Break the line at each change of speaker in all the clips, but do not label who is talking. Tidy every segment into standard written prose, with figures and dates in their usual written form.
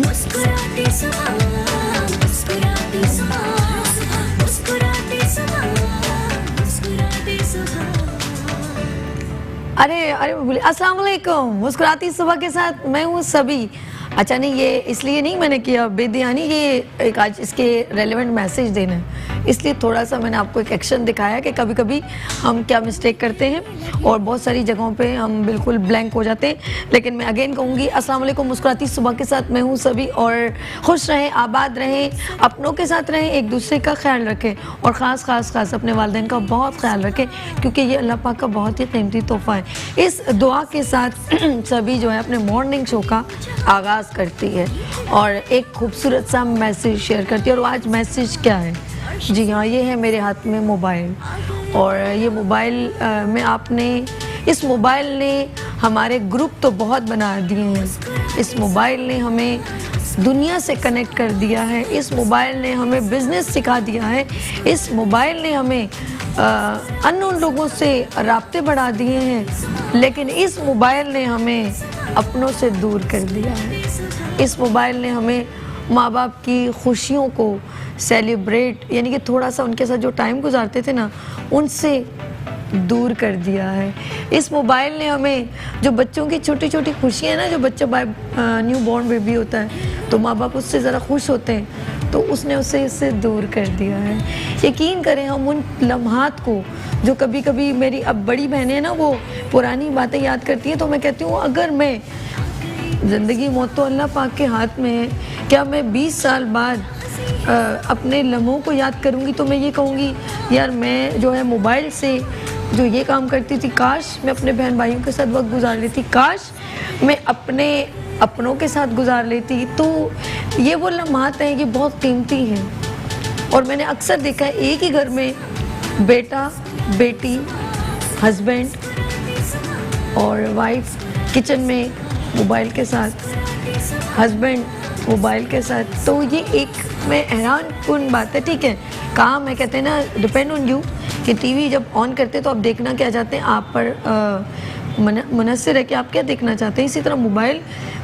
मुस्कुराते सुबह, मुस्कुराते सुबह, मुस्कुराते सुबह, मुस्कुराते सुबह।
अरे अरे बोले अस्सलाम वालेकुम, मुस्कुराती सुबह के साथ मैं हूँ सभी। अच्छा नहीं, ये इसलिए नहीं मैंने किया बेदयानी, ये एक आज इसके रेलेवेंट मैसेज देना है, इसलिए थोड़ा सा मैंने आपको एक एक्शन दिखाया कि कभी कभी हम क्या मिस्टेक करते हैं और बहुत सारी जगहों पे हम बिल्कुल ब्लैंक हो जाते हैं। लेकिन मैं अगेन कहूँगी अस्सलाम वालेकुम, मुस्कुराती सुबह के साथ मैं हूँ सभी। और खुश रहें, आबाद रहें, अपनों के साथ रहें, एक दूसरे का ख्याल रखें और ख़ास अपने वालिदैन का बहुत ख्याल रखें, क्योंकि ये अल्लाह पाक का बहुत ही कीमती तोहफ़ा है। इस दुआ के साथ सभी जो है अपने मॉर्निंग शो का आगाज़ करती है और एक खूबसूरत सा मैसेज शेयर करती है। और आज मैसेज क्या है? जी हाँ, ये है मेरे हाथ में मोबाइल। और ये मोबाइल में आपने, इस मोबाइल ने हमारे ग्रुप तो बहुत बना दिए हैं, इस मोबाइल ने हमें दुनिया से कनेक्ट कर दिया है, इस मोबाइल ने हमें बिज़नेस सिखा दिया है, इस मोबाइल ने हमें अननोन लोगों से राब्ते बढ़ा दिए हैं, लेकिन इस मोबाइल ने हमें अपनों से दूर कर दिया है। इस मोबाइल ने हमें माँ बाप की खुशियों को सेलिब्रेट, यानी कि थोड़ा सा उनके साथ जो टाइम गुजारते थे ना, उनसे दूर कर दिया है। इस मोबाइल ने हमें जो बच्चों की छोटी छोटी खुशियाँ ना, जो बच्चा न्यू बॉर्न बेबी होता है तो माँ बाप उससे ज़रा खुश होते हैं, तो उसने उसे इससे दूर कर दिया है। यकीन करें, हम उन लम्हात को जो कभी कभी मेरी अब बड़ी बहनें हैं ना, वो पुरानी बातें याद करती हैं, तो मैं कहती हूँ अगर मैं, ज़िंदगी मौत तो अल्लाह पाक के हाथ में है, क्या मैं 20 साल बाद अपने लम्हों को याद करूँगी तो मैं ये कहूँगी यार मैं जो है मोबाइल से जो ये काम करती थी, काश मैं अपने बहन भाइयों के साथ वक्त गुजार लेती, काश मैं अपने अपनों के साथ गुजार लेती। तो ये वो लम्हात हैं, ये बहुत कीमती हैं। और मैंने अक्सर देखा है एक ही घर में बेटा बेटी, हस्बैंड और वाइफ किचन में मोबाइल के साथ, हस्बैंड मोबाइल के साथ, तो ये एक में हैरान कुन बात है। ठीक है, काम है, कहते हैं ना डिपेंड ऑन यू, कि टीवी जब ऑन करते तो आप देखना क्या चाहते हैं, आप पर मुनस्सिर है कि आप क्या देखना चाहते हैं। इसी तरह mobile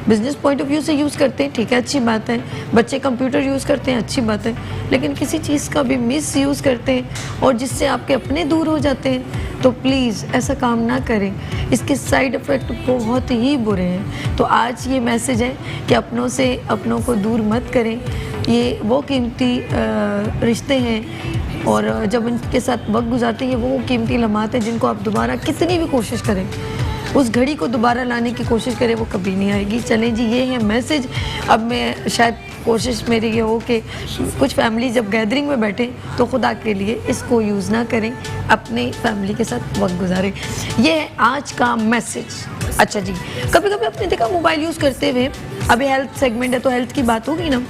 business point of view से यूज़ करते हैं, ठीक है, अच्छी बात है, बच्चे कंप्यूटर यूज़ करते हैं, अच्छी बात है, लेकिन किसी चीज़ का भी मिस यूज़ करते हैं और जिससे आपके अपने दूर हो जाते हैं, तो प्लीज़ ऐसा काम ना करें, इसके साइड इफ़ेक्ट बहुत ही बुरे हैं। तो आज ये मैसेज है कि अपनों से अपनों को दूर मत करें, ये वो कीमती रिश्ते हैं और जब उनके साथ वक्त गुजारते हैं, ये वो कीमती लम्हात हैं जिनको आप दोबारा कितनी भी कोशिश करें, उस घड़ी को दोबारा लाने की कोशिश करें, वो कभी नहीं आएगी। चलें जी, ये है मैसेज। अब मैं शायद कोशिश मेरी ये हो कि कुछ फैमिली जब गैदरिंग में बैठे तो खुदा के लिए इसको यूज़ ना करें, अपने फैमिली के साथ वक्त गुजारें। ये है आज का मैसेज। अच्छा जी, कभी कभी आपने देखा मोबाइल यूज़ करते हुए, अभी हेल्थ सेगमेंट है तो हेल्थ की बात होगी ना,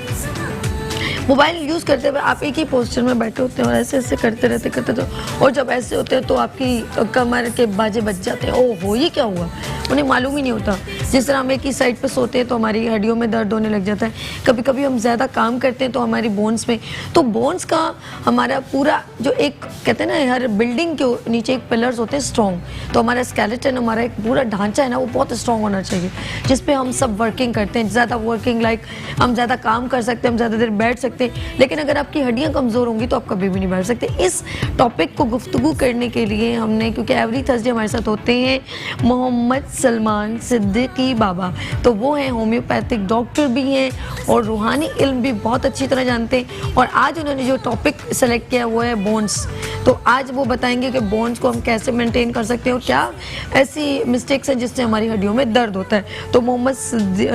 मोबाइल यूज़ करते हुए आप एक ही पोस्चर में बैठे होते हैं और ऐसे ऐसे करते रहते और जब ऐसे होते हैं तो आपकी कमर के बाजे बच जाते हैं। ओहो, ये क्या हुआ, उन्हें मालूम ही नहीं होता। जिस तरह हम एक ही साइड पे सोते हैं तो हमारी हड्डियों में दर्द होने लग जाता है, कभी कभी हम ज़्यादा काम करते हैं तो हमारी बोन्स में, तो बोन्स का हमारा पूरा जो एक कहते हैं ना, हर बिल्डिंग के नीचे एक पिलर्स होते हैं स्ट्रॉन्ग, तो हमारा स्केलेटन, हमारा एक पूरा ढांचा है ना, वो बहुत स्ट्रॉन्ग होना चाहिए, जिस पे हम सब वर्किंग करते हैं, ज़्यादा वर्किंग लाइक हम ज़्यादा काम कर सकते हैं, हम ज़्यादा देर बैठ सकते हैं, लेकिन अगर आपकी हड्डियां कमज़ोर होंगी तो आप कभी भी नहीं बैठ सकते। इस टॉपिक को गुफ्तगू करने के लिए हमने, क्योंकि एवरी थर्सडे हमारे साथ होते हैं मोहम्मद सलमान सिद्दीकी बाबा, तो वो हैं होम्योपैथिक डॉक्टर भी हैं और रूहानी इल्म भी बहुत अच्छी तरह जानते हैं, और आज उन्होंने जो टॉपिक सेलेक्ट किया वो है बोन्स। तो आज वो बताएंगे कि बोन्स को हम कैसे मेंटेन कर सकते हैं और क्या ऐसी मिस्टेक्स हैं जिससे हमारी हड्डियों में दर्द होता है। तो मोहम्मद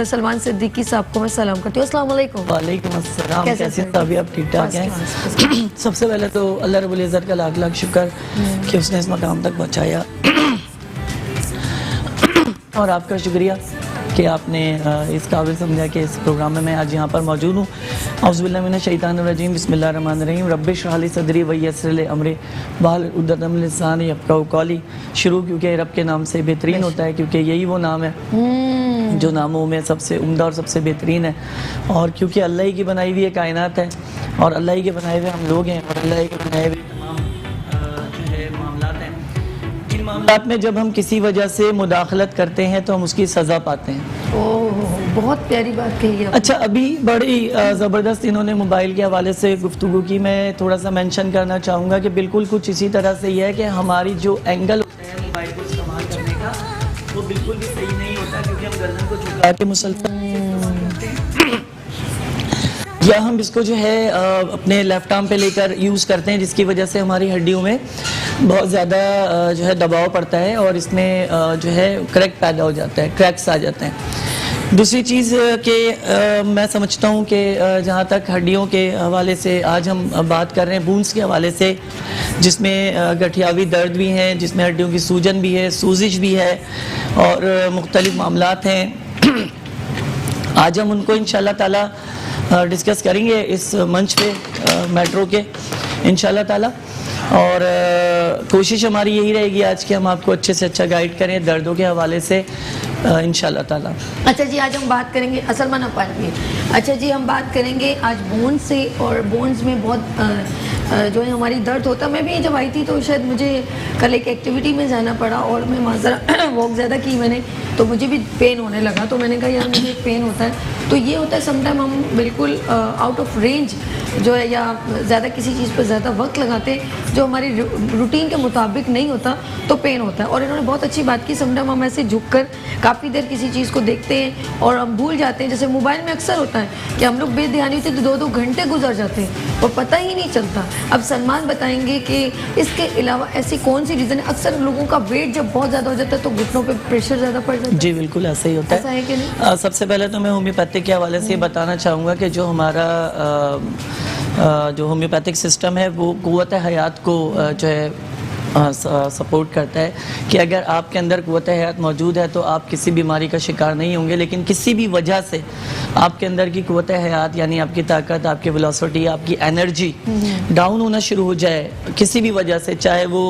सलमान सिद्दीकी साहब को मैं सलाम करती हूँ। अस्सलाम वालेकुम।
वालेकुम अस्सलाम, कैसे हैं? अभी आप ठीक ठाक हैं? सबसे पहले तो अल्लाह रब्बुल इज़्ज़त का लाख लाख शुक्र कि उसने इस मकाम तक पहुँचाया और आपका शुक्रिया कि आपने इस काबिल समझा कि इस प्रोग्राम में मैं आज यहाँ पर मौजूद हूँ। औज़ुबिल्लाहि मिनश शैतानिर रजीम, बिस्मिल्लाहिर रहमानिर रहीम, रब्बि इश्रह ली सदरी व यस्सिर ली अमरी वहलुल उक़दतम मिन लिसानी यफ़क़हू क़ौली। शुरू क्योंकि रब के नाम से बेहतरीन होता है, क्योंकि यही वो नाम है जो नामों में सबसे उम्दा और सबसे बेहतरीन है, और क्योंकि अल्लाह ही की बनाई हुई कायनात है और अल्लाह ही के बनाए हुए हम लोग हैं और अल्लाह ही के बनाए हुए तमाम जो है मामलात हैं, इन मामलात में जब हम किसी वजह से मुदाखलत करते हैं तो हम उसकी सज़ा पाते हैं।
ओह, बहुत प्यारी बात कही है।
अच्छा, अभी बड़ी ज़बरदस्त इन्होंने मोबाइल के हवाले से गुफ्तगू की। मैं थोड़ा सा मेंशन करना चाहूँगा कि बिल्कुल कुछ इसी तरह से यह है कि हमारी जो एंगल होता है मोबाइल को इस्तेमाल करने का, वो बिल्कुल भी सही नहीं होता, क्योंकि हम गर्दन को झुका के मुसलसल करते हैं, या हम इसको जो है अपने लेफ्ट आर्म पे लेकर यूज़ करते हैं, जिसकी वजह से हमारी हड्डियों में बहुत ज़्यादा जो है दबाव पड़ता है और इसमें जो है क्रैक पैदा हो जाता है, क्रैक्स आ जाते हैं। दूसरी चीज़ कि मैं समझता हूँ कि जहाँ तक हड्डियों के हवाले से आज हम बात कर रहे हैं, बून्स के हवाले से, जिसमें गठियावी दर्द भी हैं, जिसमें हड्डियों की सूजन भी है, सूजिश भी है और मुख्तलिफ मामलात हैं। आज हम उनको इंशाअल्लाह ताला डिस्कस करेंगे इस मंच पे मेट्रो के इंशाअल्लाह ताला, और कोशिश हमारी यही रहेगी आज कि हम आपको अच्छे से अच्छा गाइड करें दर्दों के हवाले से इंशाअल्लाह ताला।
अच्छा जी, आज हम बात करेंगे असलमान अपान की। अच्छा जी, हम बात करेंगे आज बोन्स से, और बोन्स में बहुत जो है हमारी दर्द होता है। मैं भी जब आई थी तो शायद मुझे कल एक एक्टिविटी में जाना पड़ा और मैं माजरा वॉक ज़्यादा की मैंने, तो मुझे भी पेन होने लगा। तो मैंने कहा यार मुझे पेन होता है। तो ये होता है समटाइम हम बिल्कुल आउट ऑफ रेंज जो है, या ज़्यादा किसी चीज़ पर ज़्यादा वक्त लगाते हैं जो हमारी रूटीन के मुताबिक नहीं होता, तो पेन होता है। और इन्होंने बहुत अच्छी बात की, समटाइम हम ऐसे झुक कर काफ़ी देर किसी चीज़ को देखते हैं और हम भूल जाते हैं। जैसे मोबाइल में अक्सर होता है कि हम लोग बेध्यानी होते तो 2-2 घंटे गुजर जाते हैं और पता ही नहीं चलता। अब सलमान बताएंगे कि इसके अलावा ऐसी कौन सी रीज़न है। अक्सर लोगों का वेट जब बहुत ज़्यादा हो जाता है तो घुटनों पे प्रेशर ज़्यादा पड़ जाता है।
जी बिल्कुल ऐसा ही होता
ऐसा है कि नहीं?
सबसे पहले तो मैं होम्योपैथिक के हवाले से बताना चाहूँगा कि जो हमारा जो होम्योपैथिक सिस्टम है वो क़ुव्वत हयात को जो है सपोर्ट करता है कि अगर आपके अंदर क़ुव्वत हयात मौजूद है तो आप किसी बीमारी का शिकार नहीं होंगे। लेकिन किसी भी वजह से आपके अंदर की क़ुव्वत हयात यानी आपकी ताकत, आपकी वेलोसिटी, आपकी एनर्जी डाउन होना शुरू हो जाए किसी भी वजह से, चाहे वो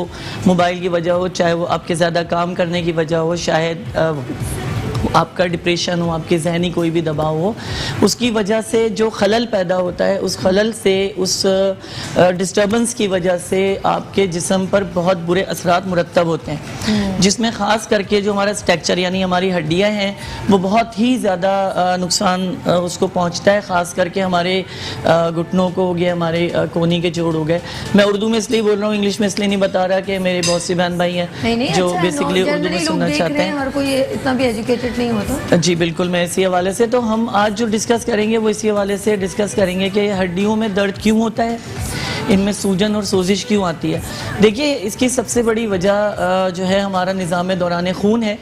मोबाइल की वजह हो, चाहे वो आपके ज़्यादा काम करने की वजह हो, शायद आपका डिप्रेशन हो, आपके जहनी कोई भी दबाव हो, उसकी वजह से जो खलल पैदा होता है, उस खलल से, उस डिस्टर्बेंस की वजह से आपके जिस्म पर बहुत बुरे असरात मुरतब होते हैं, जिसमें ख़ास करके जो हमारा स्ट्रक्चर यानी हमारी हड्डियां हैं वो बहुत ही ज़्यादा नुकसान उसको पहुंचता है। ख़ास करके हमारे घुटनों को हो गया, हमारे कोहनी के जोड़ हो गए। मैं उर्दू में इसलिए बोल रहा हूँ, इंग्लिश में इसलिए नहीं बता रहा कि मेरे बहुत सी बहन भाई हैं जो बेसिकली उर्दू में सुनना चाहते हैं।
हर कोई इतना भी एजुकेटेड नहीं होता।
जी बिल्कुल, मैं इसी हवाले से, तो हम आज जो डिस्कस करेंगे वो इसी हवाले से डिस्कस करेंगे कि हड्डियों में दर्द क्यों होता है, इनमें सूजन और सोजिश क्यों आती है। देखिए, इसकी सबसे बड़ी वजह जो है हमारा निज़ाम दौरान खून है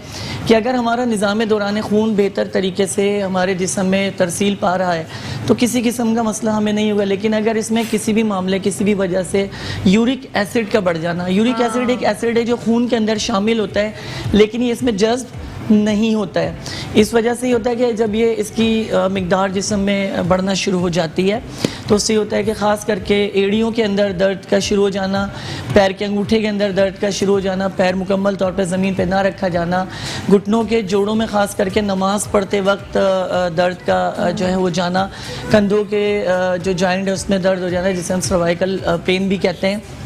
कि अगर हमारा निज़ाम दौरान खून बेहतर तरीके से हमारे जिस्म में तरसील पा रहा है तो किसी किस्म का मसला हमें नहीं होगा। लेकिन अगर इसमें किसी भी मामले, किसी भी वजह से यूरिक एसिड का बढ़ जाना, यूरिक एसिड एक एसिड है जो खून के अंदर शामिल होता है लेकिन ये इसमें जज्ब नहीं होता है, इस वजह से ही होता है कि जब ये इसकी मिकदार जिस्म में बढ़ना शुरू हो जाती है तो उससे होता है कि ख़ास करके एड़ियों के अंदर दर्द का शुरू हो जाना, पैर के अंगूठे के अंदर दर्द का शुरू हो जाना, पैर मुकम्मल तौर पर ज़मीन पे ना रखा जाना, घुटनों के जोड़ों में ख़ास करके नमाज पढ़ते वक्त दर्द का जो है वो जाना, कंधों के जो जॉइंट है उसमें दर्द हो जाना, जिसे हम सर्वाइकल पेन भी कहते हैं।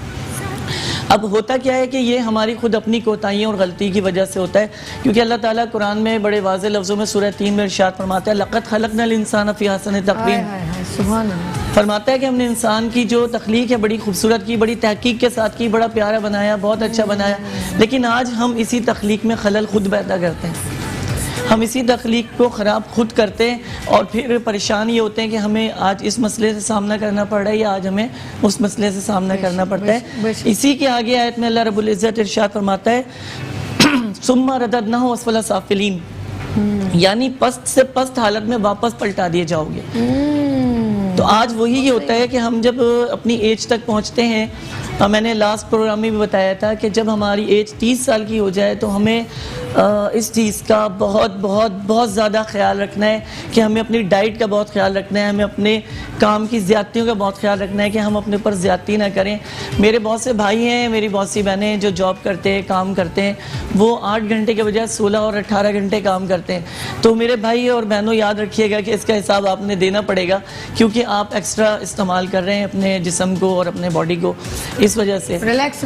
अब होता क्या है कि ये हमारी खुद अपनी कोताहियों और गलती की वजह से होता है, क्योंकि अल्लाह ताला कुरान में बड़े वाज़ेह लफ्ज़ों में सूरह 3 में इरशाद फरमाता है, लक़द खलक़नल इंसान फ़ी अहसन तक़वीम।
सुभान अल्लाह।
फरमाता है कि हमने इंसान की जो तख्लीक है बड़ी खूबसूरत की, बड़ी तहकीक के साथ की, बड़ा प्यारा बनाया, बहुत अच्छा बनाया। लेकिन आज हम इसी तख्लीक में खलल खुद पैदा करते हैं, हम इसी तख्लीक को ख़राब खुद करते हैं और फिर परेशान ये होते हैं कि हमें आज इस मसले से सामना करना पड़ रहा है या आज हमें उस मसले से सामना करना पड़ता है। इसी के आगे आयत में अल्लाह रब्बुल इज़्ज़त इरशाद फरमाता है, सुम्मा रददनाहु अस्फला साफिलीन, यानी पस्त से पस्त हालत में वापस पलटा दिए जाओगे। तो आज वही होता है कि हम जब अपनी एज तक पहुंचते हैं, मैंने लास्ट प्रोग्राम में भी बताया था कि जब हमारी एज 30 साल की हो जाए तो हमें इस चीज़ का बहुत बहुत बहुत ज़्यादा ख्याल रखना है कि हमें अपनी डाइट का बहुत ख्याल रखना है, हमें अपने काम की ज़्यादतियों का बहुत ख्याल रखना है कि हम अपने ऊपर ज़्यादती ना करें। मेरे बहुत से भाई हैं, मेरी बहुत सी बहनें हैं जो जॉब करते हैं, काम करते हैं, वो 8 घंटे के बजाय 16 और 18 घंटे काम करते हैं। तो मेरे भाई और बहनों याद रखिएगा कि इसका हिसाब आपने देना पड़ेगा, क्योंकि आप एक्स्ट्रा इस्तेमाल कर रहे हैं अपने जिस्म को और अपने बॉडी को, इस वजह से
रिलैक्स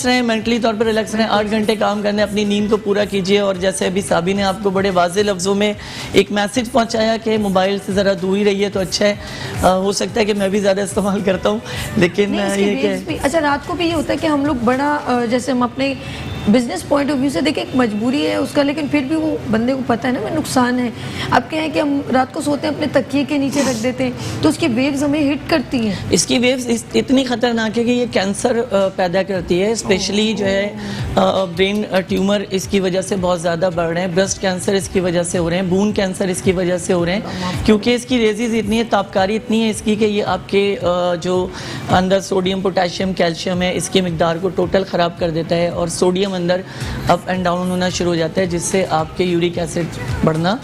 रहें,
मेंटली तौर पर रिलैक्स रहें। 8 घंटे काम करने, अपनी नींद को पूरा कीजिए। और जैसे अभी साबी ने आपको बड़े वाज़ेह लफ्ज़ों में एक मैसेज पहुंचाया कि मोबाइल से ज़रा दूर ही रहिए, तो अच्छा है। हो सकता है कि मैं भी ज़्यादा इस्तेमाल करता हूँ, लेकिन ये कि
अच्छा रात को भी ये होता है कि हम लोग बड़ा जैसे हम अपने बिजनेस पॉइंट ऑफ व्यू से देखें, एक मजबूरी है उसका, लेकिन फिर भी वो बंदे को पता है ना मैं नुकसान है। अब क्या है कि हम रात को सोते हैं अपने तकिए के नीचे रख देते हैं, तो उसकी वेव्स हमें हिट करती हैं।
इसकी वेव्स इतनी ख़तरनाक है कि ये कैंसर पैदा करती है, स्पेशली जो है ब्रेन ट्यूमर इसकी वजह से बहुत ज़्यादा बढ़ रहे हैं, ब्रेस्ट कैंसर इसकी वजह से हो रहे हैं, बून कैंसर इसकी वजह से हो रहे हैं, क्योंकि इसकी रेजिज इतनी है, तापकारी इतनी है इसकी कि ये आपके जो अंदर सोडियम, पोटेशियम, कैल्शियम है, इसकी मिकदार को टोटल ख़राब कर देता है। और सोडियम अंदर अप एंड डाउन होना शुरू हो जाता है, जिससे आपके यूरिक एसिड बढ़ना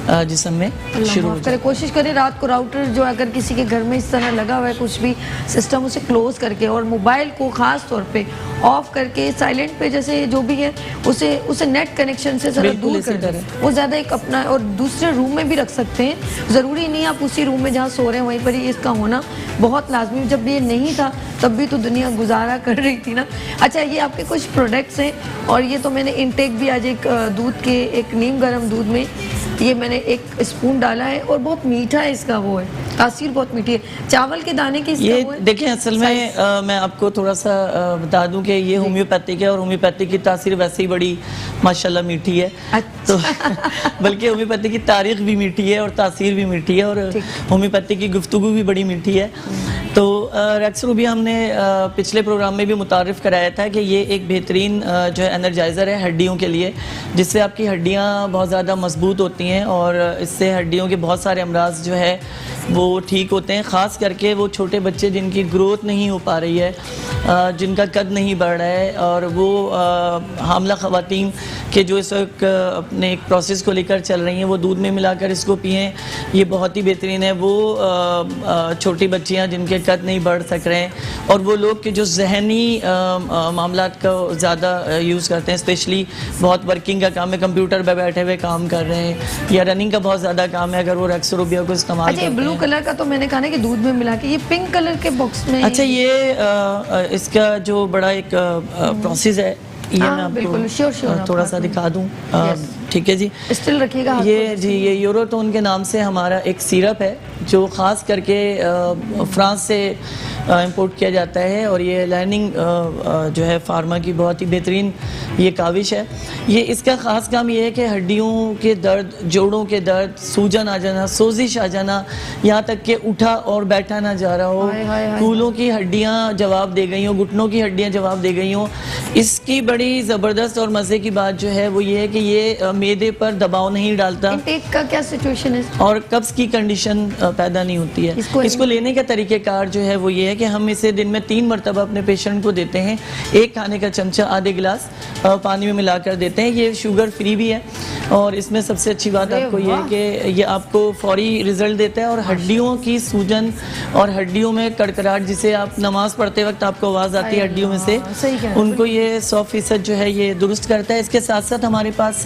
जिस्म में शुरू हो जाता है।
कोशिश करें रात को राउटर जो अगर किसी के घर में इस तरह लगा हुआ है कुछ भी सिस्टम, उसे क्लोज करके और मोबाइल को ख़ास तौर पे ऑफ करके साइलेंट पे जैसे जो भी है उसे नेट कनेक्शन से ज़रा दूर कर दें। वो ज़्यादा एक अपना और दूसरे रूम में भी रख सकते हैं, ज़रूरी नहीं आप उसी रूम में जहाँ सो रहे हैं वहीं पर ही इसका होना बहुत लाजमी। जब ये नहीं था तब भी तो दुनिया गुजारा कर रही थी ना। अच्छा, ये आपके कुछ प्रोडक्ट्स हैं और ये तो मैंने इनटेक भी आज एक दूध के एक नीम गर्म दूध में ये मैंने एक स्पून डाला है और बहुत मीठा है इसका, वो है तासीर बहुत मीठी है। चावल के दाने की
ये देखें, असल में मैं आपको थोड़ा सा बता दूं कि ये होम्योपैथिक है और होम्योपैथिक की तासीर वैसे ही बड़ी माशाल्लाह मीठी है।
अच्छा।
तो बल्कि होम्योपैथिक की तारीख भी मीठी है और तासीर भी मीठी है और होम्योपैथिक की गुफ्तगू भी बड़ी मीठी है। तो रेक्स रूबिया हमने पिछले प्रोग्राम में भी मुतारिफ़ कराया था कि ये एक बेहतरीन जो है एनर्जाइज़र है हड्डियों के लिए, जिससे आपकी हड्डियाँ बहुत ज़्यादा मजबूत होती हैं और इससे हड्डियों के बहुत सारे अमराज जो है वो ठीक होते हैं। ख़ास करके वो छोटे बच्चे जिनकी ग्रोथ नहीं हो पा रही है, जिनका कद नहीं बढ़ रहा है, और वो हामला ख़वातीन के जो इस वक्त अपने एक प्रोसेस को लेकर चल रही हैं, वो दूध में मिलाकर इसको पिएँ, ये बहुत ही बेहतरीन है। वो छोटी बच्चियाँ जिनके कद नहीं बढ़ सक रहे हैं, और वो लोग के जो जहनी मामलात का ज़्यादा यूज़ करते हैं, स्पेशली बहुत वर्किंग का काम है, कंप्यूटर पर बैठे हुए काम कर रहे हैं या रनिंग का बहुत ज़्यादा काम है, अगर वो रेक्स रूबिया को इस्तेमाल करते हैं।
ब्लू कलर का तो मैंने कहा ना कि दूध में मिला के, ये पिंक कलर के बॉक्स में।
अच्छा, ये इसका जो बड़ा एक प्रोसेस है, ये मैं आपको थोड़ा सा दिखा दूं। ठीक है जी,
स्टिल रखिएगा
ये जी, ये यूरोटोन के नाम से हमारा एक सिरप है जो ख़ास करके फ्रांस से इंपोर्ट किया जाता है, और ये लाइनिंग जो है फार्मा की बहुत ही बेहतरीन ये काविश है। ये इसका ख़ास काम ये है कि हड्डियों के दर्द, जोड़ों के दर्द, सूजन आ जाना, सोजिश आ जाना, यहाँ तक कि उठा और बैठा ना जा रहा हो, कूलों की हड्डियाँ जवाब दे गई हों, घुटनों की हड्डियाँ जवाब दे गई हों। इसकी बड़ी ज़बरदस्त और मज़े की बात जो है वो ये है कि ये मैदे पर दबाव नहीं डालता।
इंटेक का क्या सिचुएशन है?
और कब्ज़ की कंडीशन पैदा नहीं होती है। इसको लेने का तरीक़ेकार जो है वो ये है कि हम इसे दिन में 3 मरतबा अपने पेशेंट को देते हैं। एक खाने का चमचा आधे गिलास पानी में मिलाकर देते हैं। ये शुगर फ्री भी है, और इसमें सबसे अच्छी बात आपको ये है कि ये आपको फौरी रिजल्ट देता है, और हड्डियों की सूजन और हड्डियों में कड़कड़ाहट, जिसे आप नमाज पढ़ते वक्त आपको आवाज़ आती है हड्डियों में से, उनको ये 100% जो है ये दुरुस्त करता है। इसके साथ साथ हमारे पास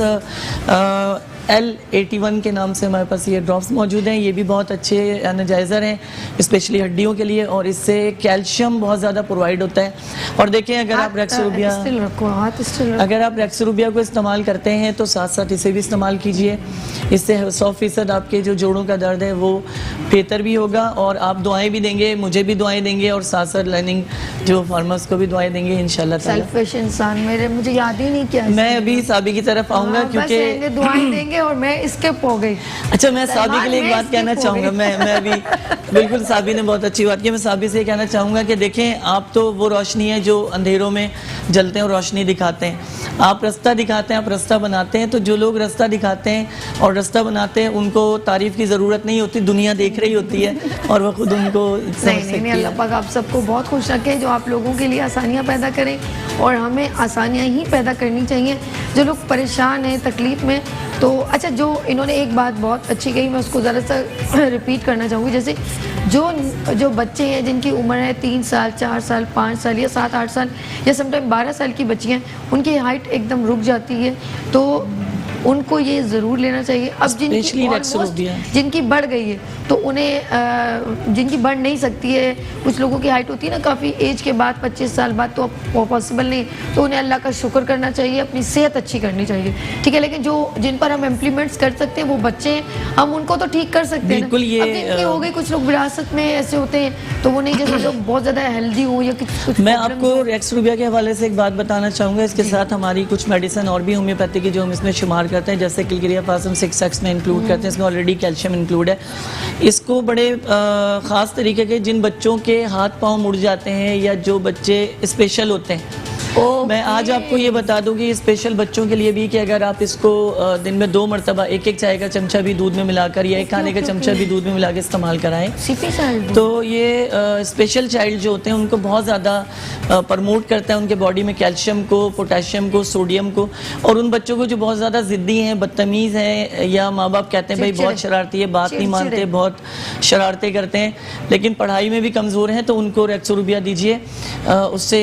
L81 के नाम से हमारे पास ये ड्रॉप्स मौजूद हैं। ये भी बहुत अच्छे एनर्जाइज़र हैं, स्पेशली हड्डियों के लिए, और इससे कैल्शियम बहुत ज़्यादा प्रोवाइड होता है। और देखें, अगर आप रेक्स रूबिया को इस्तेमाल करते हैं तो साथ साथ इसे भी इस्तेमाल कीजिए। इससे 100% आपके जो जोड़ों का दर्द है वो बेहतर भी होगा, और आप दुआएं भी देंगे, मुझे भी दुआएं देंगे, और साथ साथ लाइनिंग जो फार्मर्स को भी दुआएं देंगे इंशाल्लाह ताला।
सेल्फिश इंसान, मुझे याद ही नहीं किया।
मैं अभी साबी की तरफ आऊँगा, क्योंकि
दुआएं देंगे और मैं स्किप हो गई।
अच्छा, मैं साबी के लिए एक बात कहना चाहूँगा। मैं अभी बिल्कुल, साबी ने बहुत अच्छी बात की। मैं साबी से कहना चाहूँगा कि देखें, आप तो वो रोशनी है जो अंधेरों में जलते हैं और रोशनी दिखाते हैं। आप रास्ता दिखाते हैं, आप रास्ता बनाते हैं। तो जो लोग रास्ता दिखाते हैं और रास्ता बनाते हैं, उनको तारीफ़ की ज़रूरत नहीं होती, दुनिया देख रही होती है और वह खुद उनको
नहीं। अल्लाह पाक आप सबको बहुत खुश रखे, जो आप लोगों के लिए आसानियाँ पैदा करें, और हमें आसानियाँ ही पैदा करनी चाहिए। जो लोग परेशान हैं, तकलीफ़ में, तो अच्छा, जो इन्होंने एक बात बहुत अच्छी कही, मैं उसको ज़रा सा रिपीट करना चाहूँगी। जैसे जो बच्चे हैं जिनकी उम्र है 3 साल, 4 साल, 5 साल या 7-8 साल या समटाइम 12 साल की बच्चियाँ, उनकी हाइट एकदम रुक जाती है, तो उनको ये ज़रूर लेना चाहिए। अब
Especially
जिनकी
Rexrovia।
जिनकी बढ़ गई है तो उन्हें जिनकी बढ़ नहीं सकती है, कुछ लोगों की हाइट होती है ना काफ़ी एज के बाद, 25 साल बाद, तो अब पॉसिबल नहीं, तो उन्हें अल्लाह का शुक्र करना चाहिए, अपनी सेहत अच्छी करनी चाहिए, ठीक है। लेकिन जो जिन पर हम इम्प्लीमेंट्स कर सकते हैं वो बच्चे हैं, हम उनको तो ठीक कर सकते हैं ना।
बिल्कुल, ये
अब जिनकी हो गई, कुछ लोग विरासत में ऐसे होते हैं तो वो नहीं, जैसे लोग बहुत ज़्यादा हेल्दी हो या कुछ
मैं
problems
आपको
हो।
रेक्सरूबिया के हवाले से एक बात बताना चाहूँगा। इसके साथ हमारी कुछ मेडिसिन और भी होम्योपैथी की जो हम इसमें शुमार करते हैं, जैसे किलगिरिया फासम 6X में इंक्लूड करते हैं, इसमें ऑलरेडी कैल्शियम इंक्लूड है। इसको बड़े ख़ास तरीके के जिन बच्चों के हाथ पाँव मुड़ जाते हैं या जो बच्चे स्पेशल होते हैं, मैं आज आपको ये बता दूं कि स्पेशल बच्चों के लिए भी कि अगर आप इसको दिन में 2 मरतबा एक चाय का चमचा भी दूध में मिलाकर या एक खाने का चमचा भी दूध में मिला के इस्तेमाल कराएं,
सीपी चाइल्ड
तो ये स्पेशल चाइल्ड जो होते हैं उनको बहुत ज़्यादा प्रमोट करता है, उनके बॉडी में कैल्शियम को, पोटेशियम को, सोडियम को। और उन बच्चों को जो बहुत ज़्यादा ज़िद्दी हैं, बदतमीज़ हैं, या माँ बाप कहते हैं भाई बहुत शरारती है, बात नहीं मानते, बहुत शरारतें करते हैं, लेकिन पढ़ाई में भी कमज़ोर हैं, तो उनको रेक्सोरूबिया दीजिए, उससे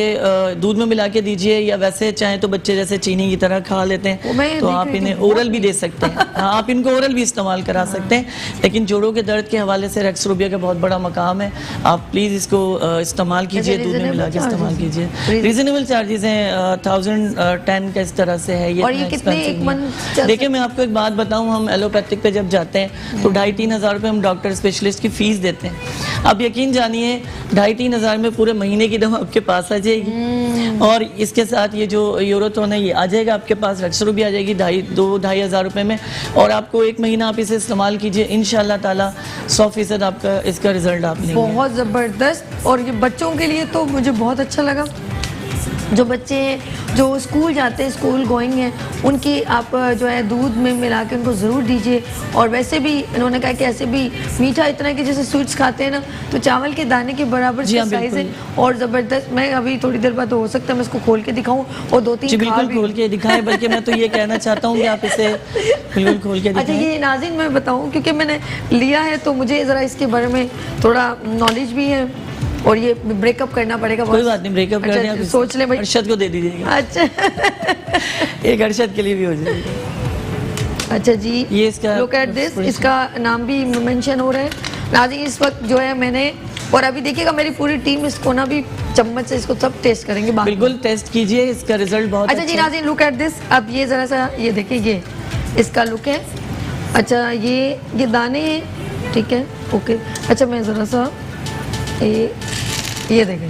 दूध में मिला के दीजिए, या वैसे चाहें तो बच्चे जैसे चीनी की तरह खा लेते हैं तो आप इन्हें ओरल भी दे सकते हैं। हाँ, आप इनको ओरल भी इस्तेमाल करा सकते हैं, लेकिन जोड़ों के दर्द के हवाले से रेक्सोरूबिया का बहुत बड़ा मकाम है। आप प्लीज़ इसको इस्तेमाल कीजिए, दूध में मिला के इस्तेमाल कीजिए। रीजनेबल चार्जेस हैं, 1010 का इस तरह से है ये।
और ये कितने एक मंथ?
देखिए मैं आपको एक बात बताऊं, हम एलोपैथिक पे जब जाते हैं तो 2,500-3 हज़ार रुपये हम डॉक्टर स्पेशलिस्ट की फ़ीस देते हैं। आप यकीन जानिए 2,500-3 हज़ार में पूरे महीने की दवा आपके पास आ जाएगी, और इसके साथ ये जो यूरोथोन है ये आ जाएगा आपके पास, रेक्सोरूबिया आ जाएगी 2-2.5 हज़ार रुपये में, और आपको 1 महीना आप इसे इस्तेमाल कीजिए, इंशाल्लाह ताला 100% आपका इसका रिजल्ट आप लेंगे।
बहुत ज़बरदस्त। और ये बच्चों के लिए तो मुझे बहुत अच्छा लगा, जो बच्चे हैं जो स्कूल जाते हैं, स्कूल गोइंग हैं, उनकी आप जो है दूध में मिला के उनको ज़रूर दीजिए। और वैसे भी इन्होंने कहा कि ऐसे भी मीठा इतना है कि जैसे स्वीट्स खाते हैं ना, तो चावल के दाने के बराबर
जी हाँ,
साइज़ है
बिल्कुल।
और ज़बरदस्त। मैं अभी थोड़ी देर बाद हो सकता है मैं इसको खोल के दिखाऊं और 2-3
जी बिल्कुल खोल के दिखाएं, बल्कि मैं तो ये कहना चाहता हूँ कि आप इसे बिल्कुल खोल के
अच्छा,
दिखाएं।
ये नाज़रीन मैं बताऊं क्योंकि मैंने लिया है तो मुझे ज़रा इसके बारे में थोड़ा नॉलेज भी है, और ये ब्रेकअप करना पड़ेगा।
कोई बात नहीं, ब्रेकअप कर दें,
सोच ले भाई,
अरशद को दे दीजिएगा।
अच्छा
एक अरशद के लिए भी हो जाएगा।
अच्छा जी,
ये इसका
लुक एट दिस, इसका नाम भी मेंशन हो रहा है नाज़रीन इस वक्त जो है मैंने। और अभी देखिएगा मेरी पूरी टीम इसको ना भी चम्मच से इसको सब टेस्ट करेंगे बाद में।
बिल्कुल टेस्ट कीजिए, इसका रिजल्ट बहुत
अच्छा जी नाज़रीन, लुक एट दिस। अब ये ज़रा सा ये देखिए, ये इसका लुक है। अच्छा ये दाने हैं, ठीक है, ओके। अच्छा मैं ज़रा सा ये देखें,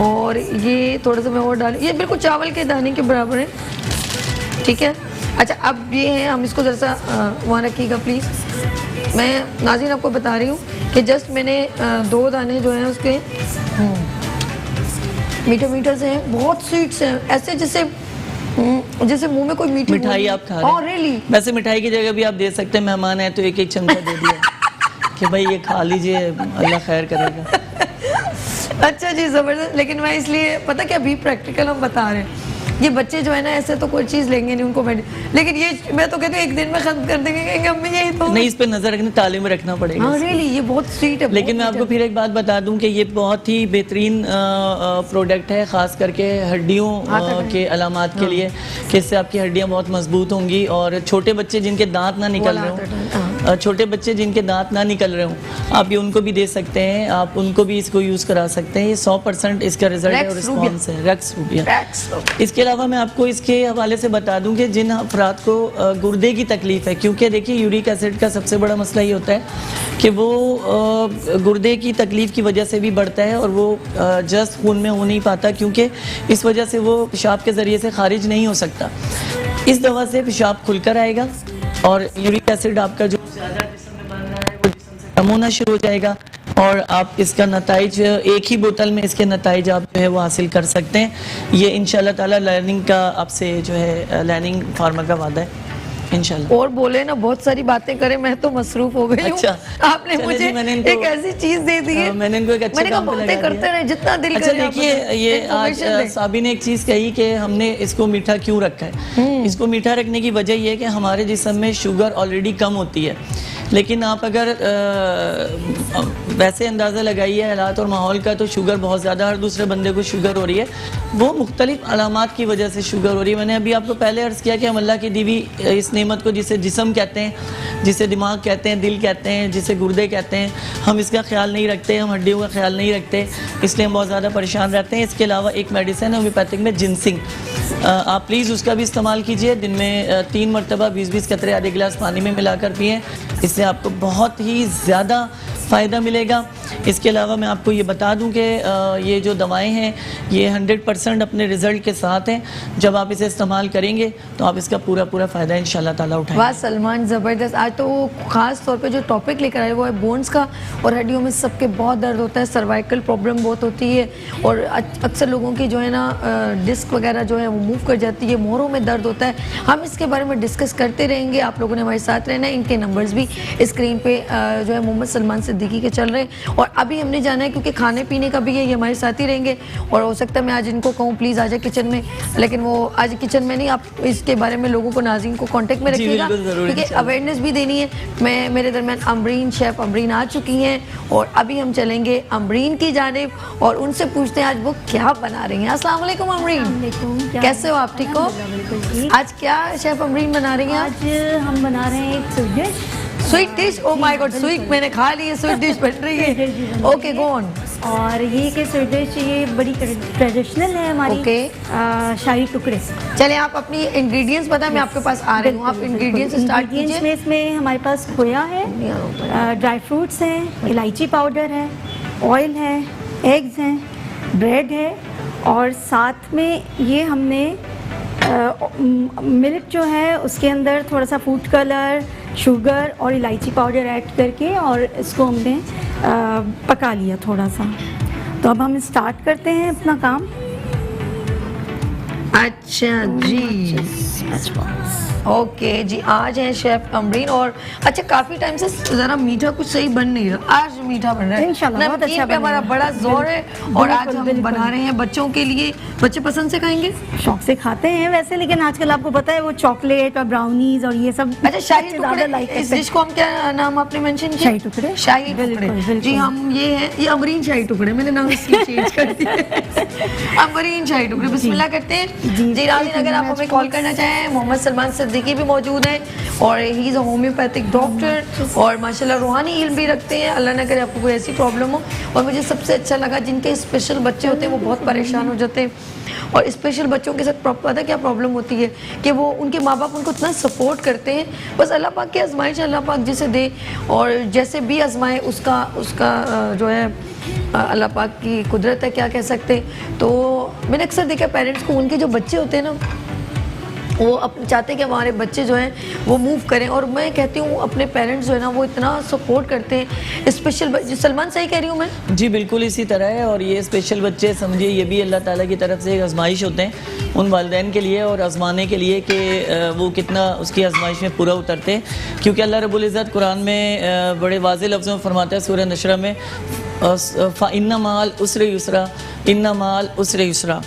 और ये थोड़ा सा मैं और डाल, ये बिल्कुल चावल के दाने के बराबर है, ठीक है। अच्छा अब ये है, हम इसको ज़रा सा वहाँ रखिएगा प्लीज़। मैं नाज़रीन आपको बता रही हूँ कि जस्ट मैंने 2 दाने जो हैं उसके मीठे मीठे से हैं, बहुत स्वीट्स हैं, ऐसे जैसे जैसे मुंह में कोई मीठी
मिठाई आप खा रहे हैं।
रियली
वैसे मिठाई की जगह भी आप दे सकते हैं, मेहमान है तो एक चमचा दे दिया कि भाई ये खा लीजिए, अल्लाह खैर करेगा।
अच्छा जी, ज़बरदस्त। लेकिन मैं इसलिए पता क्या, अभी प्रैक्टिकल हम बता रहे हैं, ये बच्चे जो है ना ऐसे तो कोई चीज़ लेंगे नहीं, उनको लेकिन ये मैं तो कहती हूँ 1 दिन में खत्म कर देंगे, कहेंगे अम्मी यही तो
नहीं, इस पे नजर रखने, ताले में रखना पड़ेगा।
हाँ रियली, ये बहुत स्वीट है।
लेकिन मैं आपको फिर एक बात बता दूं कि ये बहुत ही बेहतरीन प्रोडक्ट है, ख़ास करके हड्डियों के अलामात के लिए, कि इससे आपकी हड्डियां बहुत मजबूत होंगी। और छोटे बच्चे जिनके दांत ना निकल रहे हों, छोटे बच्चे जिनके दांत ना निकल रहे हों, आप ये उनको भी दे सकते हैं, आप उनको भी इसको यूज़ करा सकते हैं। ये 100% इसका रिजल्ट है और रिस्पॉन्स है। रेक्सरूबिया। इसके अलावा मैं आपको इसके हवाले से बता दूं कि जिन अफराद को गुर्दे की तकलीफ है, क्योंकि देखिए यूरिक एसिड का सबसे बड़ा मसला ये होता है कि वो गुर्दे की तकलीफ की वजह से भी बढ़ता है, और वो जस्ट खून में हो नहीं पाता, क्योंकि इस वजह से वो पेशाब के ज़रिए से खारिज नहीं हो सकता। इस दवा से पेशाब खुलकर आएगा और यूरिक एसिड आपका जो ज़्यादा जिस्म में बन रहा है वो जिस्म से कम होना शुरू हो जाएगा, और आप इसका नताइज एक ही बोतल में इसके नताइज आप जो है वो हासिल कर सकते हैं। ये इंशाल्लाह ताला लर्निंग का आपसे जो है लर्निंग फार्मा का वादा है इंशाल्लाह।
और बोले ना बहुत सारी बातें करें, मैं तो मसरूफ हो गई हूँ।
अच्छा,
आपने मुझे एक ऐसी चीज दे दी है,
मैंने इनको एक अच्छे काम पे लगा दिया।
करते रहे जितना दिल
अच्छा
करे।
देखिए, ये आज साबी ने एक चीज़ कही कि हमने इसको मीठा क्यों रखा है। इसको मीठा रखने की वजह ये है कि हमारे जिस्म में शुगर ऑलरेडी कम होती है, लेकिन आप अगर वैसे अंदाज़ा लगाइए हालात और माहौल का, तो शुगर बहुत ज़्यादा, हर दूसरे बंदे को शुगर हो रही है। वो मुख्तलिफ अलामात की वजह से शुगर हो रही है। मैंने अभी आपको पहले अर्ज़ किया कि हम अल्लाह की दी हुई इस नेमत को, जिसे जिस्म कहते हैं, जिसे दिमाग कहते हैं, दिल कहते हैं, जिसे गुर्दे कहते हैं, हम इसका ख्याल नहीं रखते, हम हड्डियों का ख्याल नहीं रखते, इसलिए हम बहुत ज़्यादा परेशान रहते हैं। इसके अलावा एक मेडिसिन है होम्योपैथिक में, जिनसिंग, आप प्लीज़ उसका भी इस्तेमाल कीजिए। दिन में 3 मरतबा 20-20 कतरे आधे गिलास पानी में मिलाकर पिएँ, इससे आपको बहुत ही ज़्यादा फ़ायदा मिलेगा। इसके अलावा मैं आपको ये बता दूं कि ये जो दवाएं हैं ये 100% अपने रिज़ल्ट के साथ हैं। जब आप इसे इस्तेमाल करेंगे तो आप इसका पूरा फ़ायदा इंशाल्लाह ताला उठाएंगे।
वाह सलमान, ज़बरदस्त। आज तो वो ख़ास तौर पे जो टॉपिक लेकर आए वो है बोन्स का, और हड्डियों में सबके बहुत दर्द होता है, सर्वाइकल प्रॉब्लम बहुत होती है, और अक्सर लोगों की जो है ना डिस्क वगैरह जो है वो मूव कर जाती है, मोहरों में दर्द होता है। हम इसके बारे में डिस्कस करते रहेंगे, आप लोगों ने हमारे साथ रहना है। इनके नंबर्स भी स्क्रीन पे जो है मोहम्मद सलमान सिद्दीकी के चल रहे हैं, और अभी हमने जाना है क्योंकि खाने पीने का भी है, ये हमारे साथ ही रहेंगे। और हो सकता है मैं आज इनको कहूँ प्लीज़ आ जाए किचन में, लेकिन वो आज किचन में नहीं, आप इसके बारे में लोगों को, नाज़रीन को कांटेक्ट में रखिएगा, क्योंकि अवेयरनेस भी देनी है। मैं मेरे दरमियान अमरीन, शेफ़ अमरीन आ चुकी हैं, और अभी हम चलेंगे अमरीन की जानिब और उनसे पूछते हैं आज वो क्या बना रही हैं। अस्सलाम वालेकुम अमरीन, कैसे हो आप? ठीक हो? आज क्या शेफ़ अमरीन बना रही हैं?
आज हम बना रहे हैं एक sweet dish.
Sweet dish? Oh my God, sweet मैंने खा ली है, स्वीट डिश बन रही है। Okay, go on.
और ये के स्वीट डिश ये बड़ी ट्रेडिशनल है हमारी।
ओके।
शाही टुकड़े।
चले आप अपनी इंग्रेडिएंट्स बताएं, मैं आपके पास आ रही हूँ, आप इंग्रेडिएंट्स स्टार्ट कीजिए।
में इसमें हमारे पास खोया है, ड्राई फ्रूट्स हैं, इलायची पाउडर है, ऑयल है, एग्स हैं, ब्रेड है, और साथ में ये हमने मिल्क जो है उसके अंदर थोड़ा सा फूड कलर, शुगर और इलायची पाउडर ऐड करके, और इसको हमने पका लिया थोड़ा सा। तो अब हम स्टार्ट करते हैं अपना काम।
अच्छा जी, ओके जी, आज है शेफ अमरीन। और अच्छा, काफी टाइम से जरा मीठा कुछ सही बन नहीं रहा, आज मीठा बन रहा है
इंशाल्लाह, बहुत अच्छा
पे हमारा बड़ा जोर है। और आज हम बना रहे हैं बच्चों के लिए। बच्चे पसंद से खाएंगे,
शौक से खाते हैं वैसे, लेकिन आजकल आपको पता है वो चॉकलेट और ब्राउनीज और ये सब।
अच्छा, शाही टुकड़े, इस डिश को हम क्या नाम आपने मेंशन किया?
शाही टुकड़े।
शाही टुकड़े जी, हम ये है, ये अमरीन शाही टुकड़े, मैंने नाम इसकी चेंज कर दिया। अमरीन शाही टुकड़े। बिस्मिल्लाह करते हैं जी। नाज़रीन, अगर आप हमें कॉल करना चाहें, मोहम्मद सलमान सिद्दीकी भी मौजूद है, और ही इज़ अ होम्योपैथिक डॉक्टर, और माशाल्लाह रूहानी इल्म भी रखते हैं। अल्लाह ना करे आपको कोई ऐसी प्रॉब्लम हो। और मुझे सबसे अच्छा लगा, जिनके स्पेशल बच्चे होते हैं वो बहुत परेशान हो जाते हैं, और स्पेशल बच्चों के साथ पता क्या प्रॉब्लम होती है कि वो, उनके माँ बाप उनको इतना सपोर्ट करते हैं, बस अल्लाह पाक की आजमाइश अल्लाह पाक जिसे दे, और जैसे भी आजमाए उसका जो है अल्लाह पाक की कुदरत है, क्या कह सकते हैं। तो मैंने अक्सर देखा पेरेंट्स को, उनके जो बच्चे होते हैं ना, वो अपने चाहते हैं कि हमारे बच्चे जो हैं वो मूव करें, और मैं कहती हूँ अपने पेरेंट्स जो है ना वो इतना सपोर्ट करते हैं। स्पेशल सलमान, सही कह रही हूँ मैं?
जी बिल्कुल इसी तरह है। और ये स्पेशल बच्चे समझिए ये भी अल्लाह ताला की तरफ से एक आजमाइश होते हैं उन वालिदैन के लिए, और आजमाने के लिए कि वो कितना उसकी आजमाइश में पूरा उतरते हैं। क्योंकि अल्लाह रब्बुल इज़्ज़त कुरान में बड़े वाज़ेह लफ्ज़ों में फरमाता है सूरह नशरा में, इन्ना माल उसरे युसरा, इन्ना माल उसरे युसरा।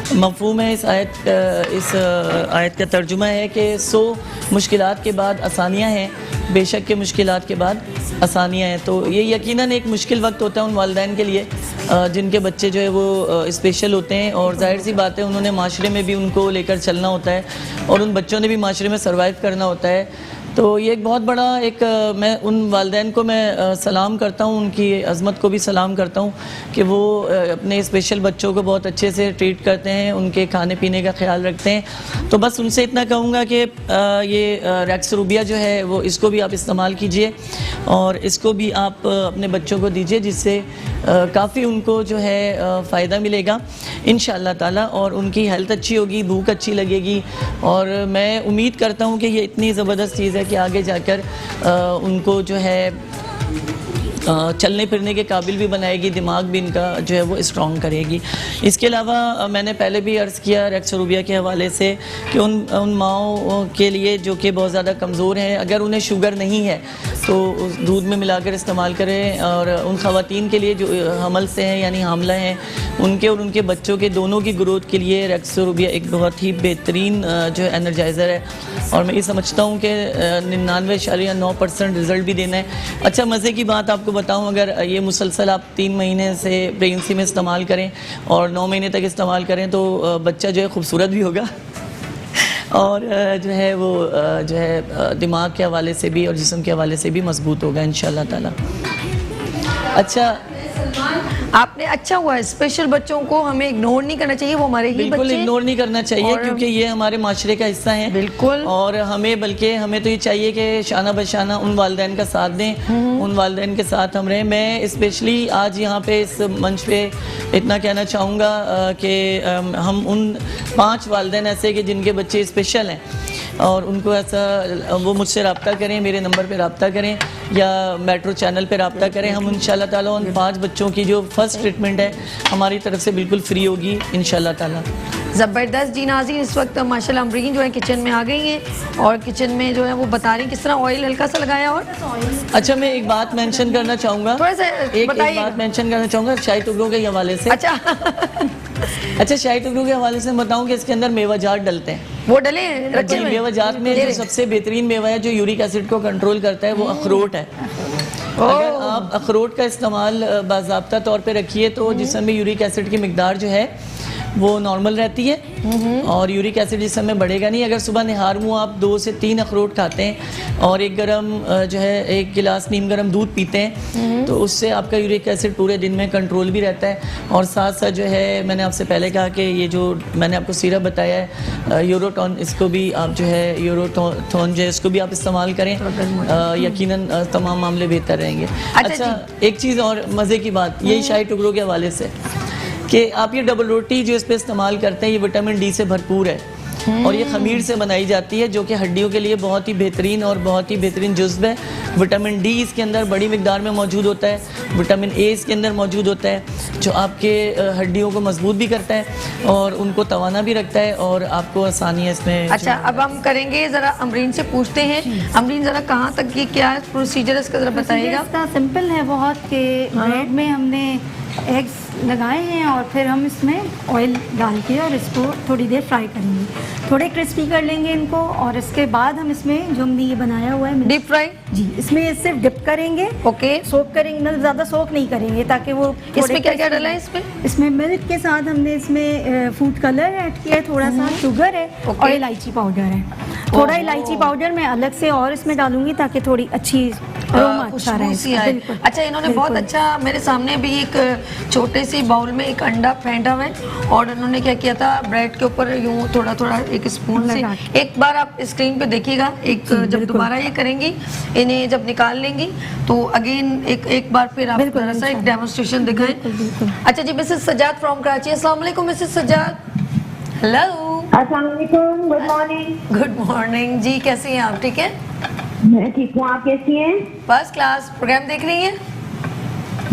मफ़हूम है इस आयत का तर्जुमा है कि 100 मुश्किलात के बाद आसानियाँ हैं, बेशक के मुश्किलात के बाद आसानियाँ हैं। तो ये यकीनन एक मुश्किल वक्त होता है उन वालिदैन के लिए जिनके बच्चे जो है वो स्पेशल होते हैं, और जाहिर सी बात है उन्होंने माशरे में भी उनको लेकर चलना होता है, और उन बच्चों ने भी माशरे में सर्वाइव करना होता है। तो ये एक बहुत बड़ा मैं उन वालिदैन को मैं सलाम करता हूँ, उनकी अज़मत को भी सलाम करता हूँ कि वो अपने स्पेशल बच्चों को बहुत अच्छे से ट्रीट करते हैं, उनके खाने पीने का ख्याल रखते हैं। तो बस उनसे इतना कहूँगा कि ये रेक्स रूबिया जो है वो इसको भी आप इस्तेमाल कीजिए, और इसको भी आप अपने बच्चों को दीजिए, जिससे काफ़ी उनको जो है फ़ायदा मिलेगा इंशाअल्लाह ताला, और उनकी हेल्थ अच्छी होगी, भूख अच्छी लगेगी। और मैं उम्मीद करता हूँ कि ये इतनी ज़बरदस्त चीज़ है कि आगे जाकर उनको जो है चलने फिरने के काबिल भी बनाएगी, दिमाग भी इनका जो है वो स्ट्रॉन्ग करेगी। इसके अलावा मैंने पहले भी अर्ज़ किया रेक्स रूबिया के हवाले से कि उन माओं के लिए जो कि बहुत ज़्यादा कमज़ोर हैं, अगर उन्हें शुगर नहीं है तो दूध में मिलाकर इस्तेमाल करें। और उन ख़वातीन के लिए जो हमल से हैं यानी हामला हैं, उनके और उनके बच्चों के दोनों की ग्रोथ के लिए रेक्स रूबिया एक बहुत ही बेहतरीन जो है एनर्जाइज़र है। और मैं ये समझता हूँ कि 99.9% रिज़ल्ट भी देना है। अच्छा, मज़े की बात आपको बताऊँ, अगर ये मुसलसल आप 3 महीने से प्रेगनेंसी में इस्तेमाल करें और 9 महीने तक इस्तेमाल करें तो बच्चा जो है खूबसूरत भी होगा और जो है वो जो है दिमाग के हवाले से भी और जिस्म के हवाले से भी मजबूत होगा इंशाल्लाह ताला। अच्छा,
आपने अच्छा हुआ है, स्पेशल बच्चों को हमें इग्नोर नहीं करना चाहिए, वो हमारे ही
बिल्कुल
बच्चे
इग्नोर नहीं करना चाहिए
और-
क्योंकि ये हमारे माशरे का हिस्सा है।
बिल्कुल।
और हमें बल्कि हमें तो ये चाहिए कि शाना बशाना उन वालिदैन का साथ दें, उन वालिदैन के साथ हम रहें। मैं स्पेशली आज यहाँ पे इस मंच पे इतना कहना चाहूँगा कि हम उन 5 वालिदैन ऐसे कि जिनके बच्चे स्पेशल हैं और उनको ऐसा वो मुझसे रब्ता करें, मेरे नंबर पे रब्ता करें या मेट्रो चैनल पे रब्ता करें। हम इंशाल्लाह ताला उन 5 बच्चों की जो फर्स्ट ट्रीटमेंट है हमारी तरफ से बिल्कुल फ्री होगी इंशाल्लाह ताला।
ज़बरदस्त जी नाज़रीन, इस वक्त माशाल्लाह अमरीन जो है किचन में आ गई हैं और किचन में जो है वो बता रही हैं किस तरह ऑयल हल्का सा लगाया। और
अच्छा, मैं एक बात मेंशन करना चाहूँगा,
थोड़ा सा
एक
बताइए।
बात मेंशन करना चाहूँगा शाही टुकड़ों के हवाले से।
अच्छा
अच्छा, शाही टुकड़ों के हवाले से बताऊँ कि इसके अंदर मेवाजात डलते हैं।
वो डले हैं रखे
जी,
हुए हैं?
मेवाजात में जो सबसे बेहतरीन मेवा है जो यूरिक एसिड को कंट्रोल करता है वो अखरोट है। अगर आप अखरोट का इस्तेमाल बाज़ाब्ता तौर पे रखिए तो जिस्म में यूरिक एसिड की मिकदार जो है वो नॉर्मल रहती है और यूरिक एसिड जिस्म में बढ़ेगा नहीं। अगर सुबह निहार मुँह आप 2 से 3 अखरोट खाते हैं और एक एक गिलास नीम गर्म दूध पीते हैं तो उससे आपका यूरिक एसिड पूरे दिन में कंट्रोल भी रहता है। और साथ साथ जो है मैंने आपसे पहले कहा कि ये जो मैंने आपको सिरप बताया है यूरोटॉन, इसको भी आप जो है यूरोथोन जो है इसको भी आप इस्तेमाल करें, यकीनन तमाम मामले बेहतर रहेंगे। अच्छा, एक चीज़ और मज़े की बात यही शाही टुकड़ों के हवाले से कि आप ये डबल रोटी जो इस पे इस्तेमाल करते हैं ये विटामिन डी से भरपूर है और ये खमीर से बनाई जाती है जो कि हड्डियों के लिए बहुत ही बेहतरीन और बहुत ही बेहतरीन जुज़्व है। विटामिन डी इसके अंदर बड़ी मिकदार में मौजूद होता है, विटामिन ए इसके अंदर मौजूद होता है जो आपके हड्डियों को मजबूत भी करता है और उनको तवाना भी रखता है और आपको आसानी है इसमें।
अच्छा, अब हम करेंगे ज़रा अमरीन से पूछते हैं। अमरीन ज़रा कहाँ तक ये क्या है प्रोसीजर इसका ज़रा बताइएगा।
इसका सिंपल है बहुत कि ब्रेड में हमने एग्स लगाए हैं और फिर हम इसमें ऑयल डाल के और इसको थोड़ी देर फ्राई करेंगे, थोड़े क्रिस्पी कर लेंगे इनको और इसके बाद हम इसमें जो हमने ये बनाया हुआ है
डीप फ्राई
जी इसमें सिर्फ डिप करेंगे,
ओके,
सोक करेंगे, मतलब ज़्यादा सोक नहीं करेंगे ताकि वो
इसमें क्या क्या डाला है इसमें?
इसमें मिल्क के साथ हमने इसमें फूड कलर ऐड किया है, थोड़ा सा शुगर है और इलायची पाउडर है। थोड़ा इलायची पाउडर मैं अलग से और इसमें डालूंगी ताकि थोड़ी अच्छी अरोमा अच्छा
खुशबू सी
रहे।
आए।
बिल्कुल।
अच्छा, इन्होंने बहुत अच्छा मेरे सामने भी एक छोटे सी बाउल में एक अंडा फेंटा हुआ है और इन्होंने क्या किया था ब्रेड के ऊपर यूं थोड़ा थोड़ा एक स्पून से,
लगा
एक बार आप स्क्रीन पे देखिएगा, एक जब दोबारा ये करेंगी इन्हें जब निकाल लेंगी तो अगेन एक बार फिर आप
बिल्कुल,
थोड़ा सा एक
इंशाल्लाह।
डेमोन्स्ट्रेशन दिखाएं।
बिल्कुल।
अच्छा जी, मिसेस सजाद फ्रॉम कराची। अस्सलाम वालेकुम मिसेस सजाद। हेलो,
अस्सलाम वालेकुम, गुड मॉर्निंग।
गुड मॉर्निंग जी, कैसी हैं आप? ठीक है,
मैं ठीक हूँ, आप कैसी हैं?
First class. प्रोग्राम देख रही हैं?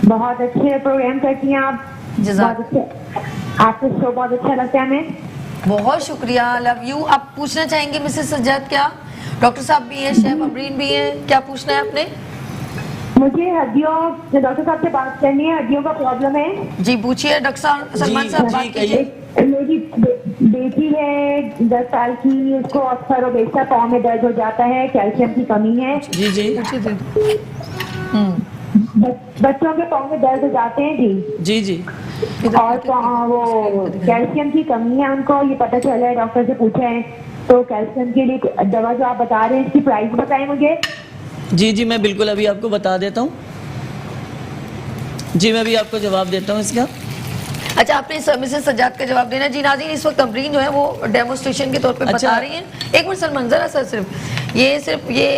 बहुत अच्छे प्रोग्राम करती हैं आप,
जज़ाक।
बहुत अच्छे, आपका शो बहुत अच्छा लगता है हमें।
बहुत शुक्रिया, लव यू। आप पूछना चाहेंगे मिसेस सज्जाद क्या? डॉक्टर साहब भी हैं, शेफ अमरीन भी हैं, क्या पूछना है आपने?
मुझे हड्डियों, डॉक्टर साहब से बात करनी है, हड्डियों का प्रॉब्लम है।
जी पूछिए डॉक्टर साहब, सलमान साहब बात कीजिए।
मेरी बेटी है 10 साल की, उसको अक्सर बेशा पाँव में दर्द हो जाता है, कैल्शियम की कमी है।
जी जी
बच्चों के पाँव में दर्द हो जाते हैं जी
जी
और वो कैल्शियम की कमी है उनको, ये पता चला है, डॉक्टर से पूछा है। तो कैल्शियम के लिए दवा जो आप बता रहे हैं इसकी प्राइस बताएं मुझे।
जी मैं बिल्कुल अभी आपको बता देता हूँ। जी मैं अभी आपको जवाब देता हूँ इसका।
अच्छा, आपने मिसेस सज्जाद का जवाब देना। जी नाज़रीन, इस वक्त अमरीन जो है वो डेमोन्स्ट्रेशन के तौर पे
अच्छा।
बता रही हैं। एक मिनट सलमान, जरा सा सिर्फ ये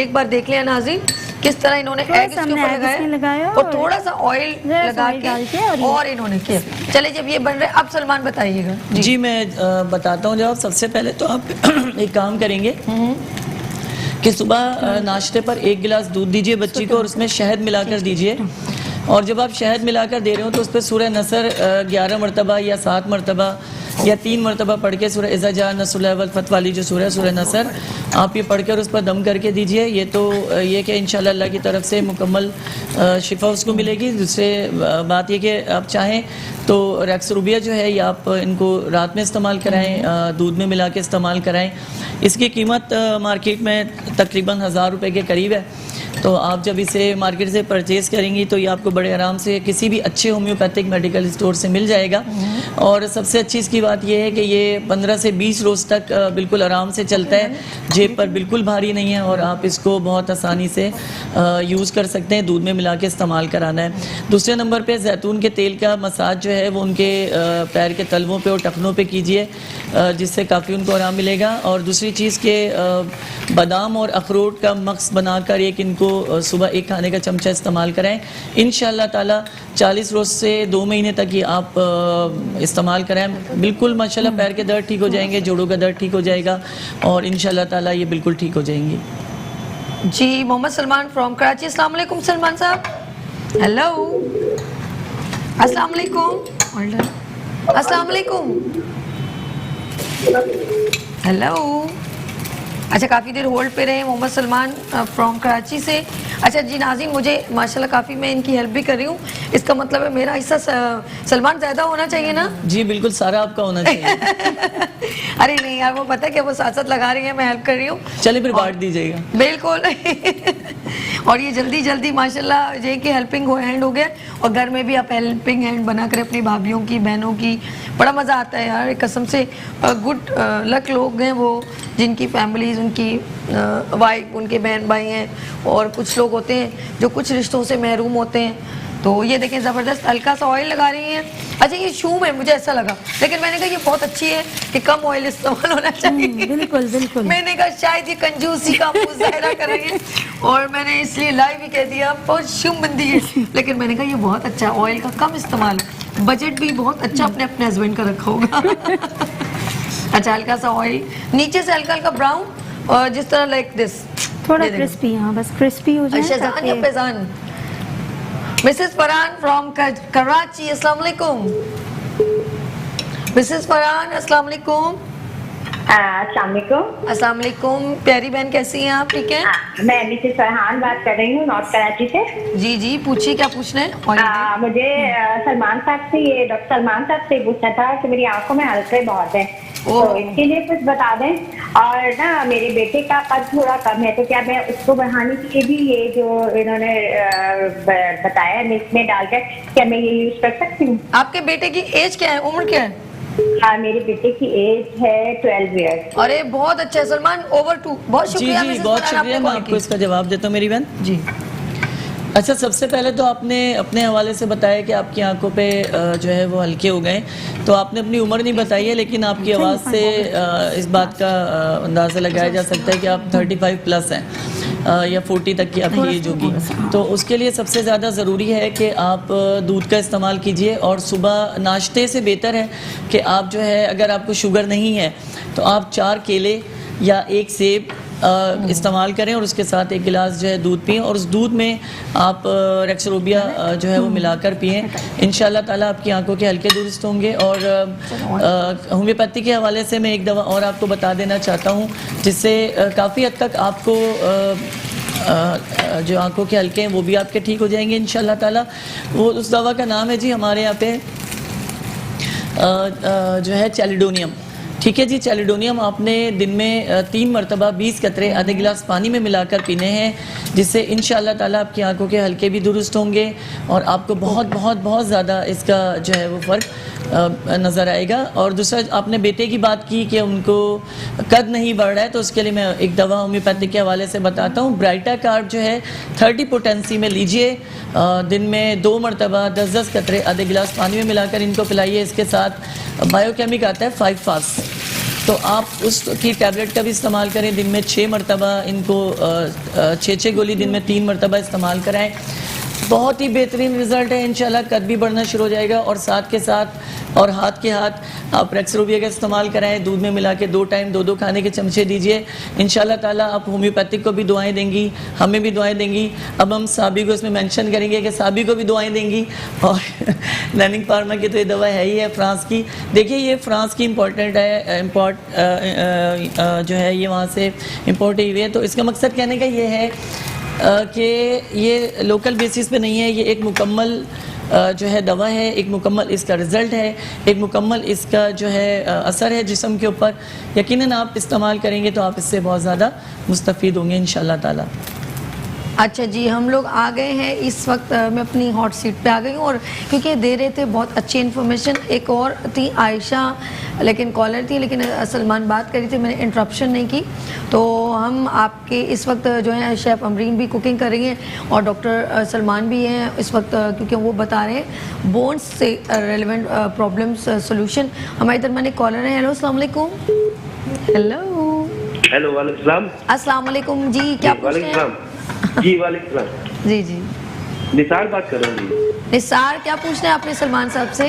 एक बार देख लिया नाज़रीन किस तरह इन्होंने
थोड़ा
एग
सा
इसके
हमने
ऊपर
egg इसमें
लगाया
लगाया
और थोड़ा सा ऑयल
जरा सा
लगा
oil डाल के
और इन्होंने किया। चलिए, जब ये बन रहा है अब सलमान बताइएगा।
जी मैं बताता हूँ जवाब। सबसे पहले तो आप एक काम करेंगे कि सुबह नाश्ते पर 1 गिलास दूध दीजिए बच्ची को और उसमें शहद मिलाकर दीजिए। और जब आप शहद मिलाकर दे रहे हो तो उस पर सूरह नसर 11 मरतबा या 7 मरतबा या 3 मरतबा पढ़ के सूरह इज़ा जा नस्रुल्लाह वल फतह वाली जो सूरह सूरह नसर आप ये पढ़ कर उस पर दम करके दीजिए। ये तो ये कि इंशाल्लाह अल्लाह की तरफ से मुकम्मल शिफा उसको मिलेगी। दूसरे बात ये कि आप चाहें तो रैक्स रूबिया जो है ये आप इनको रात में इस्तेमाल कराएं, दूध में मिला के इस्तेमाल कराएं। इसकी कीमत मार्केट में तकरीबन 1000 रुपये के करीब है। तो आप जब इसे मार्केट से परचेज़ करेंगी तो ये आपको बड़े आराम से किसी भी अच्छे होम्योपैथिक मेडिकल स्टोर से मिल जाएगा। और सबसे अच्छी इसकी बात यह है कि ये 15 से 20 रोज़ तक बिल्कुल आराम से चलता है, जेब पर बिल्कुल भारी नहीं है और आप इसको बहुत आसानी से यूज़ कर सकते हैं। दूध में मिला के इस्तेमाल कराना है। दूसरे नंबर पे जैतून के तेल का मसाज जो है वो उनके पैर के तलवों पे और टखनों पे कीजिए, जिससे काफ़ी उनको आराम मिलेगा। और दूसरी चीज़ के बादाम और अखरोट का मक्स बनाकर एक इनको सुबह एक खाने का चमचा इस्तेमाल कराएं। इंशाअल्लाह ताला 40 रोज़ से 2 महीने तक ये आप इस्तेमाल कराएं, बिल्कुल माशाल्लाह पैर के दर्द ठीक हो जाएंगे, जोड़ों का दर्द ठीक हो जाएगा और इंशाअल्लाह ताला ये बिल्कुल ठीक हो जाएंगी।
जी मोहम्मद सलमान फ्रॉम कराची। अस्सलाम वालेकुम सलमान साहब। हेलो, अस्सलाम वालेकुम। अस्सलाम वालेकुम। हेलो, अच्छा काफ़ी देर होल्ड पे रहे मोहम्मद सलमान फ्रॉम कराची से। अच्छा जी नाज़रीन, मुझे माशाल्लाह काफ़ी मैं इनकी हेल्प भी कर रही हूँ, इसका मतलब है मेरा हिस्सा सलमान ज़्यादा होना चाहिए ना?
जी बिल्कुल, सारा आपका होना चाहिए।
अरे नहीं यार, वो पता है कि वो साथ साथ लगा रही है, मैं हेल्प कर रही हूँ।
चलिए फिर बांट दीजिएगा।
बिल्कुल। और ये जल्दी जल्दी माशाल्लाह जे के हेल्पिंग हैंड हो गया और घर में भी आप हेल्पिंग हैंड बना कर अपनी भाभीयों की, बहनों की, बड़ा मज़ा आता है यार कसम से। गुड लक लोग हैं वो जिनकी फैमिलीज, उनकी वाइफ, उनके बहन भाई हैं और कुछ लोग होते हैं जो कुछ रिश्तों से महरूम होते हैं। तो ये देखें ज़बरदस्त हल्का सा ऑयल लगा रही हैं। अच्छा ये शूम है, मुझे ऐसा लगा, लेकिन मैंने कहा ये बहुत अच्छी है कि कम ऑयल इस्तेमाल होना चाहिए।
बिल्कुल बिल्कुल।
मैंने कहा शायद ये कंजूसी का मुजाहरा कर रही है और मैंने इसलिए लाइव ही कह दिया बहुत शुम बंदी है। लेकिन मैंने कहा ये बहुत अच्छा ऑयल का कम इस्तेमाल है, बजट भी बहुत अच्छा अपने अपने हस्बैंड का रखा होगा। अच्छा हल्का सा ऑयल, नीचे से हल्का हल्का ब्राउन और जिस तरह लाइक दिस
थोड़ा क्रिस्पी, हाँ बस क्रिस्पी हो जाए।
शहजान या फैजान? Mrs Farhan from Karachi. अस्सलाम वालेकुम मिसेस फरहान। अस्सलाम वालेकुम।
अस्सलाम वालेकुम।
अस्सलाम वालेकुम प्यारी बहन, कैसी हैं आप? ठीक है।
मैं मिसेस फरहान बात कर रही हूँ नॉर्थ कराची से।
जी जी पूछिए, क्या पूछना है?
मुझे सलमान साहब से, ये डॉक्टर सलमान साहब से पूछना था कि मेरी आंखों में हल्के बहुत है, तो इसके लिए कुछ बता दें। और ना मेरे बेटे का कद थोड़ा कम है, तो क्या मैं उसको बढ़ाने के लिए भी ये जो इन्होंने बताया मिल्क में डालकर, क्या मैं ये यूज कर सकती हूँ?
आपके बेटे की एज क्या है, उम्र क्या है?
हाँ मेरे बेटे की एज है 12 ईयर्स।
अरे बहुत अच्छा है सलमान, ओवर 2। बहुत शुक्रिया।
जी बहुत शुक्रिया, मैं आपको इसका जवाब देता हूँ मेरी बहन
जी।
अच्छा सबसे पहले तो आपने अपने हवाले से बताया कि आपकी आंखों पे जो है वो हल्के हो गए, तो आपने अपनी उम्र नहीं बताई है, लेकिन आपकी आवाज़ से इस बात का अंदाज़ा लगाया जा सकता है कि आप 35 प्लस हैं या 40 तक की आपकी एज होगी। तो उसके लिए सबसे ज़्यादा ज़रूरी है कि आप दूध का इस्तेमाल कीजिए और सुबह नाश्ते से बेहतर है कि आप जो है, अगर आपको शुगर नहीं है तो आप 4 केले या 1 सेब इस्तेमाल करें और उसके साथ 1 गिलास जो है दूध पिएं और उस दूध में आप रेक्सरोबिया जो है वो मिलाकर पिएं। इंशाल्लाह ताला आपकी आंखों के हल्के दुरुस्त होंगे। और होम्योपैथी के हवाले से मैं एक दवा और आपको बता देना चाहता हूँ, जिससे काफ़ी हद तक आपको जो आंखों के हल्के हैं वो भी आपके ठीक हो जाएंगे इंशाल्लाह ताला। वो उस दवा का नाम है जी हमारे यहाँ पे जो है चैलिडोनियम। ठीक है जी, चैलिडोनियम आपने दिन में 3 मरतबा 20 कतरे आधे गिलास पानी में मिलाकर पीने हैं, जिससे इंशाअल्लाह ताला आपकी आंखों के हल्के भी दुरुस्त होंगे और आपको बहुत बहुत बहुत ज़्यादा इसका जो है वो फ़र्क नज़र आएगा। और दूसरा, आपने बेटे की बात की कि उनको कद नहीं बढ़ रहा है, तो उसके लिए मैं एक दवा होम्योपैथी के हवाले से बताता हूँ। ब्राइटा कार्ड जो है 30 पोटेंसी में लीजिए, दिन में 2 मरतबा 10-10 कतरे आधे गिलास पानी में मिलाकर इनको पिलाइए। इसके साथ बायोकेमिक आता है 5 फास्ट, तो आप उसकी टैबलेट का भी इस्तेमाल करें। दिन में 6 मरतबा इनको 6 गोली दिन में 3 मरतबा इस्तेमाल कराएं। बहुत ही बेहतरीन रिजल्ट है। इंशाल्लाह कद भी बढ़ना शुरू हो जाएगा और साथ के साथ और हाथ के हाथ आप रेक्सरूबिया का इस्तेमाल कराएं, दूध में मिला के 2 टाइम 2-2 खाने के चमचे दीजिए। इंशाल्लाह ताला आप होम्योपैथिक को भी दुआएं देंगी, हमें भी दुआएं देंगी। अब हम साबी को इसमें मेंशन करेंगे कि साबी को भी दुआएं देंगी। और लैनिंग फार्मा की तो ये दवा है ही है फ्रांस की। देखिए ये फ्रांस की इम्पोर्टेंट है, जो है ये वहाँ से इम्पोर्ट हुई है। तो इसका मकसद कहने का ये है कि ये लोकल बेसिस पे नहीं है, ये एक मुकम्मल जो है दवा है, एक मुकम्मल इसका रिज़ल्ट है, एक मुकम्मल इसका जो है असर है जिस्म के ऊपर। यकीनन आप इस्तेमाल करेंगे तो आप इससे बहुत ज़्यादा मुस्तफ़ीद होंगे इंशाल्लाह ताला।
अच्छा जी, हम लोग आ गए हैं इस वक्त, मैं अपनी हॉट सीट पे आ गई हूँ और क्योंकि दे रहे थे बहुत अच्छी इन्फॉर्मेशन। एक और थी आयशा, लेकिन कॉलर थी, लेकिन सलमान बात करी थी, मैंने इंटरप्शन नहीं की। तो हम आपके इस वक्त जो है शेफ़ अमरीन भी कुकिंग कर रही हैं और डॉक्टर सलमान भी हैं इस वक्त, क्योंकि वो बता रहे हैं बोन्स से रिलेवेंट प्रॉब्लम्स सोल्यूशन। हमारी तरफ मैंने कॉलर है। हेलो, अस्सलाम वालेकुम। हेलो
हेलो, वालेकुम सलाम।
अस्सलाम वालेकुम जी, क्या पूछ रहे हैं?
जी वालेकुम सलाम।
जी जी,
निसार बात कर रहा हूँ जी।
निसार, क्या पूछना है आपने सलमान साहब से?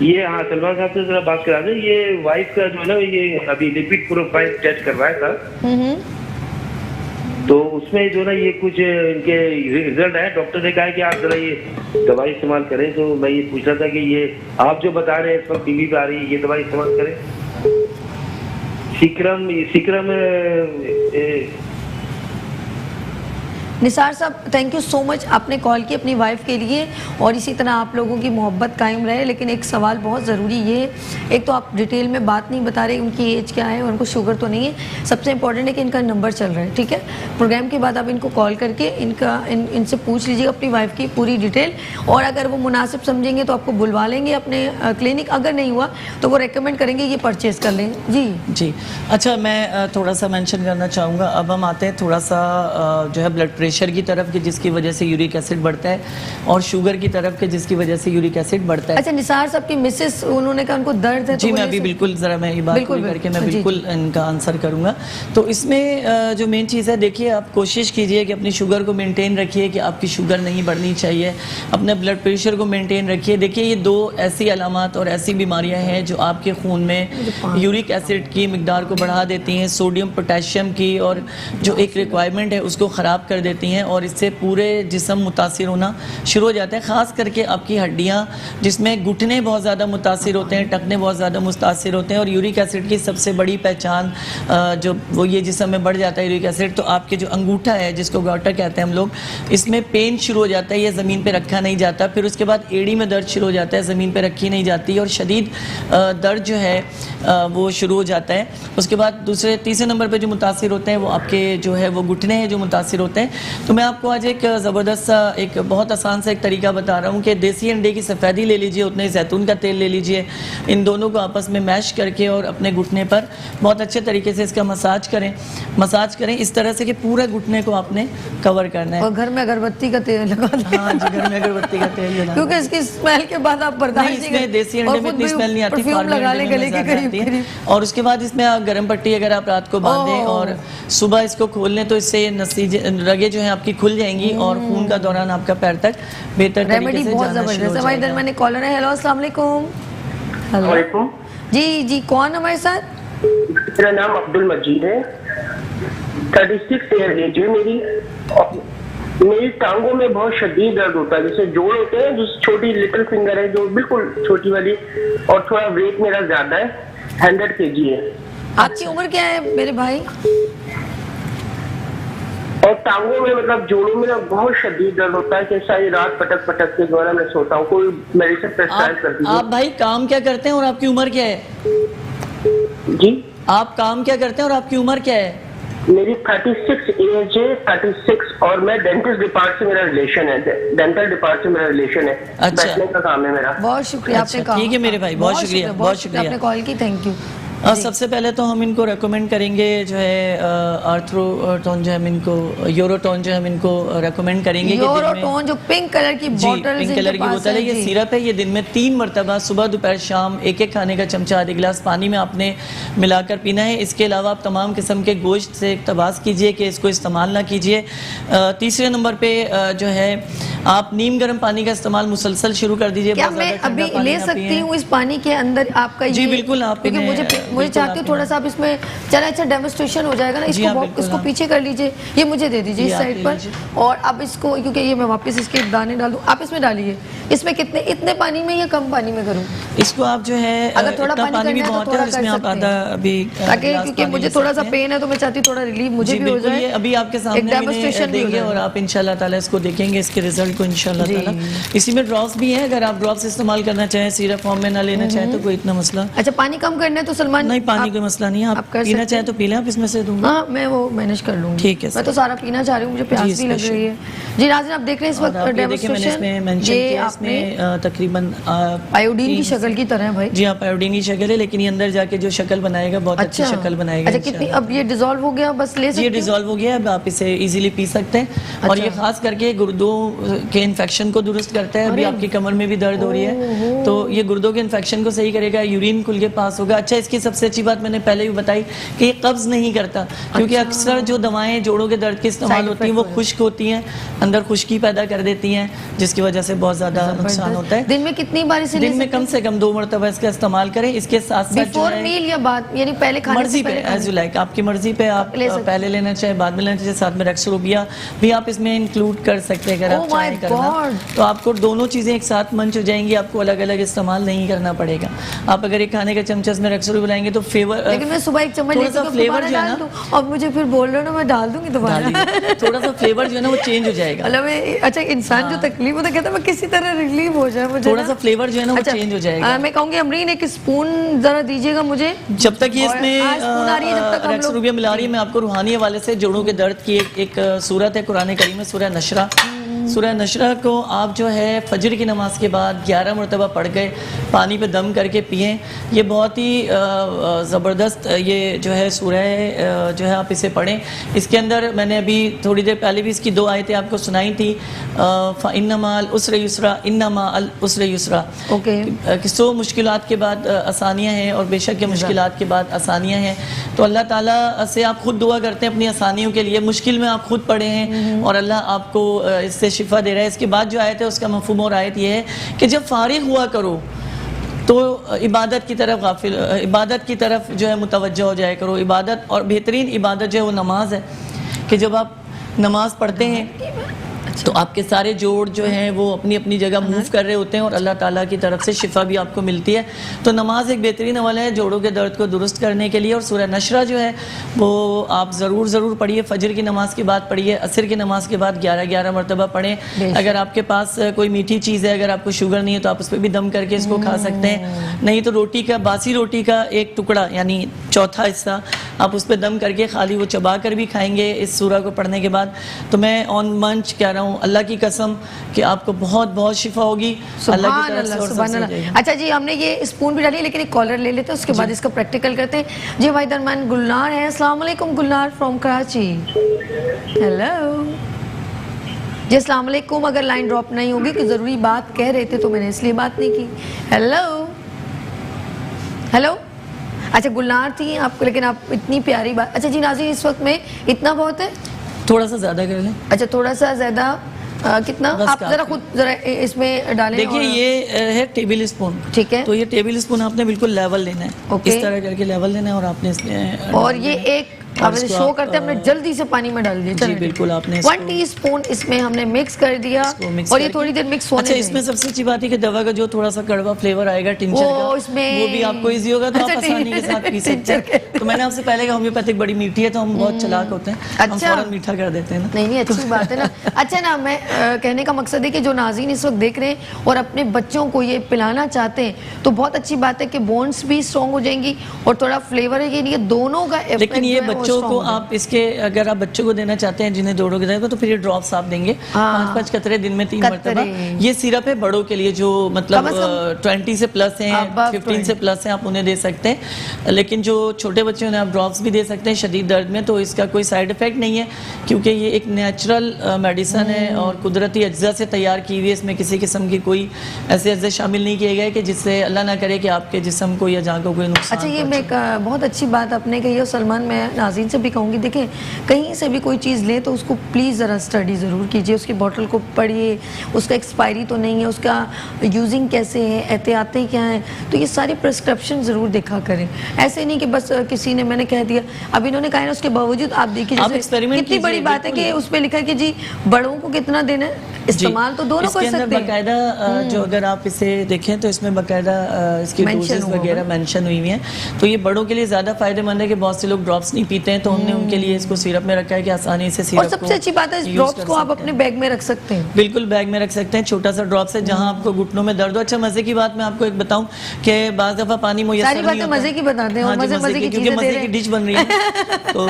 ये हाँ, सलमान साहब से जरा बात करा दें। ये वाइफ का जो है ना, ये अभी लिपिड प्रोफाइल टेस्ट करवाया था, तो उसमें जो ना ये कुछ इनके रिजल्ट है। डॉक्टर ने कहा है कि आप जरा ये दवाई इस्तेमाल करें। तो मैं ये पूछ रहा था कि ये आप जो बता रहे हैं इस वक्त टीवी पे आ रही है, ये दवाई इस्तेमाल करें। सिक्रम
निसार साहब, थैंक यू सो मच, आपने कॉल की अपनी वाइफ के लिए और इसी तरह आप लोगों की मोहब्बत कायम रहे। लेकिन एक सवाल बहुत ज़रूरी ये है, एक तो आप डिटेल में बात नहीं बता रहे उनकी एज क्या है और उनको शुगर तो नहीं है। सबसे इंपॉर्टेंट है कि इनका नंबर चल रहा है, ठीक है? प्रोग्राम के बाद आप इनको कॉल करके इनसे पूछ लीजिएगा अपनी वाइफ की पूरी डिटेल, और अगर वो मुनासिब समझेंगे तो आपको बुलवा लेंगे अपने क्लिनिक। अगर नहीं हुआ तो वो रेकमेंड करेंगे ये परचेज़ कर लें। जी।
अच्छा, मैं थोड़ा सा मेंशन करना चाहूँगा। अब हम आते हैं थोड़ा सा जो है ब्लड प्रेशर की तरफ कि जिसकी वजह से यूरिक एसिड बढ़ता है, और शुगर की तरफ के जिसकी वजह से यूरिक एसिड बढ़ता है।
अच्छा, निसार साहब की मिसेस, उन्होंने कहा उनको दर्द है।
जी, मैं अभी बिल्कुल ज़रा मैं ये बात पूरी करके मैं बिल्कुल इनका आंसर करूँगा। तो इसमें जो मेन चीज़ है, देखिए आप कोशिश कीजिए कि अपनी शुगर को मेंटेन रखिए, कि आपकी शुगर नहीं बढ़नी चाहिए। अपने ब्लड प्रेशर को मेंटेन रखिए। देखिए ये 2 ऐसी अलामात और ऐसी बीमारियाँ हैं जो आपके खून में यूरिक एसिड की मिकदार को बढ़ा देती हैं, सोडियम पोटेशियम की, और जो एक रिक्वायरमेंट है उसको ख़राब कर देती हैं, और इससे पूरे जिस्म मुतासिर होना शुरू हो जाता है। ख़ास करके आपकी हड्डियाँ, जिसमें घुटने बहुत ज़्यादा मुतासिर होते हैं, टखने बहुत ज़्यादा मुतासिर होते हैं। और यूरिक एसिड की सबसे बड़ी पहचान जो वो ये जिस्म में बढ़ जाता है यूरिक एसिड, तो आपके जो अंगूठा है जिसको गॉटर कहते हैं हम लोग, इसमें पेन शुरू हो जाता है, ये ज़मीन पर रखा नहीं जाता। फिर उसके बाद एड़ी में दर्द शुरू हो जाता है, ज़मीन पर रखी नहीं जाती, और शदीद दर्द जो है वो शुरू हो जाता है। उसके बाद तीसरे नंबर पर जो मुतासिर होते हैं वो आपके जो है वो घुटने हैं जो मुतासिर होते हैं। तो मैं आपको आज एक ज़बरदस्त सा, एक बहुत आसान सा एक तरीका बता रहा हूँ कि देसी अंडे की सफ़ेदी ले लीजिए, उतने जैतून का तेल ले लीजिए, इन दोनों को आपस में मैश करके और अपने घुटने पर बहुत अच्छे तरीके से इसका मसाज करें इस तरह से कि पूरा घुटने को आपने कवर करना है।
और घर में अगरबत्ती का तेल लगा दें।
हाँ जी, घर में अगरबत्ती का तेल लगाना,
क्योंकि इसकी स्मेल के बाद आप बर्दाश्त नहीं कर,
देसी अंडे में इतनी स्मेल नहीं आती,
परफ्यूम लगा लें गले के करीब।
और उसके बाद इसमें आप गर्म पट्टी अगर आप रात को बांधें और सुबह इसको खोल लें तो इससे रगे जो है आपकी खुल जाएंगी और खून का दौरान आपका पैर तक बेहतर तरीके से जाना शुरू हो जाएगा।
हमारे मैंने कॉलर है। हेलो, अस्सलाम वालेकुम। हेलो जी, कौन हमारे साथ?
मेरा नाम अब्दुल मजीद है। 36 ईयर एज है मेरी टांगों में बहुत शदीद दर्द होता है, जैसे जोड़ होते हैं, जो छोटी लिटिल फिंगर है जो बिल्कुल छोटी वाली, और थोड़ा वेट मेरा ज्यादा है, 100 kg है।
आपकी उम्र क्या है मेरे भाई?
और टांगों में मतलब जोड़ों में ना बहुत शदीद दर्द होता है कि सारी रात पटक के द्वारा मैं सोता हूँ। कोई मेडिसिन प्रेस्क्राइब कर दीजिए।
आप भाई काम क्या करते हैं और आपकी उम्र क्या है?
जी, आप
काम क्या करते हैं और आपकी उम्र क्या है?
मेरी 36 एज है, 36, और मैं डेंटिस्ट डिपार्ट से मेरा रिलेशन है, डेंटल डिपार्ट से मेरा रिलेशन है।
अच्छा,
बैठने का काम है मेरा।
बहुत शुक्रिया आपने कहा।
ठीक है मेरे भाई, बहुत शुक्रिया
आपने कॉल की, थैंक यू।
सबसे पहले तो हम इनको रेकमेंड करेंगे जो है आर्थ्रोटोन जो है हम इनको यूरोटोन जो है हम इनको रेकमेंड करेंगे कि दिन में
यूरोटोन जो पिंक कलर की
जी
बोतल
पिंक कलर की बोतल है, ये सिरप है। ये दिन में 3 मरतबा सुबह दोपहर शाम एक एक खाने का चमचा आधे गिलास पानी में आपने मिलाकर पीना है। इसके अलावा आप तमाम किस्म के गोश्त से इक़्तिबास कीजिए कि इसको इस्तेमाल ना कीजिए। तीसरे नंबर पे जो है आप नीम गर्म पानी का इस्तेमाल मुसलसल शुरू कर दीजिए।
क्या
बहुत
मैं
ज़्यादा ठंडा
अभी
पानी
ले
ना
सकती
पिएं।
हूँ इस पानी के अंदर आपका
जी
ये?
बिल्कुल आप
क्योंकि
इन्हें-
मुझे
बिल्कुल
चाहती हूँ
आप
थोड़ा सा आप इसमें चला अच्छा डेमोस्ट्रेशन हो जाएगा ना,
जी हाँ,
इसको
बिल्कुल
इसको
हाँ।
पीछे कर लीजिए, ये मुझे दे दीजिए
ये
इस
आप
साइड
ले
पर।
लीजिए।
और अब इसको क्योंकि ये मैं वापस इसके दाने डाल दूँ, आप इसमें डालिए। इसमें कितने इतने पानी में या कम पानी में करूँ?
इसको आप जो है
अगर थोड़ा
इतना
पानी
भी
करना है तो
बहुत है
थोड़ा
और इसमें
कर
आप
सकते
आधा
हैं।
अभी
ताकि
गिलास
क्योंकि
पानी
मुझे
ले
थोड़ा सा
सकते हैं।
पेन है तो मैं चाहती हूँ थोड़ा रिलीफ मुझे
जी
भी हो
बिल्कुल,
जाए।
ये अभी आपके
एक
सामने
डेमोस्ट्रेशन
मैंने
भी हो
देंगे और
जाए।
आप इंशाल्लाह ताला इसको देखेंगे इसके रिजल्ट को इंशाल्लाह
जी।
ताला। इसी में ड्रॉप्स भी हैं, अगर आप ड्रॉप्स इस्तेमाल करना चाहें सिरप फॉर्म में ना लेना चाहें तो कोई इतना मसला
अच्छा पानी कम करना है तो सलमान
नहीं, पानी
आप-
कोई मसला नहीं है। आप
कर
पीना
सकते
चाहें तो पी लें, आप इसमें से दूंगा।
हाँ मैं वो मैनेज कर लूँगी।
ठीक है
मैं तो
सर।
सारा पीना चाह रही हूँ, मुझे प्यास
जी,
भी लग
स्पेशल।
रही है। जी नाज़रीन आप देख रहे हैं इस
और
वक्त
आप ये देखिए मैंने इसमें मेंशन
ये
किया
आपने
इसमें तकरीबन
आयोडीन की
3
शक्ल की तरह है भाई।
जी हाँ आयोडीन की शक्ल है, लेकिन ये अंदर जाके जो शक्ल बनाएगा बहुत अच्छी शक्ल बनाएगा।
अच्छा कितनी अब ये डिसॉल्व हो गया बस ले
ये
सकती हूँ?
डिसॉल्व हो गया है, अब आप इसे इजीली पी सकते हैं। और ये खास करके गुर्दों के इन्फेक्शन को दुरुस्त करता है। अभी आपकी कमर में भी दर्द हो रही है तो ये गुर्दों के इन्फेक्शन को सही करेगा, यूरिन खुल के पास होगा। अच्छा इसकी सबसे अच्छी बात मैंने पहले भी बताई कि ये कब्ज नहीं करता, क्योंकि अक्सर जो दवाएं जोड़ों के दर्द के इस्तेमाल होती हैं वो खुश्क होती हैं, अंदर खुश्की पैदा कर देती हैं, जिसकी वजह से बहुत ज्यादा नुकसान होता है।
दिन में कितनी बार इसे
दिन में कम से कम 2 मरतबा इसका इस्तेमाल करें। इसके साथ साथ जो
बिफोर
है
मील या बाद यानी पहले खाने
मर्जी
से
पे
पहले
एज यू लाइक, आपकी मर्जी पे आप
ले सकते
पहले लेना चाहे बाद में लेना चाहे। साथ में रेक्सोबिया भी आप इसमें इंक्लूड कर सकते हैं अगर
Oh
आप
my
चाहें करना
God!
तो आपको दोनों चीज़ें एक साथ मंच हो जाएंगी, आपको अलग अलग इस्तेमाल नहीं करना पड़ेगा। आप अगर एक खाने का चमचा में रेक्सोबिया बनाएंगे तो फ्लेवर
लेकिन मैं सुबह एक चम्मच
थोड़ा
लेती
सा
हूँ,
फ्लेवर
दोबारा
जो है
डाल
ना
दूँ और मुझे फिर बोल रहे हो ना मैं डाल दूंगी दोबारा।
डालिए, थोड़ा सा फ्लेवर जो है ना वो चेंज हो जाएगा।
मतलब अच्छा इंसान जो तकलीफ होता है कहता है मैं किसी तरह रिलीफ हो जाए मुझे
थोड़ा
ना।
सा फ्लेवर जो है ना वो
अच्छा,
चेंज हो जाएगा।
मैं कहूँगी अमरीन एक स्पून जरा दीजिएगा मुझे।
जब तक ये
और
इसमें
आज स्पून आ रही है, जब तक हम लोग-
रेक्सोबिया मिला रही है, मैं आपको रूहानी हवाले से जोड़ों के दर्द की एक सूरत है कुरान करीम में, सूरह नशरा। सूरह नशरा को आप जो है फजर की नमाज के बाद 11 मरतबा पढ़ के पानी पे दम करके पिएं। ये बहुत ही ज़बरदस्त ये जो है सूरह जो है आप इसे पढ़ें। इसके अंदर मैंने अभी थोड़ी देर पहले भी इसकी 2 आयतें आपको सुनाई थी। इन्नमा अल उसर युसरा, इन्नमा अल उसर युसरा।
ओके
कि 100 मुश्किलात के बाद आसानियाँ हैं और बेशक ये मुश्किलात के बाद आसानियाँ हैं। तो अल्लाह ताला से आप खुद दुआ करते हैं अपनी आसानियों के लिए, मुश्किल में आप खुद पढ़े हैं और अल्लाह आपको इससे शिफा दे रहा है। इसके बाद जो आयत है उसका मफहूम और आयत ये है कि जब फारिग हुआ करो तो इबादत की तरफ गाफिल, इबादत की तरफ जो है मुतवज्जह हो जाया करो। इबादत और बेहतरीन इबादत जो है वो नमाज है कि जब आप नमाज पढ़ते हैं तो आपके सारे जोड़ जो हैं वो अपनी अपनी जगह मूव कर रहे होते हैं और अल्लाह ताला की तरफ से शिफा भी आपको मिलती है। तो नमाज एक बेहतरीन हवाला है जोड़ों के दर्द को दुरुस्त करने के लिए। और सूरह नशरा जो है वो आप ज़रूर पढ़िए, फजर की नमाज के बाद पढ़िए, असर की नमाज के बाद 11 मरतबा पढ़ें। अगर आपके पास कोई मीठी चीज़ है, अगर आपको शुगर नहीं है तो आप उस पर भी दम करके इसको खा सकते हैं। नहीं तो रोटी का, बासी रोटी का एक टुकड़ा यानी चौथा हिस्सा आप उस पर दम करके खाली वो चबा कर भी खाएंगे इस सूरह को पढ़ने के बाद। तो मैं ऑन मंच कह रहा हूँ अल्लाह की कसम कि आपको बहुत बहुत शिफा होगी अल्लाह की तरफ से और
सुभान
सबसे
अल्लाह।
जाएगा।
अच्छा जी हमने ये स्पून भी डाली लेकिन एक कॉलर ले लेते हैं उसके बाद इसका प्रैक्टिकल करते हैं। जी भाई दरमान गुलनार है, अस्सलाम वालेकुम गुलनार फ्रॉम कराची। हेलो जी अस्सलाम वालेकुम। अगर लाइन ड्रॉप नहीं होगी कि ज़रूरी बात कह रहे थे तो मैंने इसलिए बात नहीं की। हेलो हेलो अच्छा गुलनार थी आप, लेकिन आप इतनी प्यारी बात। अच्छा जी नाज़रीन इस वक्त में इतना बहुत है,
थोड़ा सा ज़्यादा कर लें।
अच्छा थोड़ा सा ज़्यादा कितना
बस
आप
काफी।
जरा खुद जरा इसमें डालें।
देखिए
और-
ये है टेबल स्पून,
ठीक है।
तो ये टेबल स्पून आपने बिल्कुल लेवल लेना है,
ओके।
इस तरह करके लेवल लेना है और आपने इसमें
और ये एक
और
आप
इसको
शो
आप,
करते हैं हमने जल्दी से पानी में डाल दिया।
जी,
चलिए
बिल्कुल, आपने
1 टीस्पून इसमें हमने मिक्स कर दिया
इसको mix
और ये
करके-
थोड़ी देर मिक्स होने
अच्छा
दें।
इसमें सबसे अच्छी बात है कि दवा का जो थोड़ा सा कड़वा फ्लेवर आएगा टिंचर
वो
का
इसमें-
वो भी आपको इजी होगा तो आप
अच्छा,
आसानी के साथ पी सकते
टिंचर
हैं। तो मैंने आपसे पहले कहा होम्योपैथिक बड़ी मीठी है तो हम बहुत चालाक होते हैं, हम
अच्छा।
फौरन मीठा कर देते हैं ना।
नहीं अच्छी बात है ना। अच्छा ना मैं कहने का मकसद है कि जो नाज़रीन इस वक्त देख रहे हैं और अपने बच्चों को ये पिलाना चाहते हैं तो बहुत अच्छी बात है कि बोन्स भी स्ट्रॉन्ग हो जाएंगी और थोड़ा फ्लेवर है ये दोनों का effect
लेकिन ये
जो है वो
बच्चों
strong
को
हो जाए।
आप इसके, अगर आप बच्चों को देना चाहते हैं जिन्हें जोड़ों के दर्द है, तो फिर ये ड्रॉप्स आप देंगे
हाँ।
5-5 कतरे दिन में 3
कतरे।
मरतबा। ये सिरप है बड़ों के लिए जो मतलब
कम से कम
20 से प्लस हैं,
above
15 से प्लस हैं, आप उन्हें दे सकते हैं। लेकिन जो छोटे बच्चे उन्हें आप ड्रॉप्स भी दे सकते हैं शदीद दर्द में, तो इसका कोई साइड इफेक्ट नहीं है, क्योंकि ये एक नेचुरल मेडिसन है और कुदरती अज्जा से तैयार की हुई है। इसमें किसी किस्म की कोई ऐसे अज्जा शामिल नहीं किए गए कि जिससे अल्लाह ना करे कि आपके जिस्म को या जान को कोई नुकसान
अच्छा, ये मैं एक बहुत अच्छी बात आपने कही है सलमान, मैं नाज़रीन से भी कहूँगी, देखें कहीं से भी कोई चीज़ लें तो उसको प्लीज़ ज़रा स्टडी ज़रूर कीजिए, उसकी बॉटल को पढ़िए, उसका एक्सपायरी तो नहीं है, उसका यूजिंग कैसे है, एहतियातें क्या हैं, तो ये सारी प्रिस्क्रिप्शन ज़रूर देखा करें। ऐसे नहीं कि बस किसी ने मैंने कह दिया, अब इन्होंने कहा है ना, उसके बावजूद आप देखिए
आप
जैसे
experiment
कितनी बड़ी
कीजिए,
बात है कि
बिल्कुल।
उस पर लिखा है कि जी बड़ों को कितना देना है, इस्तेमाल तो दोनों
इसके
कर
अंदर
सकते हैं।
बाकायदा जो अगर आप इसे देखें तो इसमें बाकायदा इसकी
Mention
डोजेस
हुआ
वगैरह
होगा।
मेंशन हुई हुई हैं, तो ये बड़ों के लिए ज़्यादा फायदेमंद है कि बहुत से लोग ड्रॉप्स नहीं पीते हैं, तो हमने उनके लिए इसको सिरप में रखा है कि आसानी से सिरप
और सबसे अच्छी बात है, इस
use
ड्रॉप्स
कर
को आप
सकते
अपने
हैं।
बैग में रख सकते हैं।
बिल्कुल बैग में रख सकते हैं, छोटा सा ड्रॉप्स है, जहां आपको घुटनों में दर्द हो। अच्छा, मजे की बात मैं आपको एक बताऊं कि बाज़ दफ़ा पानी मुयस्सर
सारी
नहीं
बातें
होता।
मजे की बताते हैं और
हाँ जी,
मजे की
क्योंकि
चीजें दे
मजे
रहे
की
हैं।
डिश बन रही है तो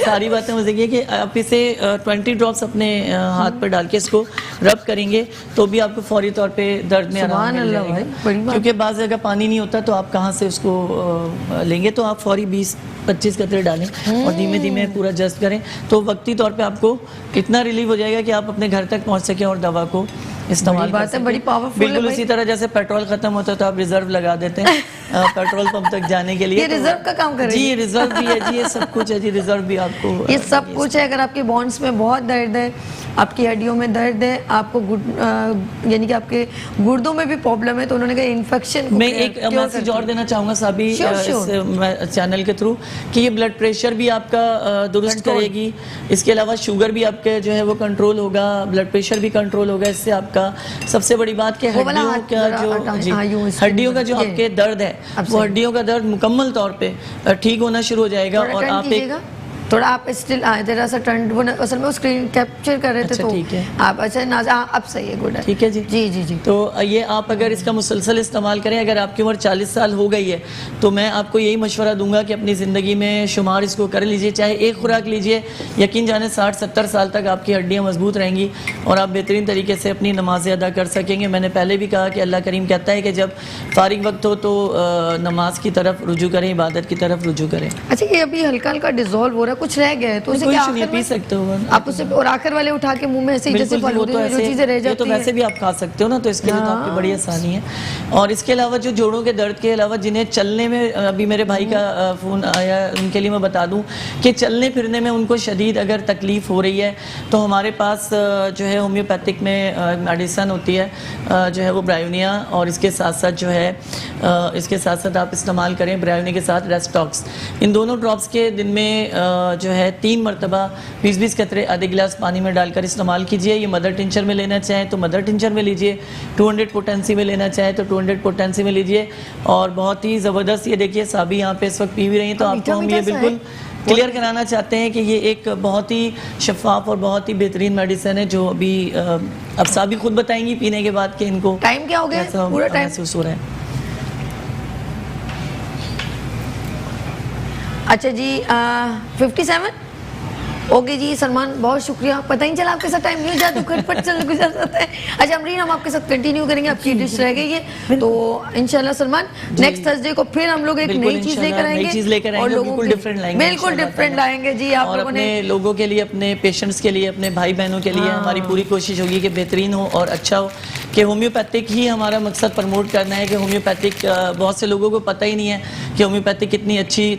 सारी बातें मजे की है कि आप इसे 20 ड्रॉप्स अपने हाथ पर डाल के इसको रब करेंगे तो भी आपको फौरी तौर पे दर्द में आराम
सुभान
मिल
अल्लाह
जाएगा।
भाई, बड़ी बात।
क्योंकि बाज़ जगह पानी नहीं होता तो आप कहाँ से उसको लेंगे, तो आप फौरी 20-25 कतरे डालें और धीमे धीमे पूरा जस्ट करें, तो वक्ती तौर पे आपको इतना रिलीफ हो जाएगा कि आप अपने घर तक पहुंच सकें और दवा को इस्तेमाल
बड़ी
कर
बात है,
सकें।
बड़ी powerful है
बिल्कुल
भाई।
उसी तरह जैसे पेट्रोल खत्म होता है तो आप रिजर्व लगा देते हैं पेट्रोल पंप तक जाने के लिए।
ये
तो-
रिजर्व का काम करेगी।
जी, ये रिजर्व भी है जी, ये सब कुछ है जी, रिजर्व भी आपको
ये सब कुछ है। अगर आपके बॉन्ड्स में बहुत दर्द है, आपकी हड्डियों में दर्द है, आपको यानी कि आपके गुर्दों में भी प्रॉब्लम है, तो उन्होंने कहा इन्फेक्शन
मैं एक मैसेज और देना चाहूँगा साबी
Sure.
इस चैनल के थ्रू कि ये ब्लड प्रेशर भी आपका दुरुस्त
Control.
करेगी, इसके अलावा शुगर भी आपके जो है वो कंट्रोल होगा, ब्लड प्रेशर भी कंट्रोल होगा। इससे आपका सबसे बड़ी बात कि
वो वाला
हड्डियों
हाथ
का
जरा हटाएं।
जी,
हाँ, यूं इसके
हड्डियों का जो
ये।
आपके दर्द है
अब
वो
सही।
हड्डियों का दर्द मुकम्मल तौर पे ठीक होना शुरू हो जाएगा।
थोड़ा
और
टर्न
आप एक
कीजिएगा, थोड़ा आप स्टिल जरा सा टर्न, वो असल में वो स्क्रीन कैप्चर कर रहे थे
अच्छा,
तो
ठीक है।
आप अच्छा ना, अब सही है, गुड है,
ठीक है जी।
जी जी जी।
तो ये आप अगर इसका मुसलसल इस्तेमाल करें, अगर आपकी उम्र 40 साल हो गई है तो मैं आपको यही मशवरा दूंगा कि अपनी ज़िंदगी में शुमार इसको कर लीजिए, चाहे एक खुराक लीजिए, यकीन जाने 60-70 साल तक आपकी हड्डियाँ मजबूत रहेंगी और आप बेहतरीन तरीके से अपनी नमाज़ें अदा कर सकेंगे। मैंने पहले भी कहा कि अल्लाह करीम कहता है कि जब फारिग वक्त हो तो नमाज की तरफ रुजू करें, इबादत की तरफ रुजू करें।
अच्छा, ये अभी हल्का हल्का डिजोल्व हो रहा है, कुछ रह गया है तो उसे
कोई
क्या
इशू नहीं,
आखिर
पी
में
सकते हो
आप उसे, और आखिर वाले उठा के मुंह में ऐसे ही जैसे
बिल्कुल, वो
फालूदे
तो
में जो
ऐसे
चीजें रह
ये तो
जाती
वैसे
हैं।
भी आप खा सकते हो ना, तो इसके लिए तो आपकी बड़ी आसानी है। और इसके अलावा जो जोड़ों के दर्द के अलावा जिन्हें चलने में, अभी मेरे भाई का फ़ोन आया, उनके लिए मैं बता दूं कि चलने फिरने में उनको शदीद अगर तकलीफ़ हो रही है तो हमारे पास जो है होम्योपैथिक में मेडिसन होती है जो है वो ब्रायोनिया, और इसके साथ साथ जो है इसके साथ साथ आप इस्तेमाल करें ब्रायोनिया के साथ रेस्टॉक्स। इन दोनों ड्रॉप्स के दिन में जो है 3 मरतबा 20-20 कतरे आधे गिलास पानी में डालकर इस्तेमाल कीजिए। ये मदर टिंचर में लेना चाहें तो मदर टिंचर में लीजिए, 200 पोटेंसी में लेना चाहें तो 200 पोटेंसी में लीजिए। और बहुत ही ज़बरदस्त, ये देखिए साबी यहाँ पे इस वक्त पी भी रही हैं, तो आपको हम ये बिल्कुल क्लियर कराना चाहते हैं कि ये एक बहुत ही शफाफ और बहुत ही बेहतरीन मेडिसिन है जो अभी अब साबी खुद बताएंगी पीने के बाद कि इनको
टाइम क्या हो गया?
कैसा
पूरा टाइम
महसूस हो रहा है।
अच्छा जी, 57 ओके जी। सलमान बहुत शुक्रिया, पता ही नहीं चला आपके साथ टाइम नहीं हो जाता, खटपट चल गुजर जाता है। अच्छा अमरीन, हम आपके साथ कंटिन्यू करेंगे, आपकी डिश रह गई है तो इंशाल्लाह सलमान नेक्स्ट थर्सडे को फिर हम लोग एक
बिल्कुल,
नई चीज
इंशाल्लाह,
लेकर आएंगे,
नई चीज़ लेकर आएंगे,
लोगों
बिल्कुल
के-
डिफरेंट लाएंगे,
बिल्कुल
इंशाल्लाह
डिफरेंट
ताला।
लाएंगे जी। आप
और
लोगों ने
अपने लोगों के लिए, अपने पेशेंट्स के लिए, अपने भाई बहनों के लिए हमारी पूरी कोशिश होगी कि बेहतरीन हो और अच्छा हो, कि होम्योपैथिक ही हमारा मकसद प्रमोट करना है। कि होम्योपैथिक बहुत से लोगों को पता ही नहीं है कि होम्योपैथिक कितनी अच्छी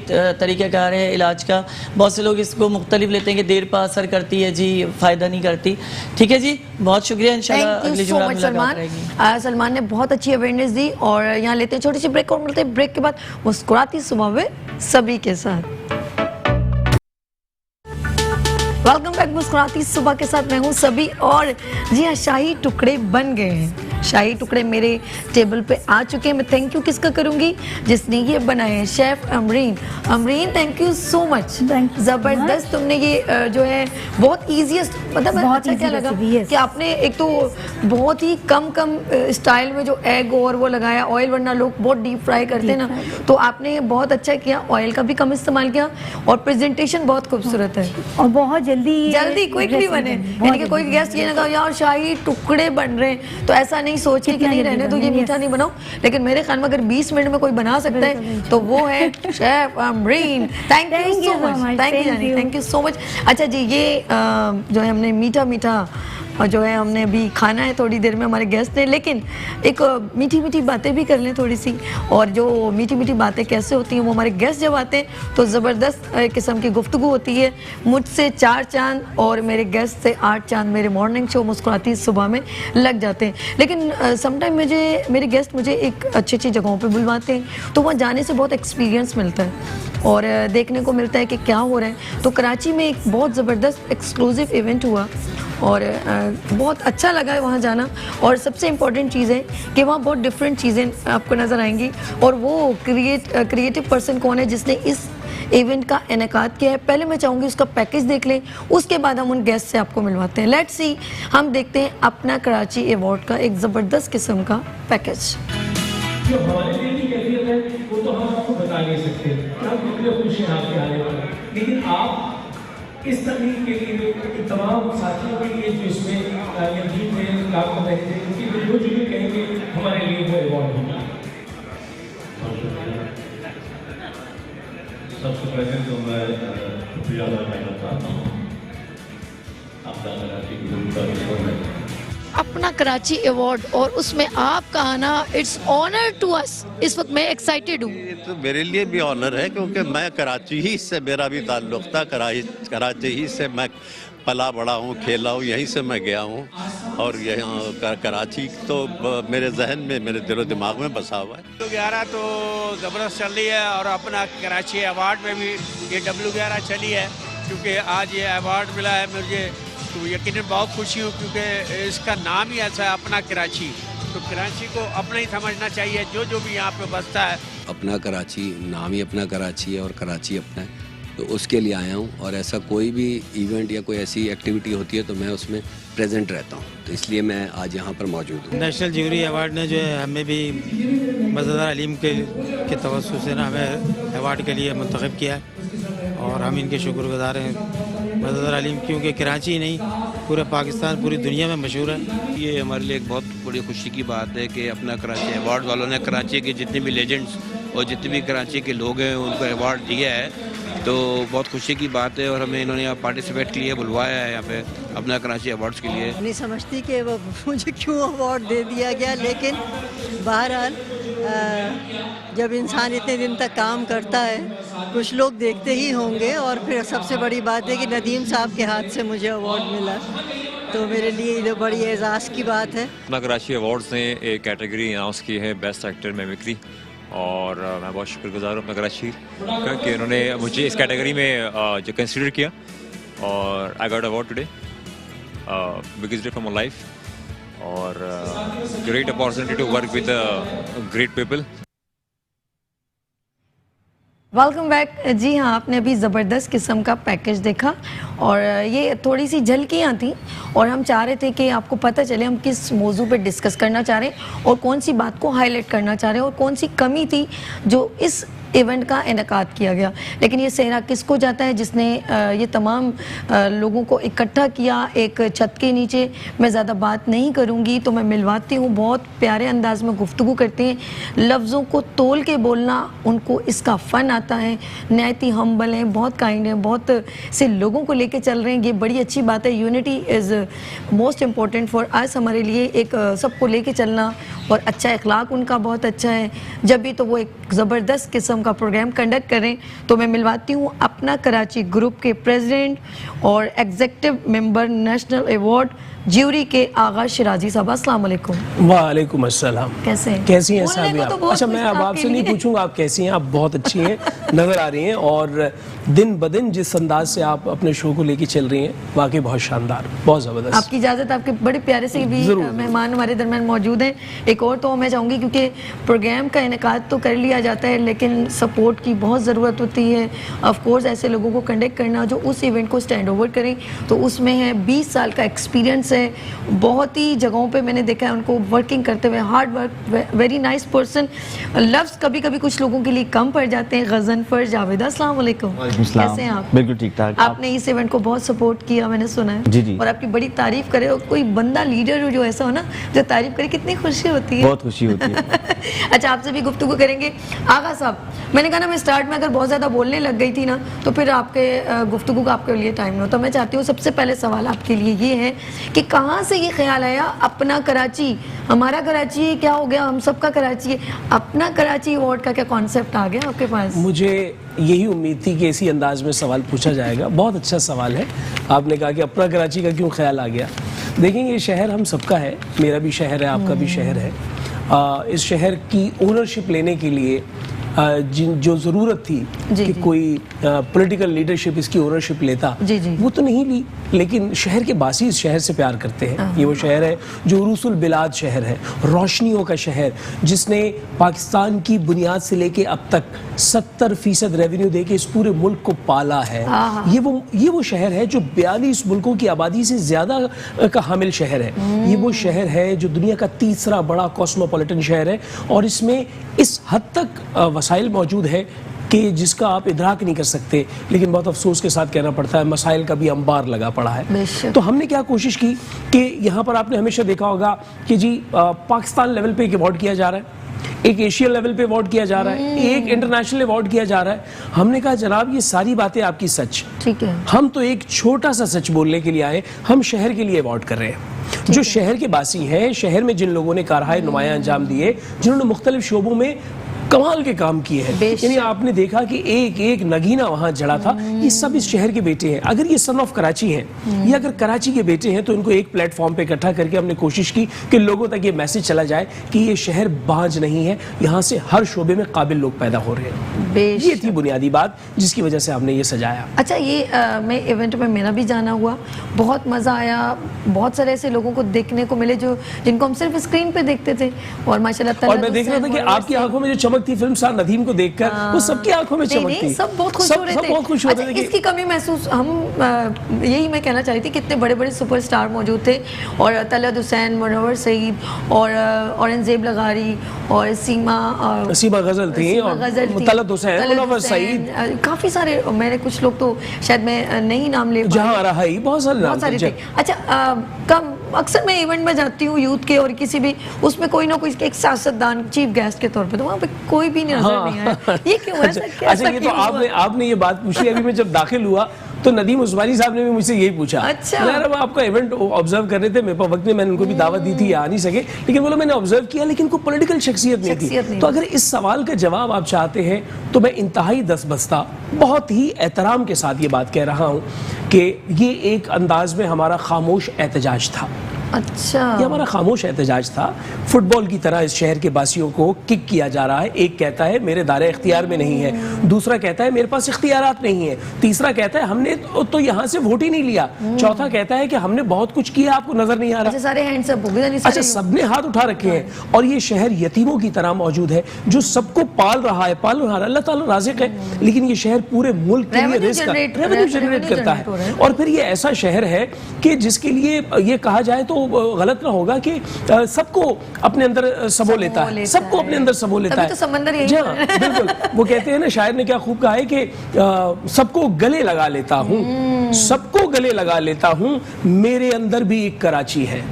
तरीक़ाकार है इलाज का। बहुत से लोग इसको मुख्तलिफ लेते हैं कि देर पर असर करती है जी, फ़ायदा नहीं करती। ठीक है जी, बहुत शुक्रिया, इंशाल्लाह
थैंक
अगली
यू सो
जुमेरात
मच
मुलाकात
सलमान।
रहेगी।
सलमान ने बहुत अच्छी अवेयरनेस दी और यहाँ लेते हैं छोटी सी ब्रेक और मिलते हैं ब्रेक के बाद मुस्कुराती सुबह में सभी के साथ। वेलकम बैक मुस्कुराती सुबह के साथ मैं हूँ सभी। और जी हाँ, शाही टुकड़े बन गए हैं। शाही टुकड़े मेरे टेबल पे आ चुके हैं। मैं थैंक यू किसका करूँगी? जिसने ये बनाए हैं, chef Amreen. Amreen, thank you so much.
Thank you so
ज़बरदस्त। तुमने ये जो है बहुत ईजीएस्ट, मतलब
बहुत
अच्छा क्या
easy
लगा
recipe, yes.
कि आपने एक तो बहुत ही कम स्टाइल में जो एग और वो लगाया, ऑयल, वरना लोग बहुत डीप फ्राई करते हैं ना, तो आपने बहुत अच्छा किया, ऑयल का भी कम इस्तेमाल किया और प्रेजेंटेशन बहुत खूबसूरत है
और बहुत जल्दी
क्विकली
recipe
बने।
बहुत
यानी कि कोई
जल्दी।
गेस्ट ये ना कहा यार शाही टुकड़े बन रहे हैं, तो ऐसा नहीं सोचे कि
कितना
नहीं
जल्दी
रहने तो ये
बने,
मीठा
yes.
नहीं बनाओ। लेकिन मेरे ख्याल में अगर 20 मिनट में कोई बना सकता है तो वो है chef Amreen. Thank you
Thank
so
you so
much.
much,
thank you
thank
जानी,
you.
Thank you so much. अच्छा जी, ये जो है हमने मीठा मीठा और जो है हमने अभी खाना है थोड़ी देर में हमारे गेस्ट ने, लेकिन एक मीठी मीठी बातें भी कर लें थोड़ी सी। और जो मीठी मीठी बातें कैसे होती हैं, वो हमारे गेस्ट जब आते हैं तो ज़बरदस्त किस्म की गुफ्तगू होती है। मुझसे 4 चांद और मेरे गेस्ट से 8 चांद मेरे मॉर्निंग शो मुस्कुराती सुबह में लग जाते हैं। लेकिन समटाइम मेरे गेस्ट मुझे एक अच्छी अच्छी जगहों पर बुलवाते हैं, तो वहाँ जाने से बहुत एक्सपीरियंस मिलता है और देखने को मिलता है कि क्या हो रहा है। तो कराची में एक बहुत ज़बरदस्त एक्सक्लूसिव इवेंट हुआ और बहुत अच्छा लगा है वहाँ जाना। और सबसे इम्पॉर्टेंट चीज़ है कि वहाँ बहुत डिफरेंट चीज़ें आपको नज़र आएंगी। और वो क्रिएटिव पर्सन कौन है जिसने इस इवेंट का इनेकाद किया है। पहले मैं चाहूँगी उसका पैकेज देख लें, उसके बाद हम उन गेस्ट से आपको मिलवाते हैं। लेट्स सी, हम देखते हैं अपना कराची अवार्ड का एक ज़बरदस्त किस्म का पैकेज।
जो हमारे लिए की कैफियत है वो तो हम आपको बता नहीं सकते। हम कितने खुश हैं आपके आने वाले, लेकिन आप इस तकनीक के लिए तमाम साथियों के लिए जो इसमें यकीन में काम कर रहे थे, क्योंकि जो भी कहेंगे हमारे लिए वो अवार्ड होगा।
सबसे पहले तो मैं शुक्रिया अदा करना चाहता हूँ आपका कराची ग्रुप का रिस्पॉन्स है।
अपना कराची अवार्ड और उसमें आपका आना, इट्स ऑनर टू अस। इस वक्त मैं एक्साइटेड हूँ।
ये तो मेरे लिए भी ऑनर है क्योंकि मैं कराची ही से मेरा भी ताल्लुक़ था। कराची ही से मैं पला बड़ा हूँ, खेला हूँ, यहीं से मैं गया हूँ और यहाँ कराची तो मेरे जहन में, मेरे दिलो दिमाग में बसा हुआ है।
W11 तो ज़बरदस्त चल रही है और अपना कराची अवार्ड में भी ये W11 चली है, क्योंकि आज ये अवार्ड मिला है मुझे, तो यकीनन बहुत खुशी हूँ क्योंकि इसका नाम ही ऐसा है, अपना कराची। तो कराची को अपना ही समझना चाहिए, जो भी यहाँ पे बसता है।
अपना कराची, नाम ही अपना कराची है और कराची अपना है, तो उसके लिए आया हूँ। और ऐसा कोई भी इवेंट या कोई ऐसी एक्टिविटी होती है तो मैं उसमें प्रेजेंट रहता हूँ, तो इसलिए मैं आज यहाँ पर मौजूद हूँ।
नेशनल ज्यूरी अवार्ड ने जो है हमें भी मज़ेदार अलीम के तवज्जुह से ना हमें अवार्ड के लिए मुंतखब किया है और हम इनके शुक्रगुजार हैं मज़ेदार अलीम, क्योंकि कराची नहीं पूरे पाकिस्तान, पूरी दुनिया में मशहूर है।
ये हमारे लिए एक बहुत बड़ी खुशी की बात है कि अपना कराची अवार्ड वालों ने कराची के जितने भी लेजेंड्स और जितने भी कराची के लोग हैं उनको अवार्ड दिया है, तो बहुत खुशी की बात है। और हमें इन्होंने यहाँ पार्टिसिपेट के लिए बुलवाया है यहाँ पे अपना कराची अवार्ड्स के लिए।
नहीं समझती कि वो मुझे क्यों अवार्ड दे दिया गया, लेकिन बहरहाल जब इंसान इतने दिन तक काम करता है, कुछ लोग देखते ही होंगे। और फिर सबसे बड़ी बात है कि नदीम साहब के हाथ से मुझे अवार्ड मिला, तो मेरे लिए ये बड़ी एजाज़ की बात है।
अपना कराची अवार्ड्स ने एक कैटेगरी अनाउंस की है, बेस्ट एक्टर मिमिक्री, और मैं बहुत शुक्रगुजार हूँ अपना कराची का कि उन्होंने मुझे इस कैटेगरी में जो कंसिडर किया और I got award today, biggest day from my life और great opportunity to work with great people.
Welcome back. जी हाँ, आपने अभी ज़बरदस्त किस्म का पैकेज देखा और ये थोड़ी सी झलकियाँ थी और हम चाह रहे थे कि आपको पता चले हम किस मौजू पे डिस्कस करना चाह रहे हैं और कौन सी बात को हाईलाइट करना चाह रहे हैं और कौन सी कमी थी जो इस इवेंट का इनेकाद किया गया। लेकिन ये सेहरा किसको जाता है जिसने ये तमाम लोगों को इकट्ठा किया एक छत के नीचे। मैं ज़्यादा बात नहीं करूँगी, तो मैं मिलवाती हूँ। बहुत प्यारे अंदाज में गुफ्तगू करते हैं, लफ्ज़ों को तोल के बोलना उनको इसका फ़न आता है, नहायत ही हम्बल हैं, बहुत काइंड हैं, बहुत से लोगों को लेके चल रहे हैं। ये बड़ी अच्छी बात है। Unity is most important for us. हमारे लिए एक सबको लेके चलना और अच्छा अखलाक उनका बहुत अच्छा है। जब भी तो वो एक ज़बरदस्त किस्म किस्म का प्रोग्राम कंडक्ट करें। तो मैं मिलवाती हूँ अपना कराची ग्रुप के प्रेसिडेंट और executive member national award jury के आगा शिराजी साहब। अस्सलाम वालेकुम।
वालेकुम अस्सलाम।
कैसे हैं?
कैसी हैं
बोलने
साहब
को
आप?
तो बहुत
अच्छा,
कुछ
मैं अब
था
आपसे
आपके
नहीं
लिए।
पूछूंगा आप कैसी हैं, आप बहुत अच्छी हैं, नज़र आ रही हैं, और दिन ब दिन जिस अंदाज से आप अपने शो को लेके चल रही हैं वाकई बहुत शानदार, बहुत ज़बरदस्त।
आपकी इजाज़त, आपके बड़े प्यारे से भी मेहमान हमारे दरमियान मौजूद हैं। एक और तो मैं चाहूँगी, क्योंकि प्रोग्राम का इनेकाद तो कर लिया जाता है लेकिन सपोर्ट की बहुत ज़रूरत होती है। ऑफ कोर्स ऐसे लोगों को कंडक्ट करना जो उस इवेंट को स्टैंड ओवर करें, तो उसमें है 20 साल का एक्सपीरियंस है, बहुत ही जगहों पे मैंने देखा है उनको वर्किंग करते हुए, hard work, very nice person. लफ्ज़ कभी कभी कुछ लोगों के लिए कम पड़ जाते हैं। गज़नफर जावेद, अस्सलाम वालेकुम। कैसे हैं आप?
बिल्कुल ठीक ठाक।
आपने इस इवेंट को बहुत सपोर्ट किया, मैंने सुना है।
जी जी।
और आपकी बड़ी तारीफ करे, और कोई बंदा लीडर हो जो ऐसा हो ना जो तारीफ करे, कितनी खुशी होती है।
बहुत खुशी होती है।
अच्छा, आपसे भी गुफ्तगू करेंगे। आगा साहब, मैंने कहा ना मैं स्टार्ट में अगर बहुत ज़्यादा बोलने लग गई थी ना तो फिर आपके गुफ्तगू का आपके लिए टाइम नहीं होता। मैं चाहती हूँ सबसे पहले सवाल आपके लिए ये है कि कहाँ से ये ख्याल आया अपना कराची, हमारा कराची है, क्या हो गया, हम सबका कराची है, अपना कराची अवार्ड का क्या कॉन्सेप्ट आ गया आपके पास?
मुझे यही उम्मीद थी कि इसी अंदाज में सवाल पूछा जाएगा। बहुत अच्छा सवाल है। आपने कहा कि अपना कराची का क्यों ख्याल आ गया। देखें, ये शहर हम सबका है, मेरा भी शहर है, आपका भी शहर है। इस शहर की ओनरशिप लेने के लिए जो ज़रूरत थी कि कोई पॉलिटिकल लीडरशिप इसकी ओनरशिप लेता, वो तो नहीं ली, लेकिन शहर के बासी इस शहर से प्यार करते हैं। ये वो शहर है जो उरूसुल बिलाद शहर है, रोशनियों का शहर, जिसने पाकिस्तान की बुनियाद से लेके अब तक 70% रेवेन्यू देके इस पूरे मुल्क को पाला है। ये वो शहर है जो 42 मुल्कों की आबादी से ज़्यादा का हामिल शहर है। ये वो शहर है जो दुनिया का तीसरा बड़ा कॉस्मोपॉलिटन शहर है, और इसमें इस हद तक वसाइल मौजूद है कि जिसका आप इदराक नहीं कर सकते। लेकिन बहुत अफसोस के साथ कहना पड़ता है, मसाइल का भी अंबार लगा पड़ा है। तो हमने क्या कोशिश की कि यहाँ पर आपने हमेशा देखा होगा कि जी पाकिस्तान लेवल पे एक अवार्ड किया जा रहा है, एक एशियन लेवल पे अवार्ड किया जा रहा है, एक इंटरनेशनल अवार्ड किया जा रहा है। हमने कहा जनाब ये सारी बातें आपकी सच, ठीक है, हम तो एक छोटा सा सच बोलने के लिए आए, हम शहर के लिए अवार्ड कर रहे हैं। जो शहर के बासी हैं, शहर में जिन लोगों ने कारहाय नुमाया अंजाम दिए, जिन्होंने मुख्तलिफ शोबों में कमाल के काम किए हैं, यानी आपने देखा कि एक एक नगीना वहां जड़ा था, ये सब इस शहर के बेटे हैं। अगर ये सन ऑफ कराची हैं, ये अगर कराची के बेटे हैं, तो इनको एक प्लेटफॉर्म पे इकट्ठा करके हमने कोशिश की कि लोगों तक ये मैसेज चला जाए कि ये शहर बांझ नहीं है, यहाँ से हर शोबे में काबिल लोग पैदा हो रहे हैं। ये थी बुनियादी बात जिसकी वजह से हमने ये सजाया।
अच्छा, ये मैं इवेंट में मेरा भी जाना हुआ, बहुत मज़ा आया, बहुत सारे ऐसे लोगों को देखने को मिले जो जिनको हम सिर्फ स्क्रीन पे देखते थे, और माशाल्लाह।
और मैं देख रहा था कि आपकी आंखों में जो चमक थी फिल्म स्टार नदीम को देखकर, वो सबकी आंखों में चमक थी।
सब बहुत खुश हो रहे थे।
बहुत खुश हो रहे थे।
इसकी कमी महसूस यही मैं कहना चाह रही थी, कितने बड़े बड़े सुपरस्टार मौजूद थे, और तलत हुसैन, मुनव्वर सईद, और औरंगजेब लगारी, और सीमा
गजल थी, और तलत हुसैन, मुनव्वर सईद,
काफी सारे, मेरे कुछ लोग तो शायद मैं नहीं नाम ले,
जहां रहाई, बहुत सारे
थे। अच्छा, अक्सर मैं इवेंट में जाती हूँ यूथ के, और किसी भी उसमें कोई ना कोई एक सियासतदान चीफ गेस्ट के तौर पे, तो वहाँ पे कोई भी नजर नहीं आया। ये क्यों है?
अच्छा, ये तो आपने ये बात पूछी। अभी मैं जब दाखिल हुआ तो नदीम उस्मानी साहब ने भी मुझसे यही पूछा।
अच्छा।
वो आपका इवेंट ऑब्जर्व कर रहे थे, मेरे पास वक्त में मैंने उनको भी दावत दी थी, आ नहीं सके, लेकिन बोला मैंने ऑब्जर्व किया, लेकिन कोई पॉलिटिकल शख्सियत नहीं थी। तो अगर इस सवाल का जवाब आप चाहते हैं तो मैं इंतहाई दस्तबस्ता बहुत ही एहतराम के साथ ये बात कह रहा हूँ कि ये एक अंदाज में हमारा खामोश एहतजाज था।
अच्छा,
ये हमारा खामोश एहतजाज था। फुटबॉल की तरह इस शहर के बासियों को किक किया जा रहा है। एक कहता है मेरे दायरे इख्तियार में नहीं है, दूसरा कहता है मेरे पास इख्तियारात नहीं है, तीसरा कहता है हमने तो यहाँ से वोट ही नहीं लिया, चौथा कहता है कि हमने बहुत कुछ किया, आपको नजर नहीं आ रहा।
अच्छा, सारे हैंड्स अप हो गए।
अच्छा, सबने हाथ उठा रखे हैं, और ये शहर यतीमों की तरह मौजूद है जो सबको पाल रहा है। अल्लाह ताला राज़िक़ है, लेकिन ये शहर पूरे मुल्क के लिए रेवेन्यू जनरेट करता है। और फिर ये ऐसा शहर है कि जिसके लिए ये कहा जाए तो गलत ना होगा कि सबको अपने अंदर सबो लेता है, सबको अपने अंदर सबो लेता है।
तो समंदर यही
है। बिल्कुल, वो कहते हैं ना, शायर ने क्या खूब कहा है कि सबको गले लगा लेता हूँ, सबको गले लगा लेता हूँ, मेरे अंदर भी एक कराची है।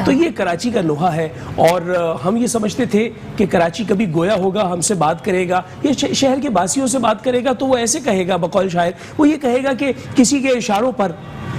तो ये कराची का नुहा है, और हम ये समझते थे कि कराची कभी गोया होगा, हमसे बात करेगा, ये शहर के बासियों से बात करेगा, तो वो ऐसे कहेगा, बकौल शायर वो ये कहेगा कि किसी के इशारों पर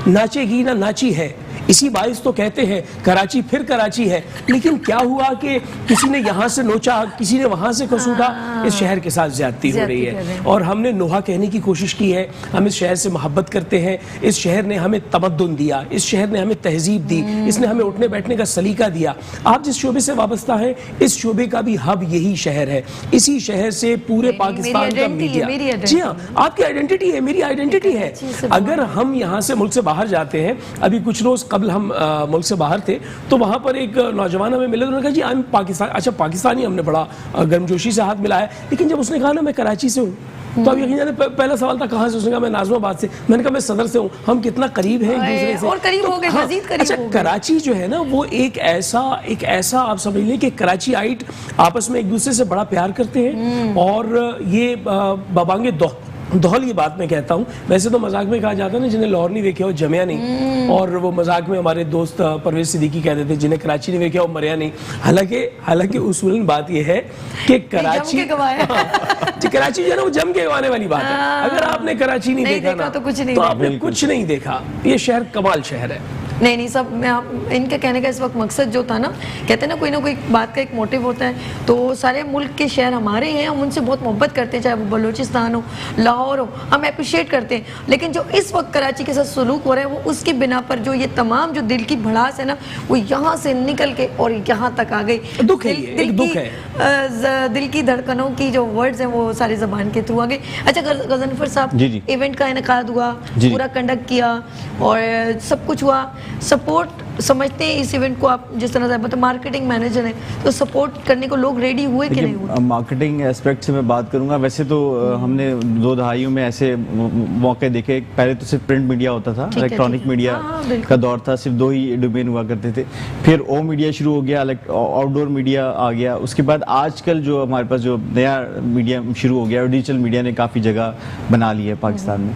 नाचेगी ना नाची है, इसी बाइस तो कहते हैं कराची फिर कराची है, लेकिन क्या हुआ कि किसी ने यहाँ से नोचा, किसी ने वहां से कसूटा, इस शहर के साथ ज्यादती हो रही है। और हमने नोहा कहने की कोशिश की है, हम इस शहर से मोहब्बत करते हैं, इस शहर ने हमें तमद्दुन दिया, इस शहर ने हमें तहजीब दी, इसने हमें उठने बैठने का सलीका दिया। आप जिस शोबे से वाबस्ता है, इस शोबे का भी हब यही शहर है, इसी शहर से पूरे पाकिस्तान का मीडिया, जी हाँ, आपकी आइडेंटिटी है, मेरी आइडेंटिटी है। अगर हम यहाँ से मुल्क से बाहर जाते हैं, अभी कुछ रोज कबल हम मुल्क से बाहर थे, तो वहां पर एक नौजवान हमें मिले, उन्होंने कहा जी आई एम पाकिस्तान। अच्छा, पाकिस्तानी, हमने बड़ा गर्मजोशी से हाथ मिलाया, लेकिन जब उसने कहा ना मैं कराची से हूँ, तो अब यकीन जाने पहला सवाल था कहाँ से, उसने कहा मैं नाज़िमाबाद से। मैंने कहा मैं सदर से हूँ। हम कितना करीब हैं एक दूसरे से,
और करीब
तो
हो गए, मजीद करीब
अच्छा,
हो गए।
कराची जो है ना वो एक ऐसा आप समझ लें कि कराचीआइट आपस में एक दूसरे से बड़ा प्यार करते हैं। और ये बबांगे दोहल ये बात मैं कहता हूँ, वैसे तो मजाक में कहा जाता है ना जिन्हें लाहौर नहीं देखे वो जमिया नहीं, और वो मजाक में हमारे दोस्त परवेज सिद्दीकी कहते थे जिन्हें कराची नहीं देखे वो मरिया नहीं। हालांकि उसूलन बात ये है कि कराची कराची जो है ना वो जम के गवाने वाली बात है। अगर आपने कराची नहीं देखा ना तो आपने कुछ नहीं देखा। ये शहर कमाल शहर है।
नहीं सब इनके कहने का इस वक्त मकसद जो था ना, कहते हैं ना कोई बात का एक मोटिव होता है, तो सारे मुल्क के शहर हमारे हैं, हम उनसे बहुत मोहब्बत करते हैं, चाहे वो बलूचिस्तान हो, लाहौर हो, हम अप्रिशिएट करते हैं। लेकिन जो इस वक्त कराची के साथ सलूक हो रहा है, वो उसकी बिना पर जो ये तमाम जो दिल की भड़ास है ना, वो यहाँ से निकल के और यहाँ तक आ गई।
दुख है,
दिल की धड़कनों की जो वर्ड्स हैं वो सारी जबान के थ्रू आ गई। अच्छा, गजनफर साहब, इवेंट का इनेकाद हुआ, पूरा कंडक्ट किया और सब कुछ हुआ, सपोर्ट समझते हैं इस इवेंट को आप, जिस तरह से मतलब मार्केटिंग मैनेजर हैं, तो सपोर्ट करने को लोग रेडी हुए कि नहीं हुए?
मार्केटिंग एस्पेक्ट से मैं बात करूंगा। वैसे तो हमने 2 दहाइयों में ऐसे मौके देखे। पहले तो सिर्फ प्रिंट मीडिया होता था, इलेक्ट्रॉनिक मीडिया का दौर था, सिर्फ 2 ही डोमेन हुआ करते थे। फिर ओ मीडिया शुरू हो गया, आउटडोर मीडिया आ गया। उसके बाद आजकल जो हमारे पास जो नया मीडिया शुरू हो गया, और डिजिटल मीडिया ने काफ़ी जगह बना ली है पाकिस्तान में।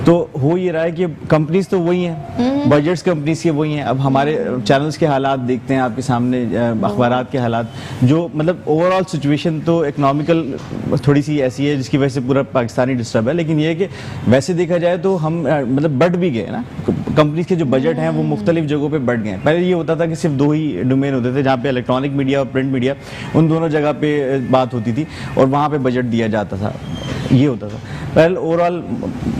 तो हो ये रहा है कि कंपनीज तो वही हैं, बजट्स कंपनीज के वही हैं। अब हमारे चैनल्स के हालात देखते हैं आपके सामने, अखबारात के हालात, जो मतलब ओवरऑल सिचुएशन तो इकोनॉमिकल थोड़ी सी ऐसी है जिसकी वजह से पूरा पाकिस्तानी डिस्टर्ब है। लेकिन ये है कि वैसे देखा जाए तो हम मतलब बढ़ भी गए ना, कंपनीज के जो बजट हैं वो मुख्तलिफ जगहों पे बढ़ गए। पहले ये होता था कि सिर्फ 2 ही डोमेन होते थे, जहाँ पे इलेक्ट्रॉनिक मीडिया और प्रिंट मीडिया, उन दोनों जगह पे बात होती थी और वहाँ पे बजट दिया जाता था, ये होता था। पहले ओवरऑल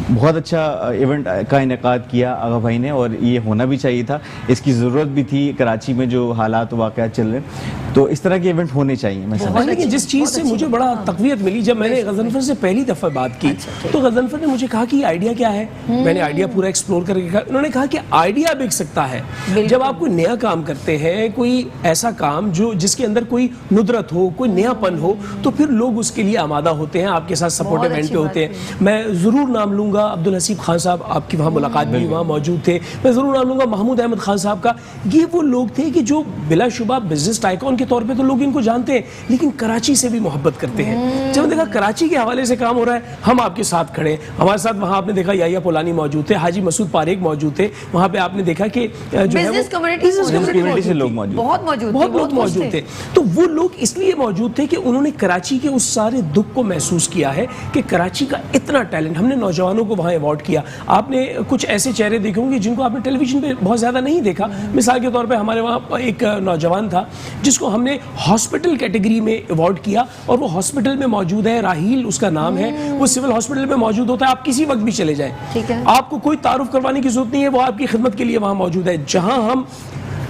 बहुत अच्छा इवेंट का इनेकाद किया आगा भाई ने, और ये होना भी चाहिए था, इसकी ज़रूरत भी थी कराची में जो हालात वाक़यात चल रहे हैं। तो इस तरह के इवेंट होने चाहिए। मैं समझता हूं।
लेकिन जिस चीज़ से मुझे बड़ा तक़वियत मिली, जब मैंने गजनफर से पहली दफ़ा बात की तो गजनफर ने मुझे कहा कि आइडिया क्या है। मैंने आइडिया पूरा एक्सप्लोर करके कहा, उन्होंने कहा कि आइडिया बिक सकता है। जब आप कोई नया काम करते हैं, कोई ऐसा काम जो जिसके अंदर कोई नुदरत हो, कोई नयापन हो, तो फिर लोग उसके लिए आमादा होते हैं, आपके साथ सपोर्टिव एंड पे होते हैं। मैं ज़रूर नाम लूँगा अब्दुल हसीब खान साहब, आपकी वहाँ मुलाकात भी वहाँ मौजूद थे। मैं ज़रूर नाम लूँगा महमूद अहमद खान साहब का। ये वो लोग थे कि जो बिलाशुबा बिजनेस टाइकॉन के तौर पे तो लोग इनको जानते हैं, लेकिन कराची से भी मोहब्बत करते हैं। जब देखा कराची के हवाले से काम हो रहा है, हम आपके साथ खड़े हैं। हमारे साथ वहाँ आपने देखा याया पोलानी मौजूद थे, हाजी मसूद पारेख मौजूद थे। वहाँ पे आपने देखा कि जो है
कम्युनिटी से लोग
बहुत लोग मौजूद थे। तो वो लोग इसलिए मौजूद थे कि उन्होंने कराची के उस सारे दुख को महसूस किया है कि कराची का इतना टैलेंट, हमने नौजवानों को वहाँ अवार्ड किया। आपने कुछ ऐसे चेहरे देखे होंगे जिनको आपने टेलीविजन पे बहुत ज़्यादा नहीं देखा। मिसाल के तौर पे हमारे वहाँ एक नौजवान था जिसको हमने हॉस्पिटल कैटेगरी में अवार्ड किया, और वो हॉस्पिटल में मौजूद है, राहील उसका नाम है। वो सिविल हॉस्पिटल में मौजूद होता है, आप किसी वक्त भी चले जाएं, आपको कोई तारुफ करवाने की जरूरत नहीं है, वो आपकी खिदमत के लिए वहाँ मौजूद है। जहाँ हम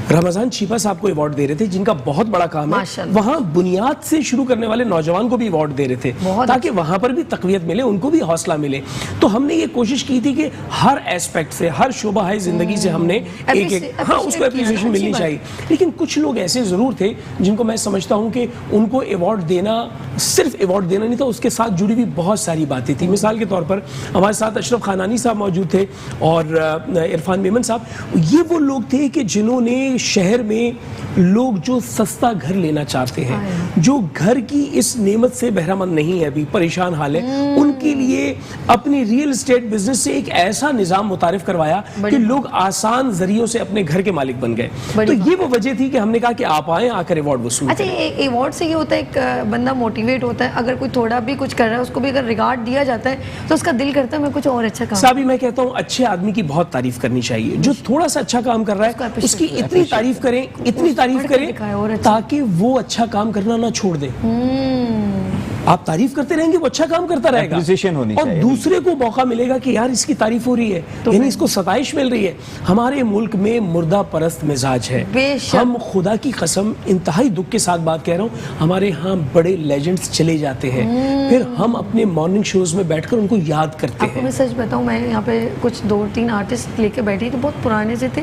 रमजान छिपा साहब को अवार्ड दे रहे थे, जिनका बहुत बड़ा काम है, वहाँ बुनियाद से शुरू करने वाले नौजवान को भी अवार्ड दे रहे थे, ताकि वहाँ पर भी तकवीयत मिले, उनको भी हौसला मिले। तो हमने ये कोशिश की थी कि हर एस्पेक्ट से, हर शोबा है जिंदगी से हमने एक हाँ उसको एप्रिसिएशन मिलनी चाहिए। लेकिन कुछ लोग ऐसे ज़रूर थे जिनको मैं समझता हूँ कि उनको अवार्ड देना सिर्फ अवार्ड देना नहीं था, उसके साथ जुड़ी हुई बहुत सारी बातें थी। मिसाल के तौर पर हमारे साथ अशरफ खानानी साहब मौजूद थे और इरफान मेमन साहब। ये वो लोग थे कि जिन्होंने कि शहर में लोग जो सस्ता घर लेना चाहते हैं, जो घर की इस नेमत से बहरामंद नहीं है, अभी परेशान हाल है, उनके लिए अपनी रियल एस्टेट बिजनेस से एक ऐसा निजाम मुतारिफ करवाया कि लोग आसान जरियों से अपने घर के मालिक बन गए। तो ये वो वजह थी कि हमने कहा कि आप आए, आकर अवार्ड वसूल
अच्छा, अवार्ड से ये होता है एक बंदा मोटिवेट होता है, अगर कोई थोड़ा भी कुछ कर रहा है उसको भी अगर रिगार्ड दिया जाता है तो उसका दिल करता है मैं कुछ और अच्छा काम।
साबी, मैं कहता हूँ अच्छे आदमी की बहुत तारीफ करनी चाहिए। जो थोड़ा सा अच्छा काम कर रहा है उसकी इतनी तारीफ करें, इतनी तारीफ करें ताकि वो अच्छा काम करना ना छोड़ दे। आप तारीफ करते रहेंगे वो अच्छा काम करता रहेगा, और दूसरे को मौका मिलेगा कि यार इसकी तारीफ हो रही है, यानी इसको सताइश मिल रही है। हमारे मुल्क में मुर्दा परस्त मिजाज है। हम खुदा की कसम इंतहाई दुख के साथ बात कह रहा हूँ, हमारे यहाँ बड़े लेजेंड्स चले जाते हैं, फिर हम अपने मॉर्निंग शोज में बैठकर उनको याद करते हैं।
मैं सच बताऊँ, मैं यहाँ पे कुछ 2-3 आर्टिस्ट लेके बैठी थी, बहुत पुराने से थे,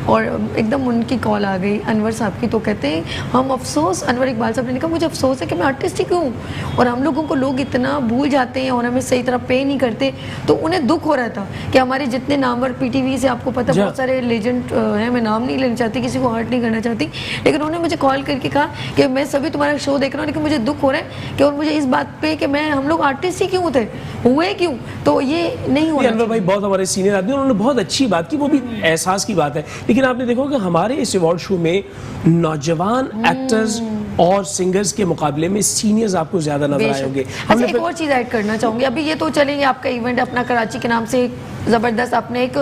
और एकदम उनकी कॉल आ गई अनवर साहब की, तो कहते हैं हम अफसोस, अनवर इकबाल साहब ने कहा मुझे अफसोस है कि मैं आर्टिस्ट ही क्यों, और हम लोगों को लोग इतना भूल जाते हैं और हमें सही तरह पे नहीं करते। तो उन्हें दुख हो रहा था कि हमारे जितने नामवर पीटीवी से, आपको पता बहुत सारे लेजेंड हैं, मैं नाम नहीं लेना चाहती, किसी को हर्ट नहीं करना चाहती, लेकिन उन्होंने मुझे कॉल करके कहा कि मैं सभी तुम्हारा शो देख रहा हूँ, लेकिन मुझे दुख हो रहा है कि, और मुझे इस बात पे कि मैं, हम लोग आर्टिस्ट ही क्यों थे, हुए क्यों, तो ये नहीं हुआ।
अनवर भाई बहुत हमारे सीनियर आदमी, उन्होंने बहुत अच्छी बात की, वो भी एहसास की बात है। लेकिन आपने देखा कि हमारे इस अवार्ड शो में नौजवान एक्टर्स और सिंगर्स के मुकाबले में सीनियर्स आपको ज्यादा नजर आए होंगे।
अच्छा, एक और चीज ऐड करना चाहूंगी, अभी ये तो चलेंगे, आपका इवेंट अपना कराची के नाम से ज़बरदस्त, आपने एक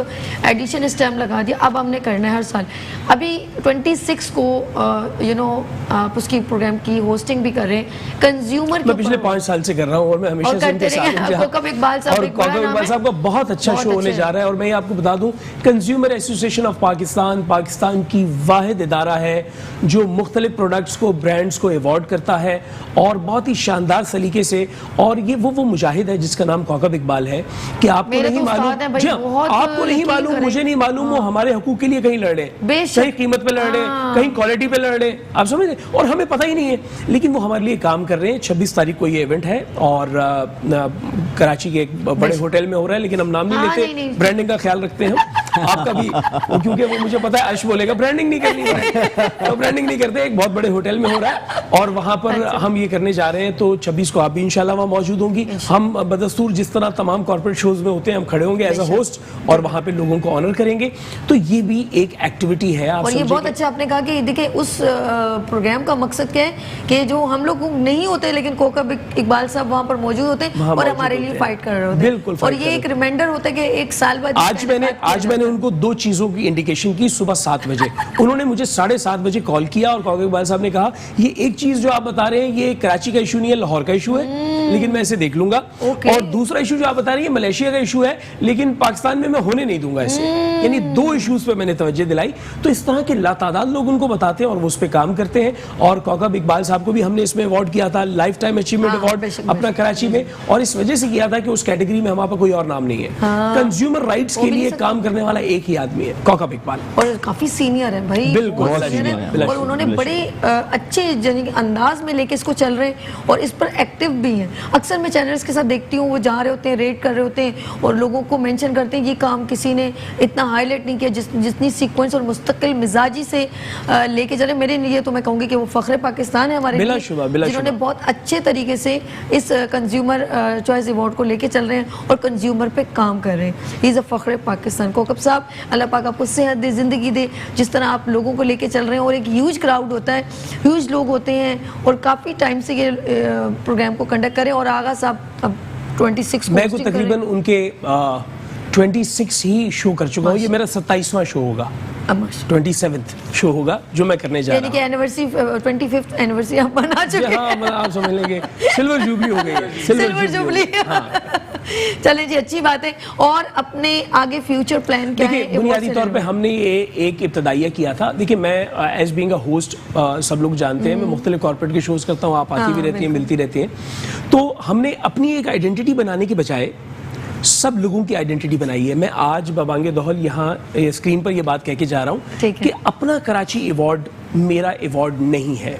एडिशन स्टैम्प लगा दिया, अब हमने करना है हर साल। अभी 26 को आप उसकी प्रोग्राम की होस्टिंग भी कर रहे हैं, कंज्यूमर
मैं पिछले 5 साल से कर रहा हूँ और मैं हमेशा से उनके साथ हूं।
कोकब इकबाल
साहब का बहुत अच्छा शो होने जा रहा है, और मैं आपको बता दूं, कंज्यूमर एसोसिएशन ऑफ पाकिस्तान की वाहिद इदारा है जो मुख्तलिफ प्रोडक्ट्स को, ब्रांड्स को अवार्ड करता है, और बहुत ही शानदार सलीके से। और ये वो मुजाहिद है जिसका नाम कोकब इकबाल है, कि आपको नहीं मालूम, आपको नहीं मालूम, मुझे नहीं मालूम, वो हमारे हकूक के लिए कहीं लड़ रहे, कहीं कीमत पे लड़ रहे, कहीं क्वालिटी पे लड़ रहे, आप समझ रहे, और हमें पता ही नहीं है, लेकिन वो हमारे लिए काम कर रहे हैं। 26 तारीख को ये इवेंट है, और कराची के एक बड़े होटल में हो रहा है, लेकिन हम नाम नहीं लेते, ब्रांडिंग का ख्याल रखते हैं आपका भी, क्योंकि वो मुझे पता है अर्श बोलेगा ब्रांडिंग नहीं करनी है, तो ब्रांडिंग नहीं करते। एक बहुत बड़े होटल में हो रहा है, और वहां पर हम ये करने जा रहे हैं, तो 26 को आप भी इंशाल्लाह वहां मौजूद होंगी। हम बदस्तूर जिस तरह तमाम कॉर्पोरेट शोज में होते हैं, हम खड़े होंगे एज अ होस्ट, और वहां पे लोगों को ऑनर करेंगे। तो ये भी एक एक्टिविटी है। आप
और ये बहुत अच्छा आपने कहा कि देखिए उस प्रोग्राम का मकसद क्या है कि जो हम लोग नहीं होते, लेकिन कोकब इकबाल साहब वहां पर मौजूद होते हैं और हमारे लिए फाइट कर रहे होते हैं। बिल्कुल, और ये एक रिमाइंडर होता है कि एक साल बाद
आज मैंने उनको 2 चीजों की इंडिकेशन की। सुबह 7 बजे उन्होंने मुझे 7:30 बजे कॉल किया, और कोकब इकबाल साहब ने कहा ये एक चीज जो आप बता रहे हैं ये कराची का इशू नहीं है, लाहौर का इशू है, लेकिन मैं इसे देख लूंगा। और दूसरा इशू जो आप बता रही है मलेशिया का इशू है, लेकिन पाकिस्तान में मैं होने नहीं दूंगा इसे। यानी 2 इश्यूज पे मैंने तवज्जो दिलाई। तो इस तरह के लातादाद लोग उनको बताते हैं और वो उस पे काम करते हैं। और कोकब इकबाल साहब को भी हमने इसमें अवार्ड किया था, लाइफ टाइम अचीवमेंट अवार्ड अपना कराची में, और इस वजह से किया था कि उस कैटेगरी में हमारे पास कोई और नाम नहीं है। कंज्यूमर राइट्स के लिए काम करने वाला एक ही आदमी है, कोकब इकबाल,
और काफी सीनियर है भाई,
बिल्कुल,
और उन्होंने बड़े अच्छे अंदाज में लेके इसको चल रहे हैं, और इस पर एक्टिव भी हैं। अक्सर मैं चैनल्स के साथ देखती हूँ, वो जा रहे होते हैं, रेट कर रहे होते हैं, और लोगों को मेंशन करते हैं ये काम किसी ने इतना हाईलाइट नहीं किया जितनी सीक्वेंस और मुस्तकिल मिजाजी से लेके चले। मेरे लिए तो मैं कहूँगी कि वो फख्र पाकिस्तान है हमारे लिए, जिन्होंने बहुत अच्छे तरीके से इस कंज्यूमर चॉइस अवार्ड को लेके चल रहे हैं और कंज्यूमर पे काम कर रहे हैं। ही इज़ अ फख्र पाकिस्तान। कोकब साहब, अल्लाह पाक आपको सेहत दे, ज़िंदगी दे, जिस तरह आप लोगों को लेके चल रहे हैं। और एक ह्यूज क्राउड होता है, ह्यूज लोग होते हैं, और काफ़ी टाइम से ये प्रोग्राम को कंडक्ट करें। और आगा साहब अब 26
मैं को तकरीबन उनके 26 ही शो कर चुका हूँ। ये मेरा 27वां शो होगा, 27th शो होगा जो मैं करने जा रहा हूँ।
यानी कि एनिवर्सरी 25th एनिवर्सरी आप मना चुके हैं।
हाँ, आप समझ लेंगे सिल्वर जुबली हो गई है,
सिल्वर जुबली। चलें जी, अच्छी बात है। और अपने आगे फ्यूचर प्लान क्या है?
देखिए, बुनियादी तौर पे हमने ये एक इब्तदाइया किया था। देखिए, मैं एज बीइंग अ होस्ट, सब लोग जानते हैं मैं मुख्तलिफ कॉर्पोरेट के शोज करता हूँ, आप आती भी रहती हैं, मिलती रहती हैं। तो हमने अपनी एक आइडेंटिटी बनाने के बजाय सब लोगों की आइडेंटिटी बनाई है। मैं आज बबांगे दोहल यहाँ स्क्रीन पर ये बात कह के जा रहा हूँ कि अपना कराची अवार्ड मेरा अवार्ड नहीं है।